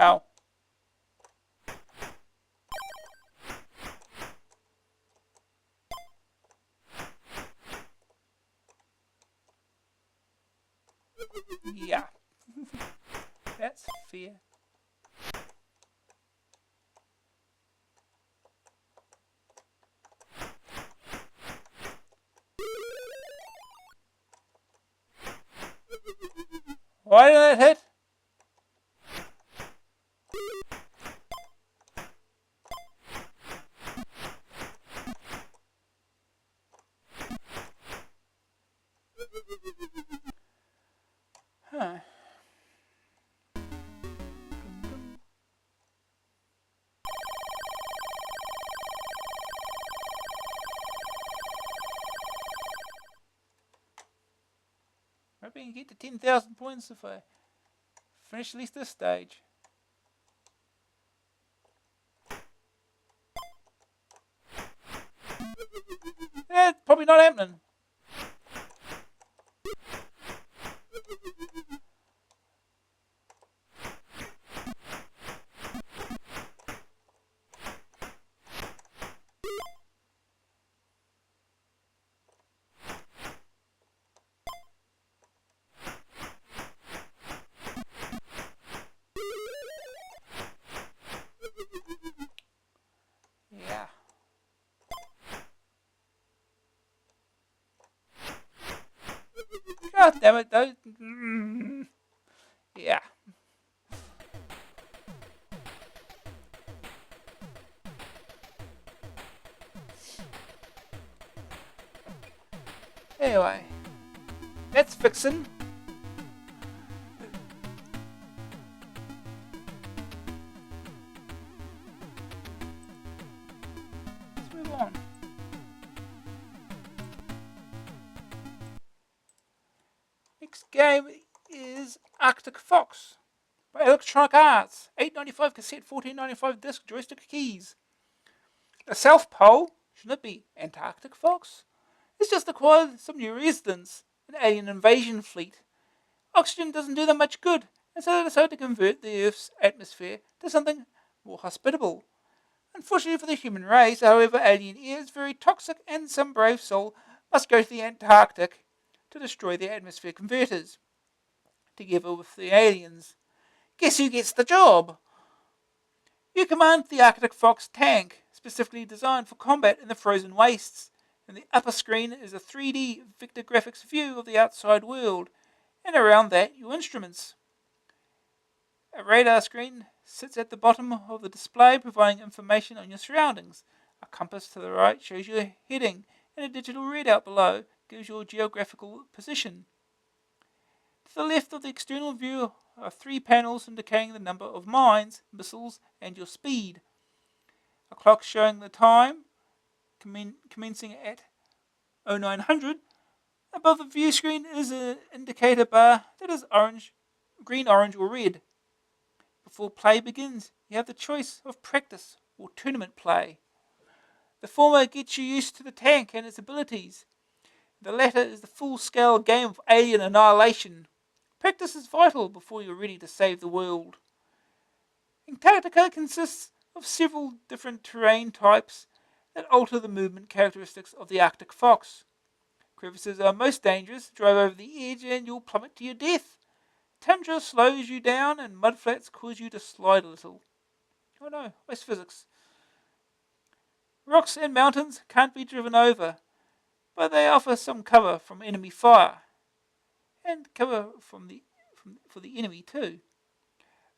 Ow. Yeah. That's fair. Why did that hit? Huh. Maybe I can get to 10,000 points if I finish at least this stage. Yeah, probably not happening. Yeah. God damn it, though. Yeah. Anyway, that's Vixen. Let's move on. Next game is Arcticfox by Electronic Arts. $8.95 cassette, $14.95 disc, joystick keys. The South Pole, shouldn't it be Antarctic Fox? It's just acquired some new residents, an alien invasion fleet. Oxygen doesn't do them much good, and so they decided to convert the Earth's atmosphere to something more hospitable. Unfortunately for the human race, however, alien air is very toxic, and some brave soul must go to the Antarctic to destroy the atmosphere converters, together with the aliens. Guess who gets the job? You command the Arcticfox tank, specifically designed for combat in the frozen wastes. In the upper screen is a 3D vector graphics view of the outside world, and around that your instruments. A radar screen sits at the bottom of the display, providing information on your surroundings. A compass to the right shows your heading, and a digital readout below gives your geographical position. To the left of the external view are 3 panels indicating the number of mines, missiles, and your speed. A clock showing the time, commencing at 0900. Above the view screen is an indicator bar that is orange, green, orange, or red. Before play begins, you have the choice of practice or tournament play. The former gets you used to the tank and its abilities. The latter is the full-scale game of alien annihilation. Practice is vital before you're ready to save the world. Antarctica consists of several different terrain types that alter the movement characteristics of the Arctic fox. Crevices are most dangerous. Drive over the edge and you'll plummet to your death. Tundra slows you down and mudflats cause you to slide a little. Oh no, ice physics. Rocks and mountains can't be driven over, but they offer some cover from enemy fire. And cover for the enemy too.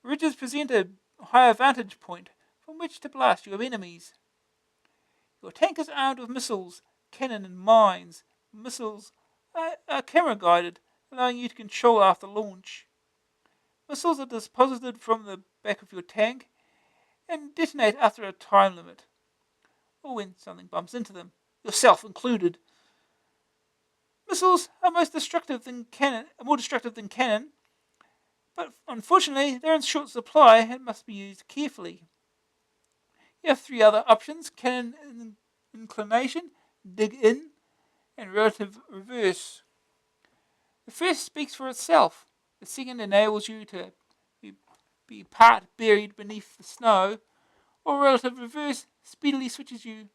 Ridges present a higher vantage point from which to blast your enemies. Your tank is armed with missiles, cannon and mines. Missiles are camera guided, allowing you to control after launch. Missiles are deposited from the back of your tank and detonate after a time limit, or when something bumps into them, yourself included. Missiles are more destructive than cannon, but unfortunately they're in short supply and must be used carefully. You have 3 other options: cannon inclination, dig in, and relative reverse. The first speaks for itself. The second enables you to be part buried beneath the snow, or relative reverse speedily switches you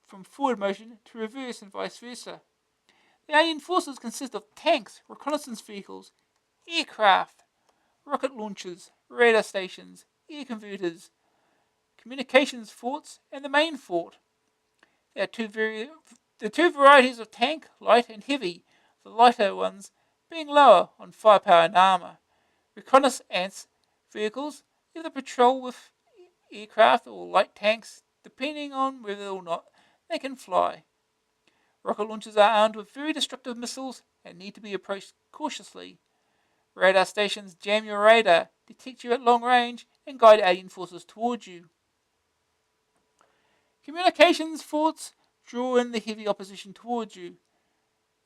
from forward motion to reverse and vice versa. The alien forces consist of tanks, reconnaissance vehicles, aircraft, rocket launchers, radar stations, air converters, communications forts, and the main fort. There are two varieties of tank, light and heavy, the lighter ones being lower on firepower and armour. Reconnaissance vehicles either patrol with aircraft or light tanks, depending on whether or not they can fly. Rocket launchers are armed with very destructive missiles and need to be approached cautiously. Radar stations jam your radar, detect you at long range, and guide alien forces towards you. Communications forts draw in the heavy opposition towards you,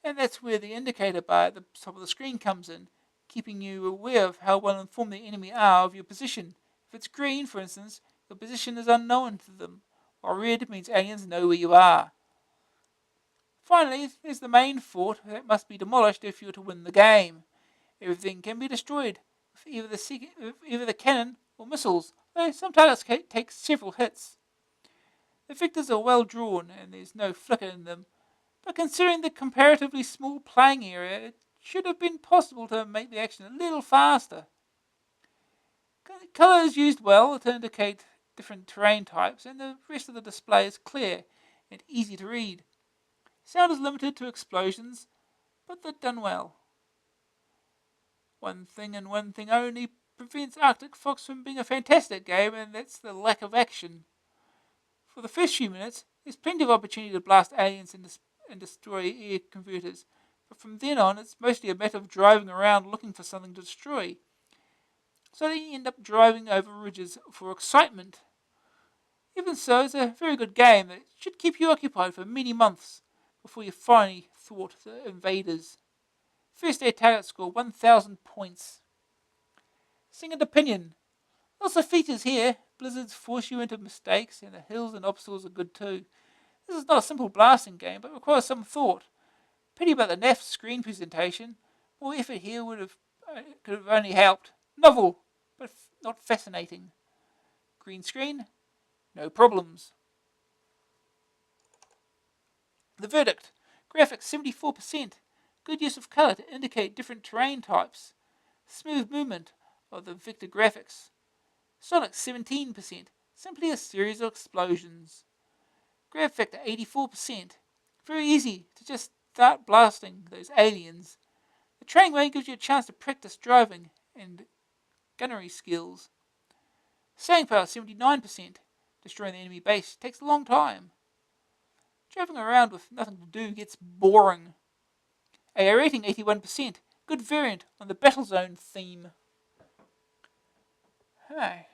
and that's where the indicator bar at the top of the screen comes in, keeping you aware of how well informed the enemy are of your position. If it's green, for instance, your position is unknown to them, while red means aliens know where you are. Finally, there's the main fort that must be demolished if you're to win the game. Everything can be destroyed with either the cannon or missiles, though some targets take several hits. The vectors are well drawn and there's no flicker in them, but considering the comparatively small playing area, it should have been possible to make the action a little faster. Colour is used well to indicate different terrain types, and the rest of the display is clear and easy to read. Sound is limited to explosions, but they're done well. One thing and one thing only prevents Arcticfox from being a fantastic game, and that's the lack of action. For the first few minutes, there's plenty of opportunity to blast aliens and destroy air converters, but from then on, it's mostly a matter of driving around looking for something to destroy. So you end up driving over ridges for excitement. Even so, it's a very good game that should keep you occupied for many months before you finally thwart the invaders. First aid target score 1000 points. Second opinion. Lots of features here. Blizzards force you into mistakes, and the hills and obstacles are good too. This is not a simple blasting game, but requires some thought. Pity about the naff screen presentation. More effort here could have only helped. Novel, but not fascinating. Green screen, no problems. The verdict. Graphics 74%. Good use of colour to indicate different terrain types. Smooth movement of the vector graphics. Sonic 17%. Simply a series of explosions. Grab factor 84%. Very easy to just start blasting those aliens. The training range gives you a chance to practice driving and gunnery skills. Staying power 79%. Destroying the enemy base takes a long time. Driving around with nothing to do gets boring. AA rating 81%. Good variant on the Battlezone theme. Hey.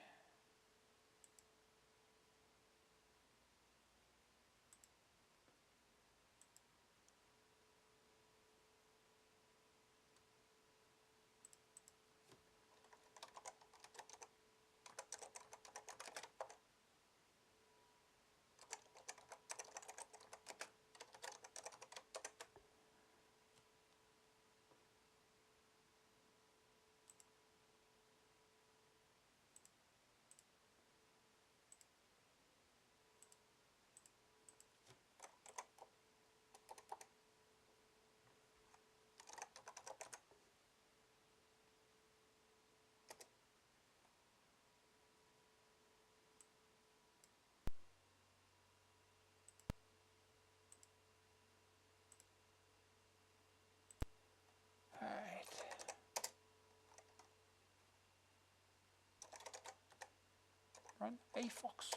Run a fox.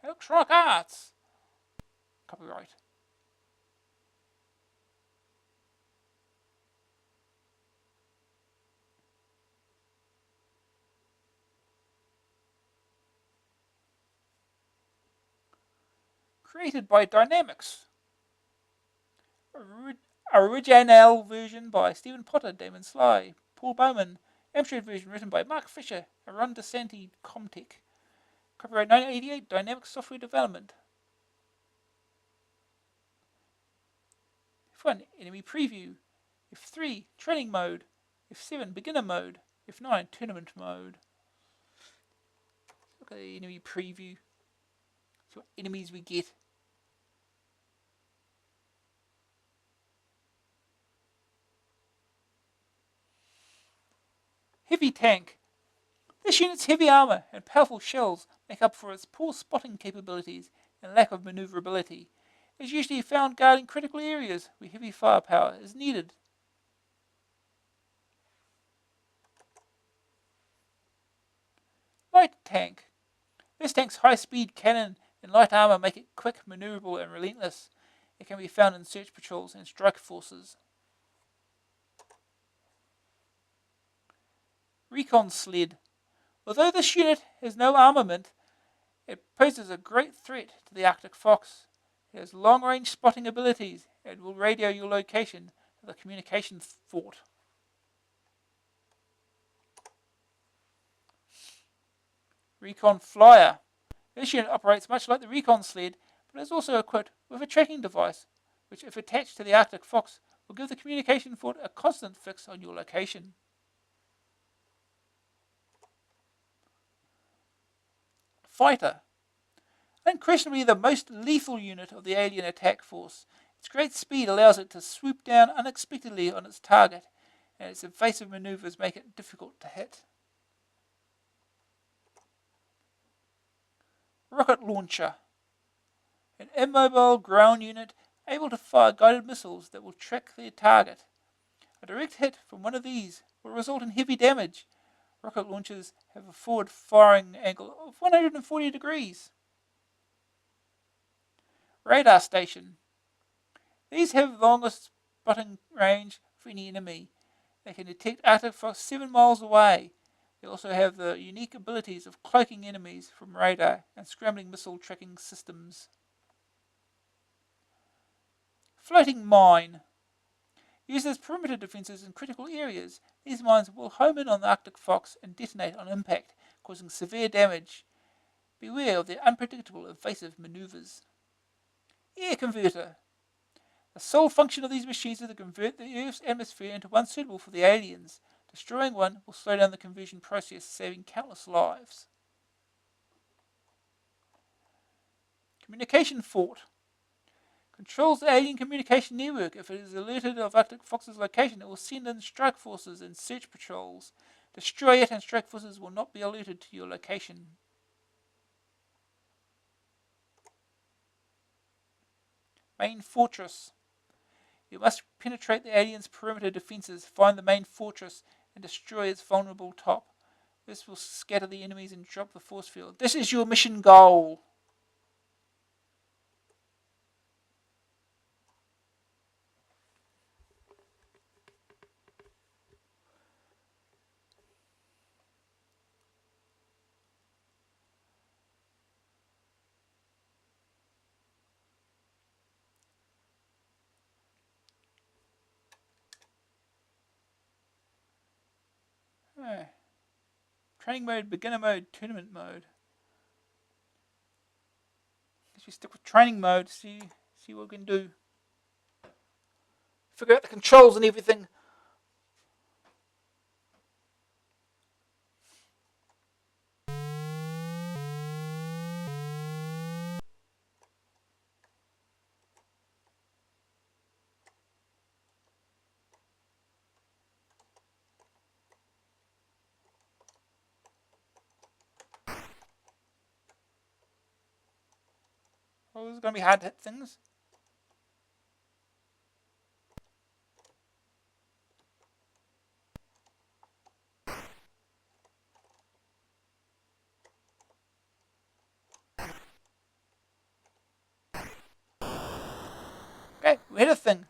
Electronic Arts. Copyright. Created by Dynamics. Original version by Stephen Potter, Damon Sly, Paul Bowman. Amstrad version written by Mark Fisher, Aaron DeSanti, Comtech. Copyright 1988, Dynamics Software Development. F1, Enemy Preview. F3, Training Mode. F7, Beginner Mode. F9, Tournament Mode. Look at the enemy preview. See what enemies we get. Heavy Tank. This unit's heavy armour and powerful shells make up for its poor spotting capabilities and lack of manoeuvrability. It is usually found guarding critical areas where heavy firepower is needed. Light Tank. This tank's high-speed cannon and light armour make it quick, manoeuvrable and relentless. It can be found in search patrols and strike forces. Recon Sled. Although this unit has no armament, it poses a great threat to the Arcticfox. It has long-range spotting abilities and will radio your location to the communication fort. Recon Flyer. This unit operates much like the Recon Sled, but is also equipped with a tracking device, which, if attached to the Arcticfox, will give the communication fort a constant fix on your location. Fighter. Unquestionably the most lethal unit of the alien attack force. Its great speed allows it to swoop down unexpectedly on its target, and its evasive maneuvers make it difficult to hit. Rocket Launcher. An immobile ground unit able to fire guided missiles that will track their target. A direct hit from one of these will result in heavy damage. Rocket launchers have a forward firing angle of 140 degrees. Radar Station. These have longest spotting range for any enemy. They can detect Arcticfox 7 miles away. They also have the unique abilities of cloaking enemies from radar and scrambling missile tracking systems. Floating mine. Used as perimeter defences in critical areas, these mines will home in on the Arcticfox and detonate on impact, causing severe damage. Beware of their unpredictable evasive manoeuvres. Air converter. The sole function of these machines is to convert the Earth's atmosphere into one suitable for the aliens. Destroying one will slow down the conversion process, saving countless lives. Communication fort. Controls the alien communication network. If it is alerted of Arcticfox's location, it will send in strike forces and search patrols. Destroy it and strike forces will not be alerted to your location. Main fortress. You must penetrate the alien's perimeter defences, find the main fortress, and destroy its vulnerable top. This will scatter the enemies and drop the force field. This is your mission goal. Training mode, beginner mode, tournament mode. Guess we stick with training mode, see what we can do. Figure out the controls and everything. Oh, this is going to be hard to hit things. Okay, we hit a thing.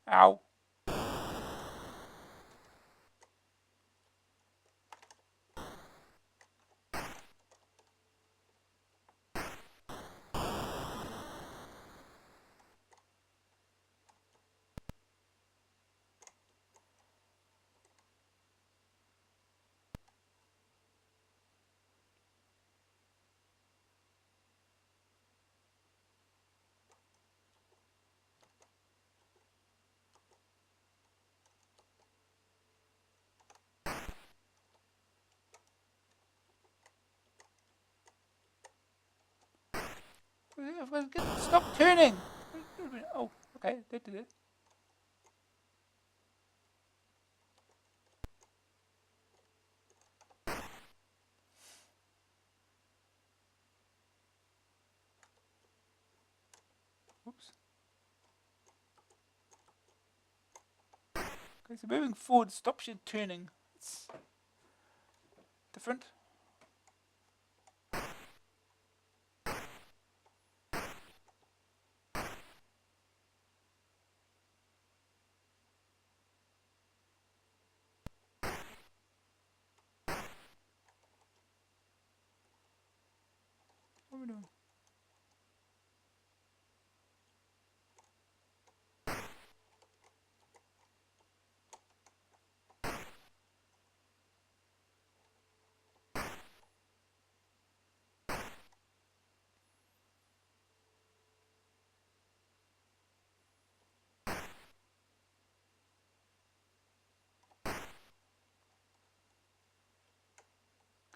Ow. Stop turning. Oh, okay, that did it. Oops. Okay, so moving forward stops you turning. It's different. What are we doing?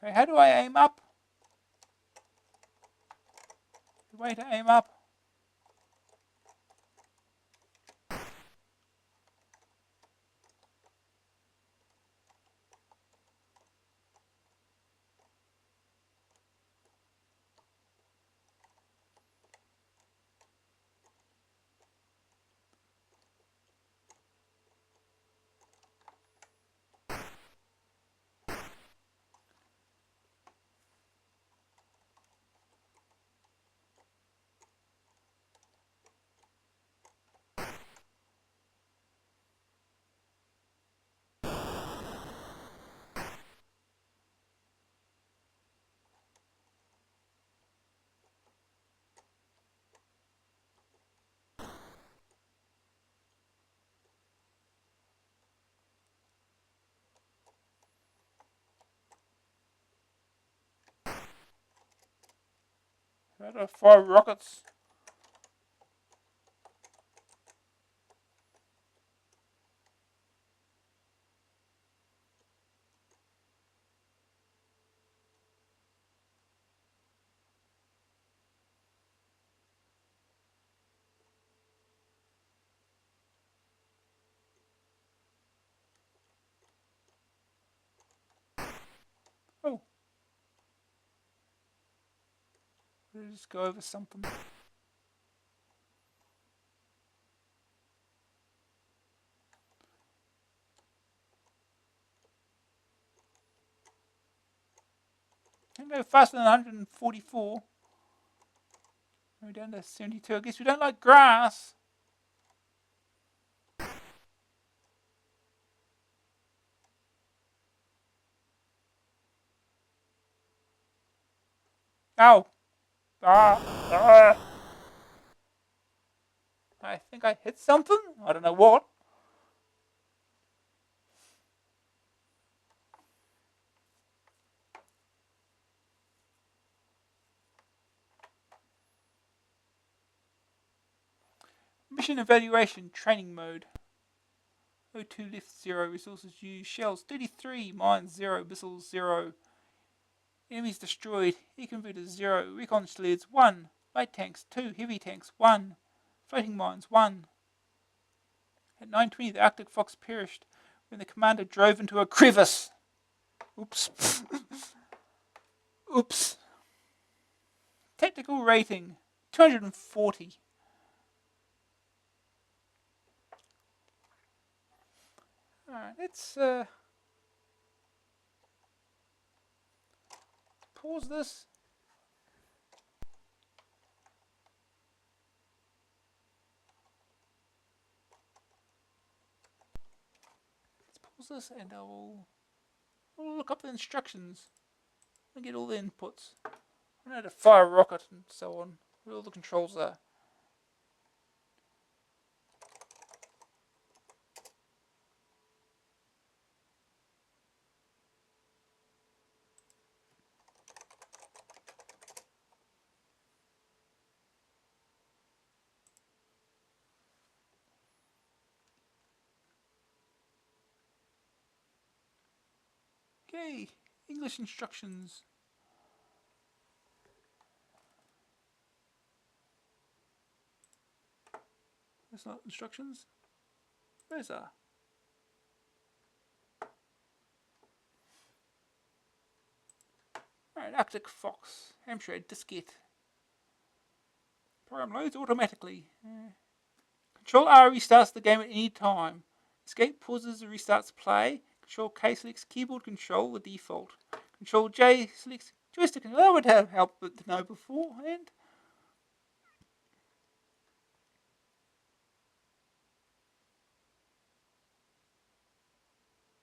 Okay, how do I aim up? The way to aim up. How to fire rockets. Oh. Let's just go over something. Can go faster than 144. We're down to 72. I guess we don't like grass. Ow. Ah. I think I hit something. I don't know what. Mission evaluation training mode. O2 lift 0, resources used, shells 33, mines 0, missiles 0. Enemies destroyed, e-converters 0, recon sleds 1, light tanks 2, heavy tanks 1, floating mines 1. At 9:20 the Arcticfox perished when the commander drove into a crevice. Oops. Oops. Technical rating 240. Alright, let's pause this. And I'll look up the instructions and get all the inputs. I know how to fire a rocket and so on. What all the controls are. Okay, English instructions. That's not instructions. Where's that? Alright, Arcticfox. Amstrad diskette. Program loads automatically. Control R restarts the game at any time. Escape pauses and restarts play. Control K selects keyboard control, the default. Control J selects joystick control. That would have helped to know beforehand.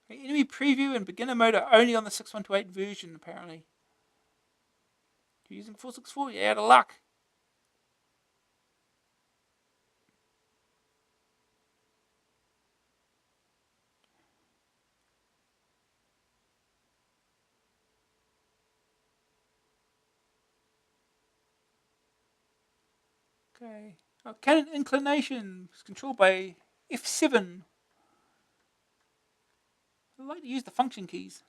Okay, enemy preview and beginner mode are only on the 6.128 version, apparently. If you're using 464, you're out of luck. Okay. Oh, cannon inclination is controlled by F7. I like to use the function keys.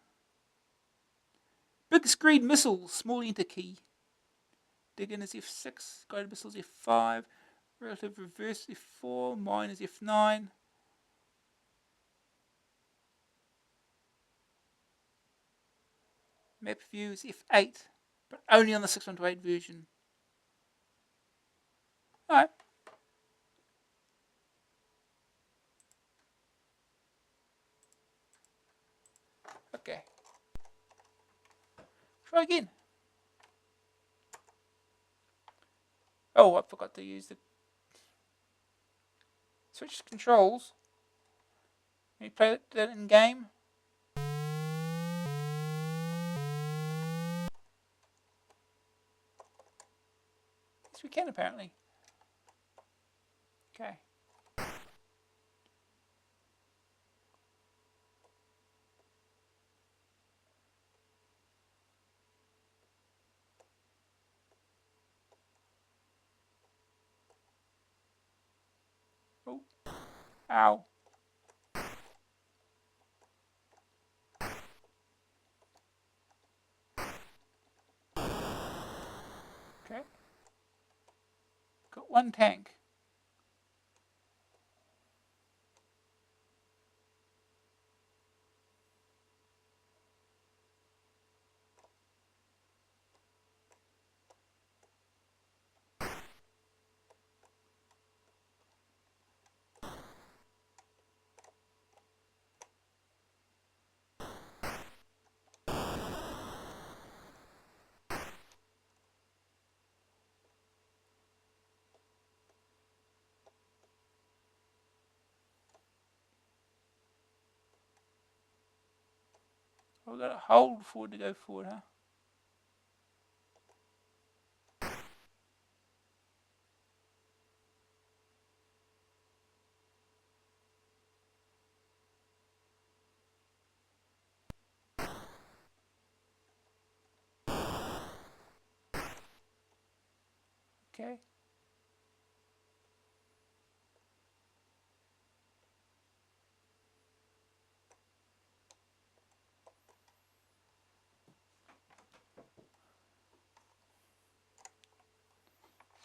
Big screen missiles, small enter key. Dig in is F6, guided missiles F5, relative reverse F4, mine is F9. Map view is F8, but only on the 6.128 version. Alright. Okay. Try again. Oh, I forgot to use the switch controls. Can you play that in game? Yes, we can apparently. Okay. Oh. Ow. Okay. Got one tank. Oh, we've got to hold forward to go forward, huh? Okay.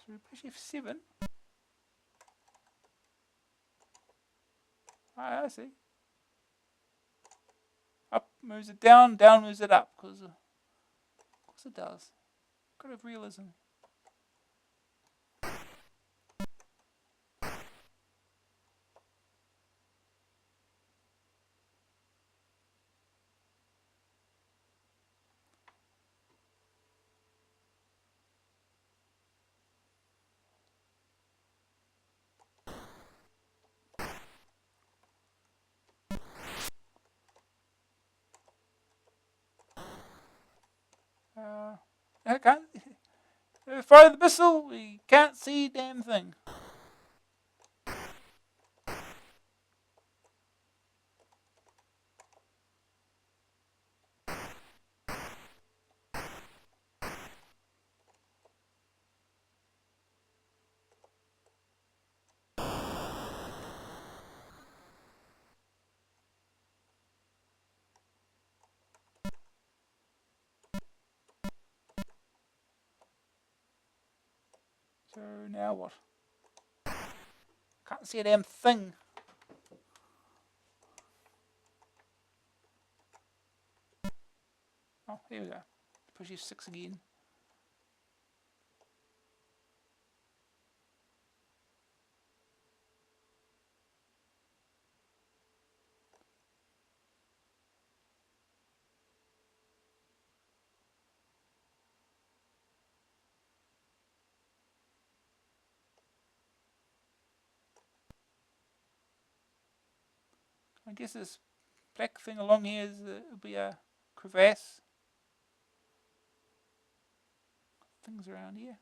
So we push F7. I see. Up moves it down, down moves it up, because of course it does. Got to have realism. I can't. Fire the missile. We can't see a damn thing. So now what? Can't see a damn thing. Oh, here we go. Push F6 again. I guess this black thing along here is it'll be a crevasse. Things around here.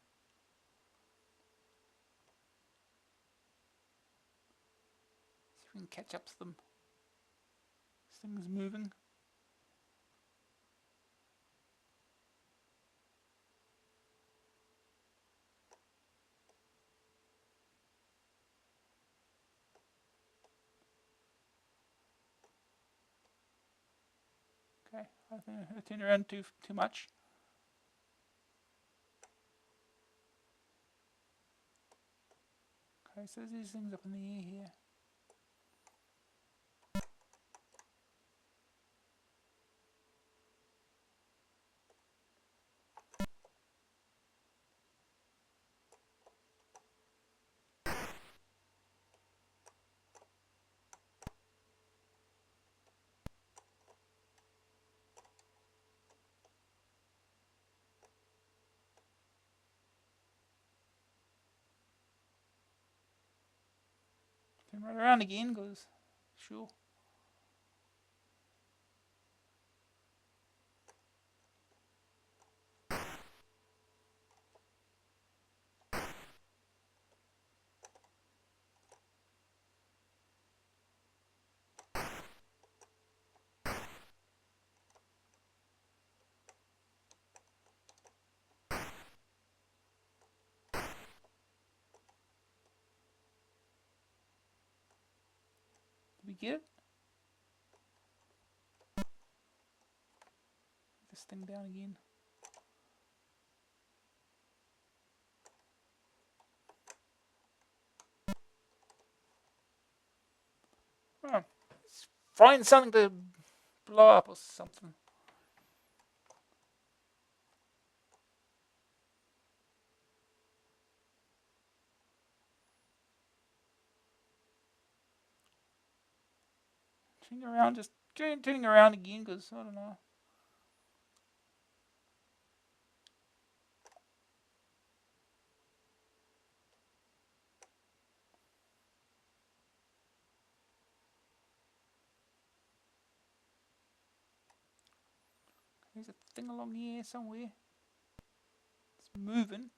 See if we can catch up to them. This thing's moving. Okay, I think I turned around too much. Okay, so there's these things up in the air here. Turn right around again, because sure. get it? This thing down again. Oh, let's find something to blow up or something. Turning around, just turning around again, because I don't know. There's a thing along here somewhere. It's moving.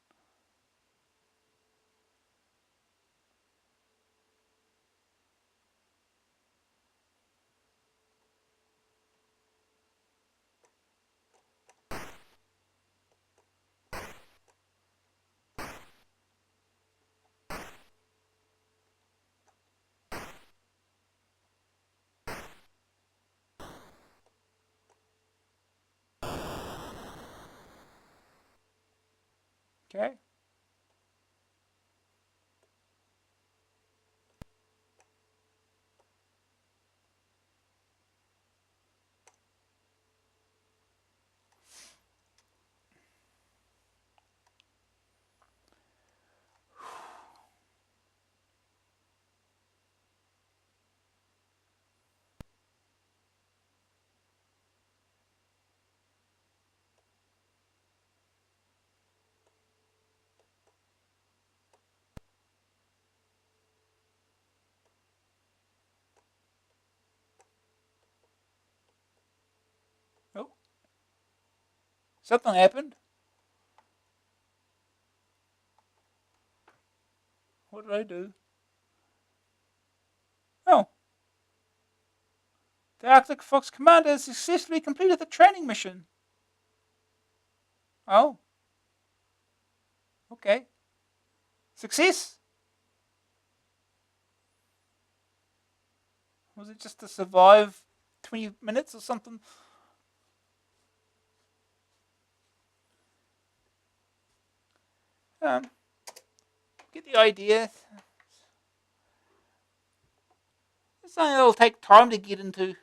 Okay. Oh. Something happened. What did I do? Oh. The Arcticfox commander has successfully completed the training mission. Oh. Okay. Success? Was it just to survive 20 minutes or something? Get the idea. It's something that'll take time to get into.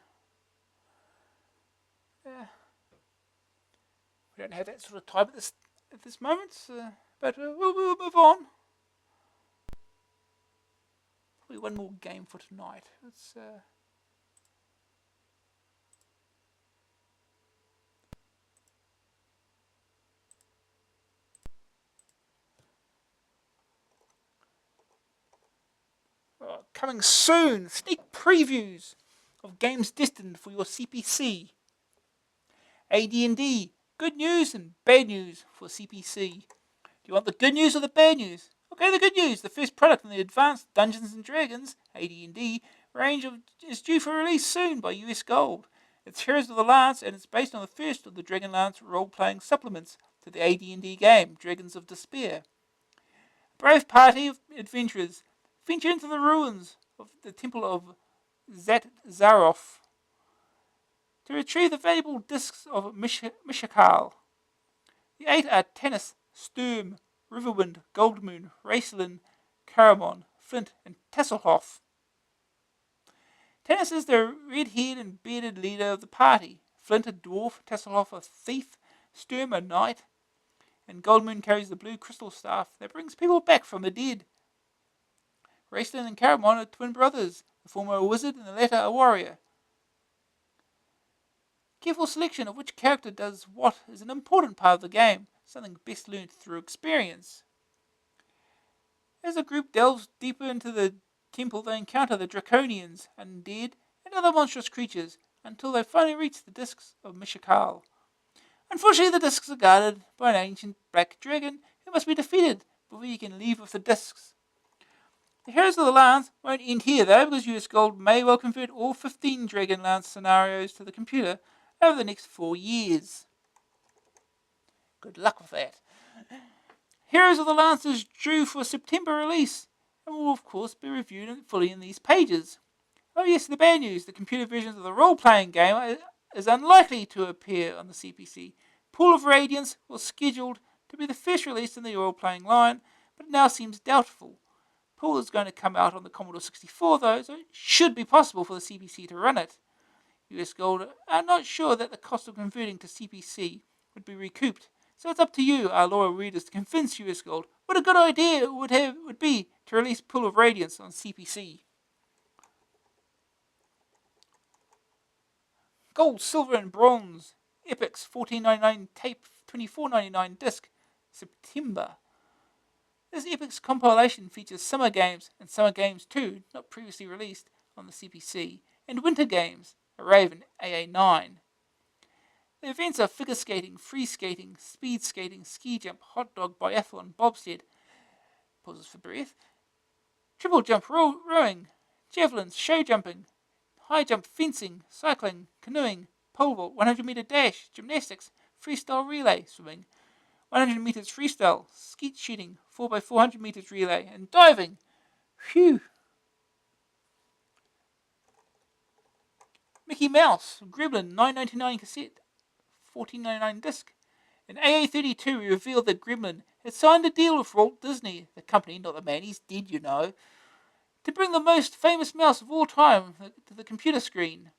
We don't have that sort of time at this moment, but we'll move on. Probably one more game for tonight. It's coming soon. Sneak previews of games destined for your CPC. AD&D. Good news and bad news for CPC. Do you want the good news or the bad news? Okay, the good news. The first product in the advanced Dungeons & Dragons AD&D range is due for release soon by US Gold. It's Heroes of the Lance, and it's based on the first of the Dragonlance role-playing supplements to the AD&D game, Dragons of Despair. A brave party of adventurers venture into the ruins of the Temple of Zaroff to retrieve the valuable discs of Mishakal. The 8 are Tennis, Sturm, Riverwind, Goldmoon, Raceland, Caramon, Flint, and Tasselhoff. Tennis is the red-haired and bearded leader of the party. Flint a dwarf, Tasselhoff a thief, Sturm a knight, and Goldmoon carries the blue crystal staff that brings people back from the dead. Raceland and Caramon are twin brothers, the former a wizard and the latter a warrior. Careful selection of which character does what is an important part of the game, something best learned through experience. As the group delves deeper into the temple, they encounter the Draconians, undead, and other monstrous creatures, until they finally reach the discs of Mishakal. Unfortunately, the discs are guarded by an ancient black dragon who must be defeated before you can leave with the discs. The Heroes of the Lance won't end here though, because US Gold may well convert all 15 Dragonlance scenarios to the computer over the next 4 years. Good luck with that. Heroes of the Lance is due for September release, and will of course be reviewed fully in these pages. Oh yes, the bad news. The computer versions of the role-playing game is unlikely to appear on the CPC. Pool of Radiance was scheduled to be the first release in the role-playing line, but it now seems doubtful. Pool is going to come out on the Commodore 64 though, so it should be possible for the CPC to run it. US Gold are not sure that the cost of converting to CPC would be recouped, so it's up to you, our loyal readers, to convince US Gold what a good idea it would be to release Pool of Radiance on CPC. Gold, silver, and bronze. Epix 14.99 tape, 24.99 disc, September. This Epix compilation features summer games and summer games 2, not previously released on the CPC, and winter games, a Raven AA9. The events are figure skating, free skating, speed skating, ski jump, hot dog, biathlon, bobsled, pauses for breath, triple jump, rowing, javelins, show jumping, high jump, fencing, cycling, canoeing, pole vault, 100 meter dash, gymnastics, freestyle relay, swimming, 100 meters freestyle, skeet shooting, 4x400 meters relay, and diving. Phew! Mickey Mouse, Gremlin, 9.99 cassette, 14.99 disc. In AA32, we revealed that Gremlin had signed a deal with Walt Disney, the company, not the man, he's dead, you know, to bring the most famous mouse of all time to the computer screen.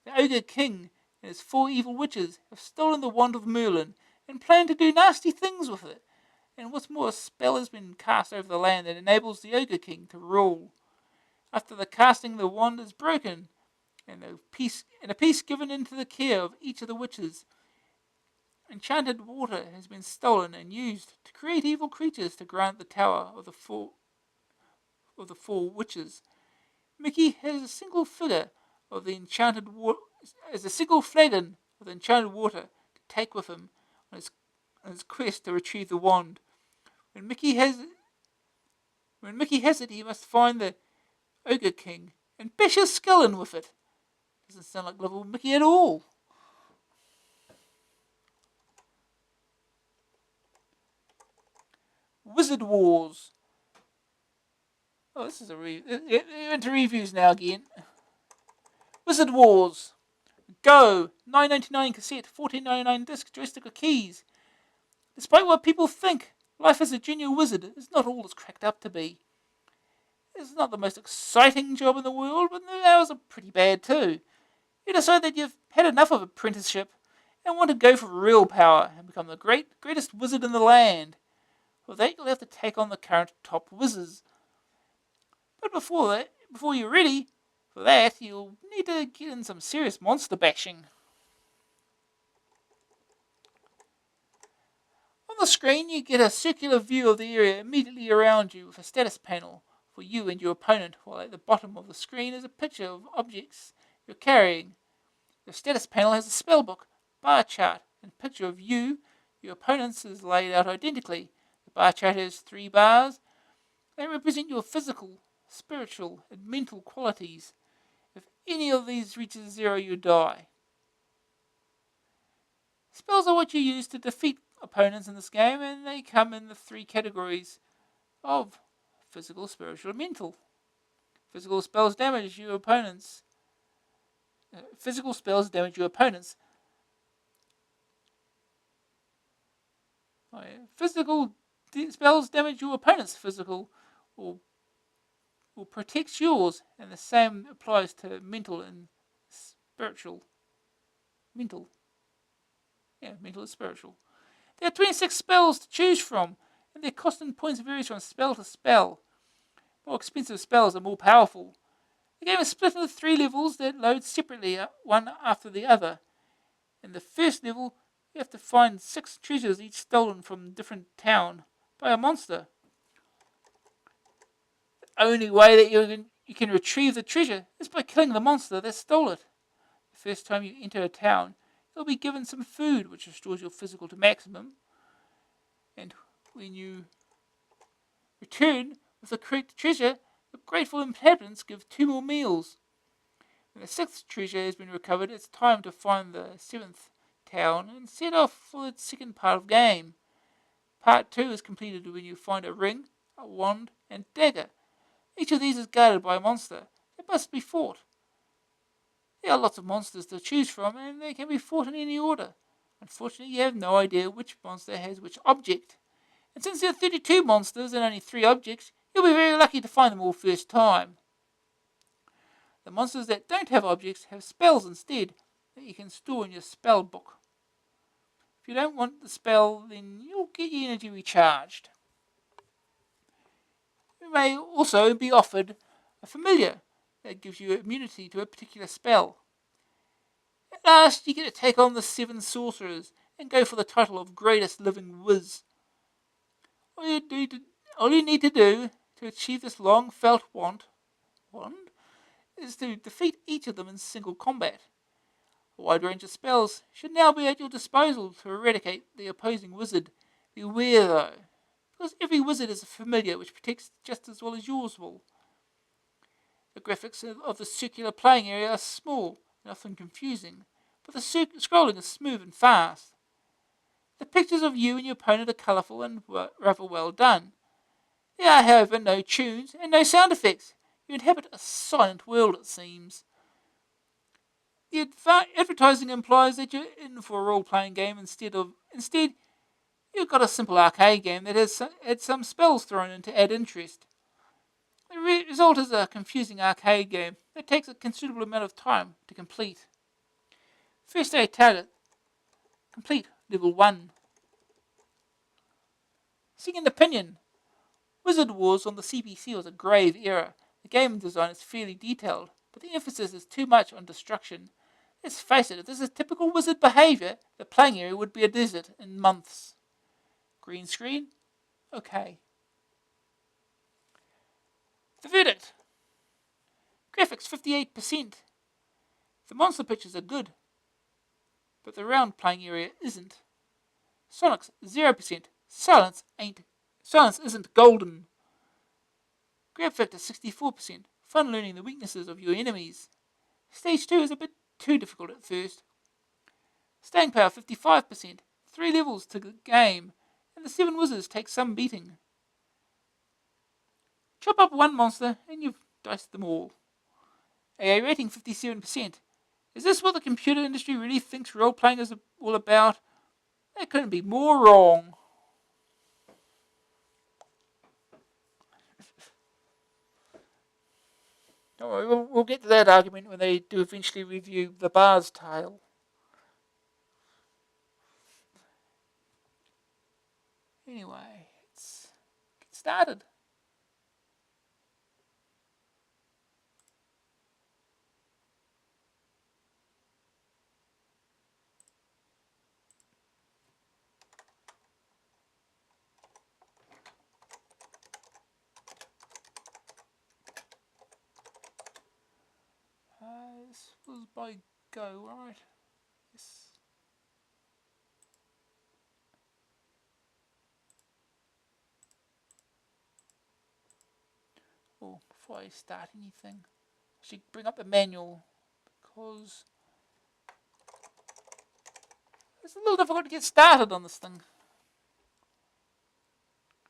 The Ogre King and his 4 evil witches have stolen the wand of Merlin and plan to do nasty things with it. And what's more, a spell has been cast over the land that enables the Ogre King to rule. After the casting, the wand is broken, and a piece given into the care of each of the witches. Enchanted water has been stolen and used to create evil creatures to grant the tower of the four witches. Mickey has a single figure of the enchanted water, as a single flagon of the enchanted water to take with him on his quest to retrieve the wand. When Mickey has it, he must find the Ogre King and bash his skull in with it. Doesn't sound like little Mickey at all. Wizard Wars. Oh, this is we're into reviews now again. Wizard Wars. Go, 9.99 cassette, 14.99 disc, joystick or keys. Despite what people think, life as a junior wizard is not all it's cracked up to be. It's not the most exciting job in the world, but the hours are pretty bad too. You decide that you've had enough of apprenticeship and want to go for real power and become the greatest wizard in the land. For that, you'll have to take on the current top wizards. But before you're ready for that, you'll need to get in some serious monster bashing. On the screen, you get a circular view of the area immediately around you with a status panel for you and your opponent, while at the bottom of the screen is a picture of objects you're carrying. The status panel has a spellbook, bar chart, and picture of you. Your opponent's is laid out identically. The bar chart has 3 bars. They represent your physical, spiritual, and mental qualities. If any of these reaches 0, you die. Spells are what you use to defeat opponents in this game, and they come in the 3 categories of physical, spiritual, and mental. Physical spells damage your opponents. Physical spells damage your opponents. Physical spells damage your opponent's physical or protects yours, and the same applies to mental and spiritual. Mental and spiritual. There are 26 spells to choose from, and their cost and points varies from spell to spell. More expensive spells are more powerful. The game is split into 3 levels that load separately, one after the other. In the first level, you have to find 6 treasures, each stolen from a different town by a monster. The only way that you can retrieve the treasure is by killing the monster that stole it. The first time you enter a town, you'll be given some food, which restores your physical to maximum. And when you return with the correct treasure, the grateful inhabitants give 2 more meals. When the 6th treasure has been recovered, it's time to find the 7th town and set off for the second part of the game. Part 2 is completed when you find a ring, a wand, and dagger. Each of these is guarded by a monster. It must be fought. There are lots of monsters to choose from, and they can be fought in any order. Unfortunately, you have no idea which monster has which object. And since there are 32 monsters and only 3 objects, you'll be very lucky to find them all first time. The monsters that don't have objects have spells instead that you can store in your spell book. If you don't want the spell, then you'll get your energy recharged. You may also be offered a familiar that gives you immunity to a particular spell. At last, you get to take on the 7 sorcerers and go for the title of greatest living whiz. All you need to do to achieve this long felt wand is to defeat each of them in single combat. A wide range of spells should now be at your disposal to eradicate the opposing wizard. Beware though, because every wizard is a familiar which protects just as well as yours will. The graphics of the circular playing area are small and often confusing, but the scrolling is smooth and fast. The pictures of you and your opponent are colourful and rather well done. There are, however, no tunes and no sound effects. You inhabit a silent world, it seems. The advertising implies that you're in for a role-playing game instead, you've got a simple arcade game that has had some spells thrown in to add interest. The result is a confusing arcade game that takes a considerable amount of time to complete. First day target. Complete level 1. Second opinion. Wizard Wars on the CPC was a grave error. The game design is fairly detailed, but the emphasis is too much on destruction. Let's face it, if this is typical wizard behaviour, the playing area would be a desert in months. Green screen? Okay. The verdict. Graphics 58%. The monster pictures are good, but the round playing area isn't. Sonics 0%. Silence isn't golden. Grab factor 64%. Fun learning the weaknesses of your enemies. Stage 2 is a bit too difficult at first. Staying power 55%. 3 levels to the game, and the 7 wizards take some beating. Chop up one monster and you've diced them all. AA rating 57%. Is this what the computer industry really thinks role-playing is all about? They couldn't be more wrong. Don't worry, we'll get to that argument when they do eventually review The Bar's Tale. Anyway, let's get started. This was by Go, right? Yes. Oh, before I start anything, I should bring up the manual because it's a little difficult to get started on this thing.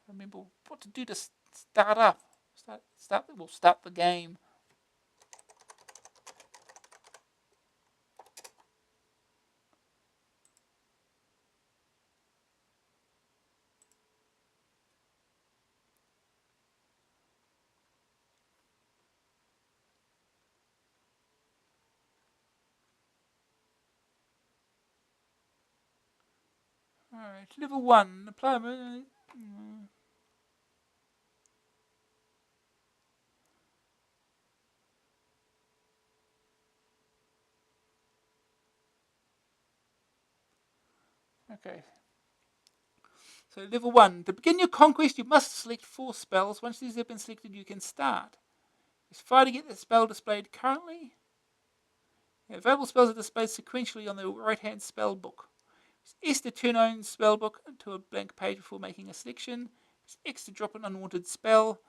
Remember what to do to start up. Start the game. Alright, level 1. The player. Okay. So level 1. To begin your conquest, you must select 4 spells. Once these have been selected, you can start. Press fire to get the spell displayed currently. The available spells are displayed sequentially on the right-hand spell book. Press S to turn on spell book to a blank page before making a selection. Press X to drop an unwanted spell.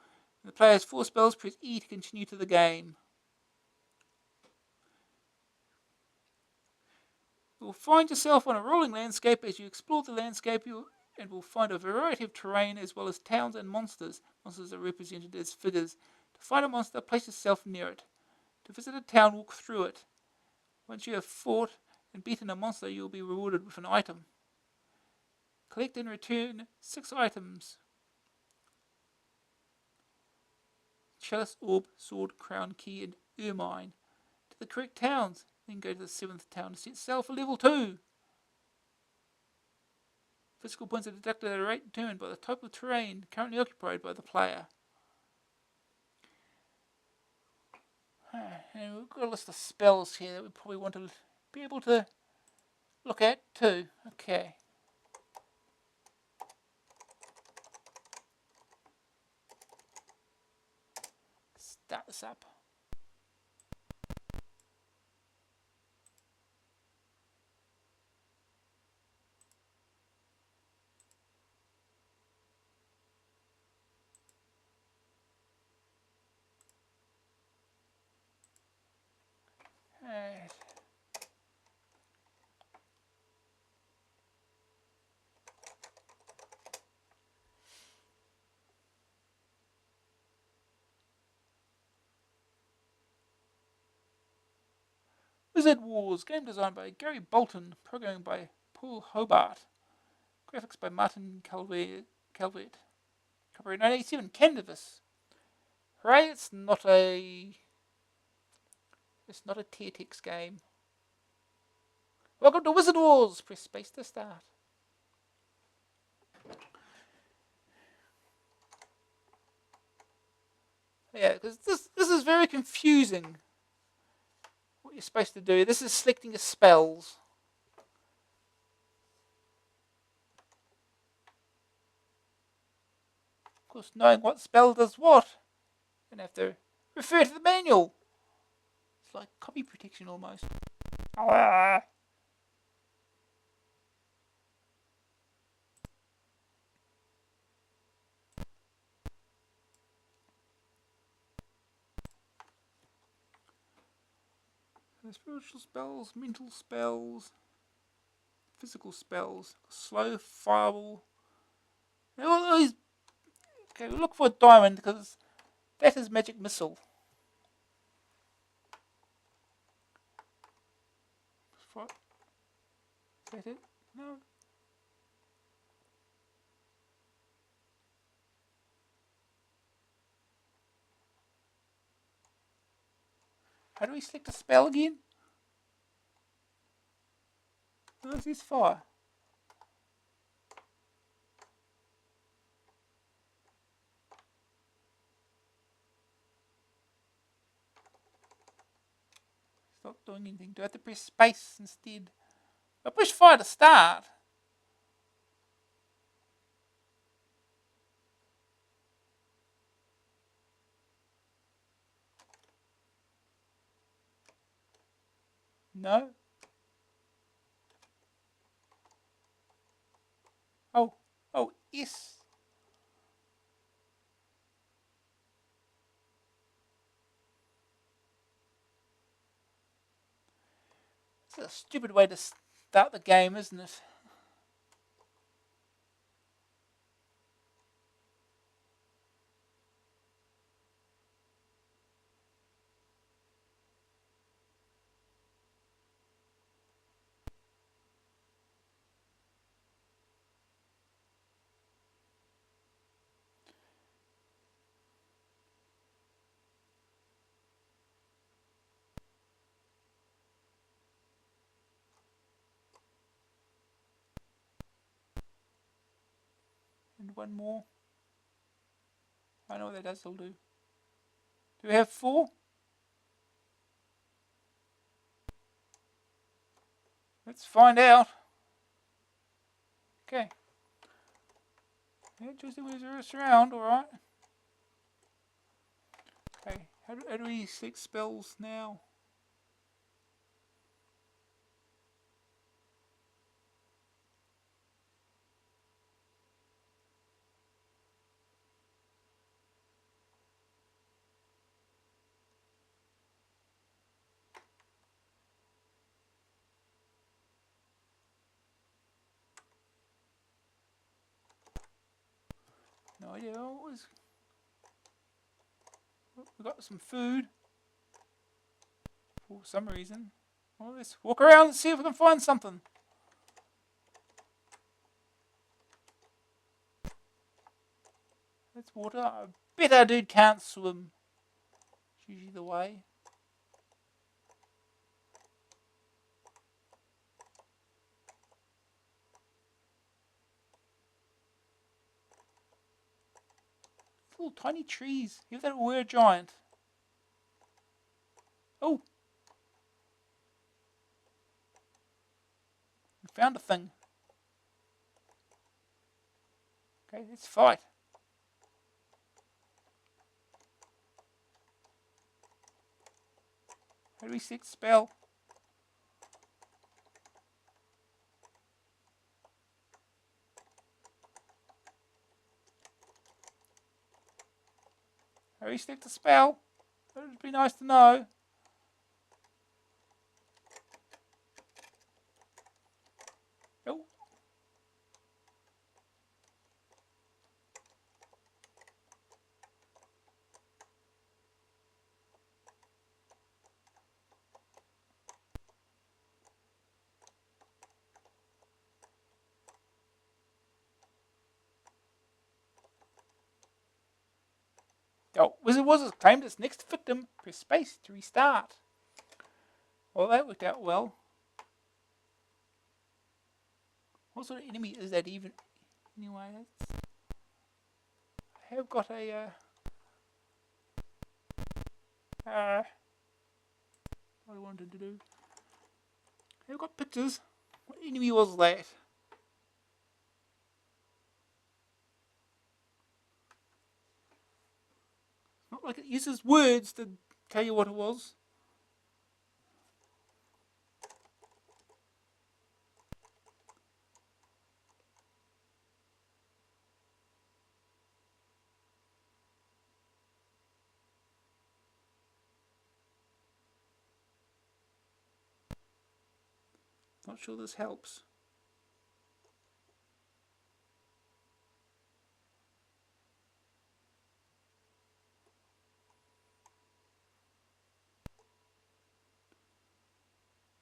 When the player has 4 spells, press E to continue to the game. You will find yourself on a rolling landscape. As you explore the landscape, you will find a variety of terrain as well as towns and monsters. Monsters are represented as figures. To fight a monster, place yourself near it. To visit a town, walk through it. Once you have fought and beaten a monster, you will be rewarded with an item. Collect and return 6 items. Chalice, Orb, Sword, Crown, Key, and Ermine to the correct towns. Then go to the 7th town to set sail for level 2. Physical points are deducted at a rate determined by the type of terrain currently occupied by the player. And we've got a list of spells here that we probably want to be able to look at too. Okay. Start this up. Right. Warz, game designed by Gary Bolton, programming by Paul Hobart, graphics by Martin Calvert. Copyright 1987, Canvas. Hooray! It's not a Tactics game. Welcome to Wizard Wars. Press space to start. Yeah, because this is very confusing. What you're supposed to do. This is selecting your spells. Of course, knowing what spell does what. You're going to have to refer to the manual. It's like copy protection almost. Spiritual spells, mental spells, physical spells, slow, fireball. All these. Okay, we'll look for a diamond because that is magic missile. Is that it? No. How do we select a spell again? Oh, this is fire. It's not doing anything. Do I have to press space instead? I push fire to start. No. Oh, yes. It's a stupid way to start the game, isn't it? And one more. I know what that does. Will do. Do we have 4? Let's find out. Okay. Yeah, just the wizards around, alright. Okay, how do we select spells now? No idea. We got some food for some reason. Well, let's walk around and see if we can find something. That's water. I bet our dude can't swim. It's usually the way. Little tiny trees. If they were a giant. Oh! We found a thing. Okay, let's fight. How do we set spell? How do we set the spell? That would be nice to know. Oh. Oh, Wizard Warz has claimed its next victim. Press space to restart. Well, that worked out well. What sort of enemy is that even? Anyway, I have got a what I wanted to do. I've got pictures. What enemy was that? Not like it uses words to tell you what it was. Not sure this helps.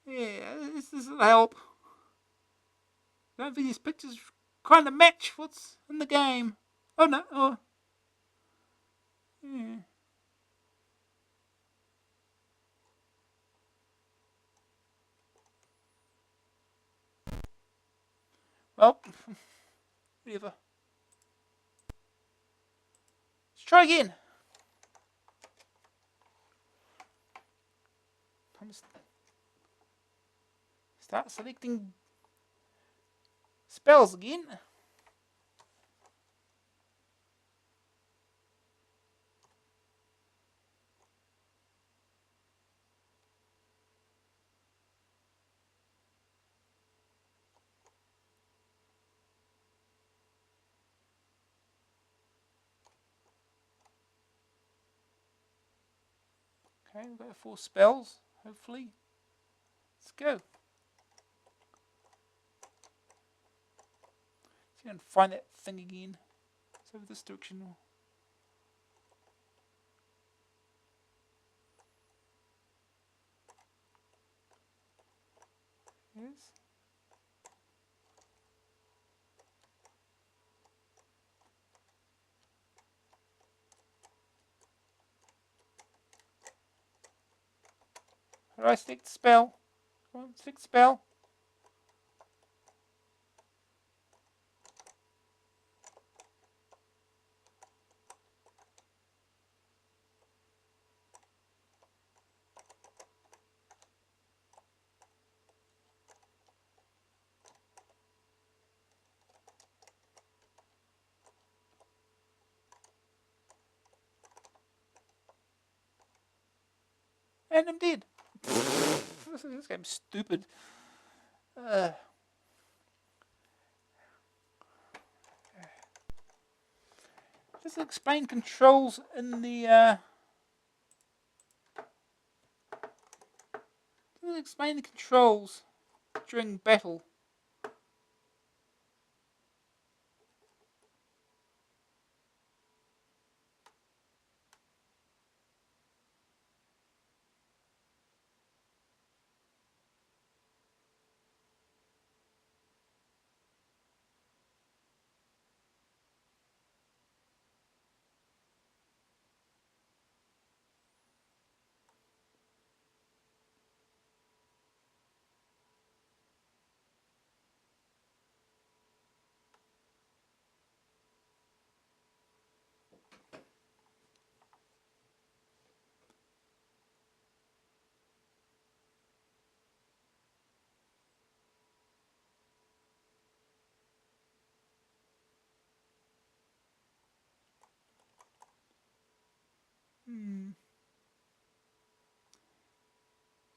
Yeah, this doesn't help. I don't think these pictures kind of match what's in the game. Oh no, oh. Yeah. Well, whatever. Let's try again. Start selecting spells again. Okay, we've got 4 spells, hopefully. Let's go. See if I can find that thing again. It's over this direction. Yes. How do I select the spell? Come on, select spell. And I'm dead. This game's stupid. Just explain controls in the. Just explain the controls during battle.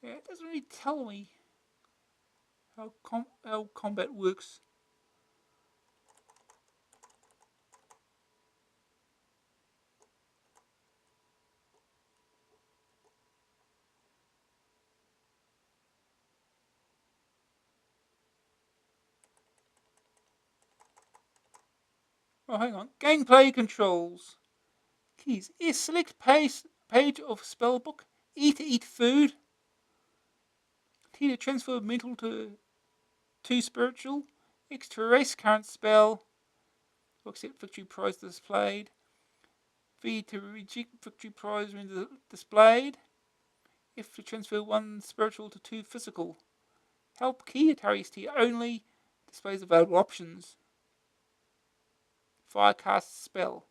Yeah, it doesn't really tell me how combat works. Oh, hang on. Gameplay controls. Keys. Is select page of spellbook. E to eat food. T to transfer mental to spiritual. X to erase current spell. Or accept victory prize displayed. V to reject victory prize when displayed. F to transfer one spiritual to two physical. Help key Atari ST only. Displays available options. Firecast spell.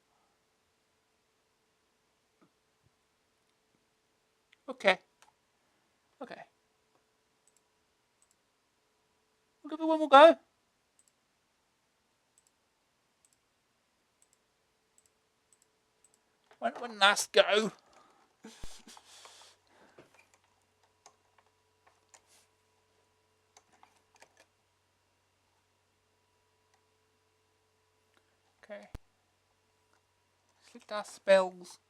Okay. Okay. We'll give it one more go. One last go. Okay. Select our spells.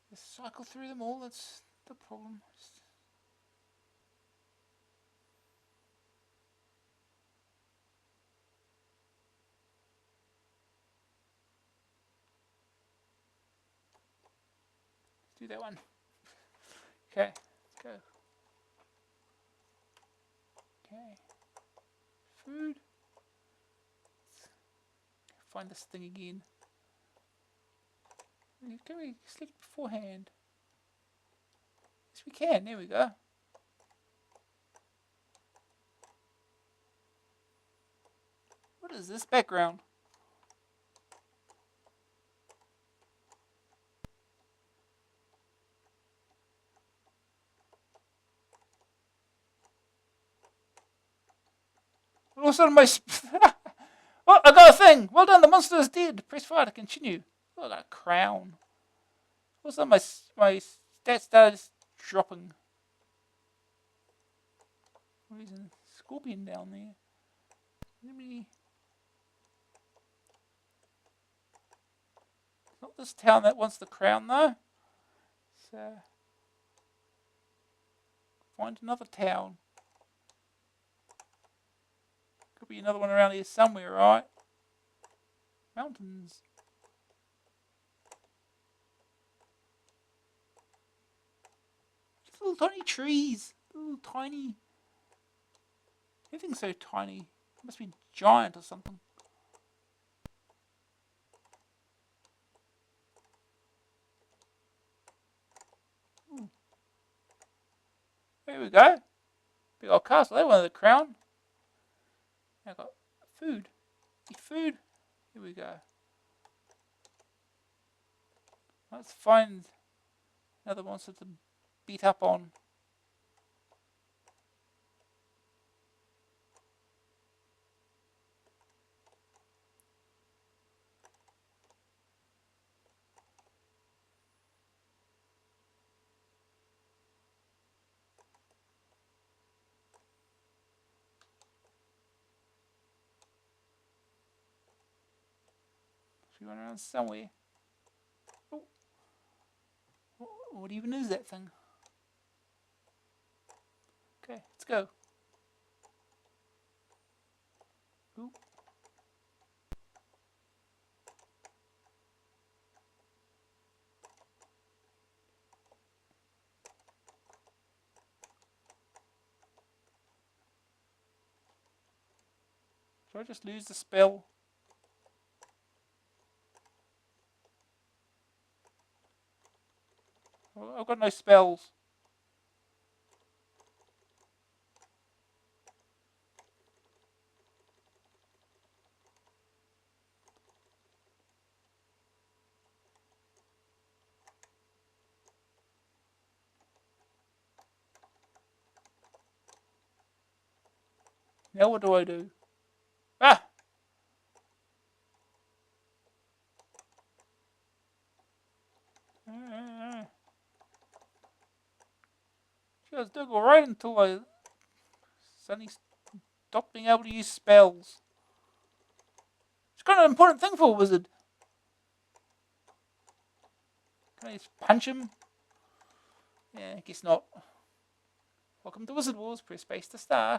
Just cycle through them all, that's the problem. Let's do that one. Okay, let's go. Okay. Food. Let's find this thing again. Can we select beforehand? Yes, we can. There we go. What is this background? All of a sudden, oh, I got a thing. Well done. The monster is dead. Press fire to continue. Oh, I got a crown. All of a sudden, my stats started dropping. There's a scorpion down there. Let me. It's not this town that wants the crown though. So find another town. Could be another one around here somewhere, right? Mountains. Just little tiny trees. Little tiny. Everything's so tiny. It must be giant or something. Ooh. There we go. Big old castle. They wanted the crown. Now I got food. Eat food. Here we go. Let's find another monster to beat up on. Should we run around somewhere? Oh. What even is that thing? Okay, let's go. Ooh. Should I just lose the spell? Well, I've got no spells. Now what do I do? Ah! Just do go right until I suddenly stop being able to use spells. It's kind of an important thing for a wizard. Can I just punch him? Yeah, I guess not. Welcome to Wizard Wars. Press space to start.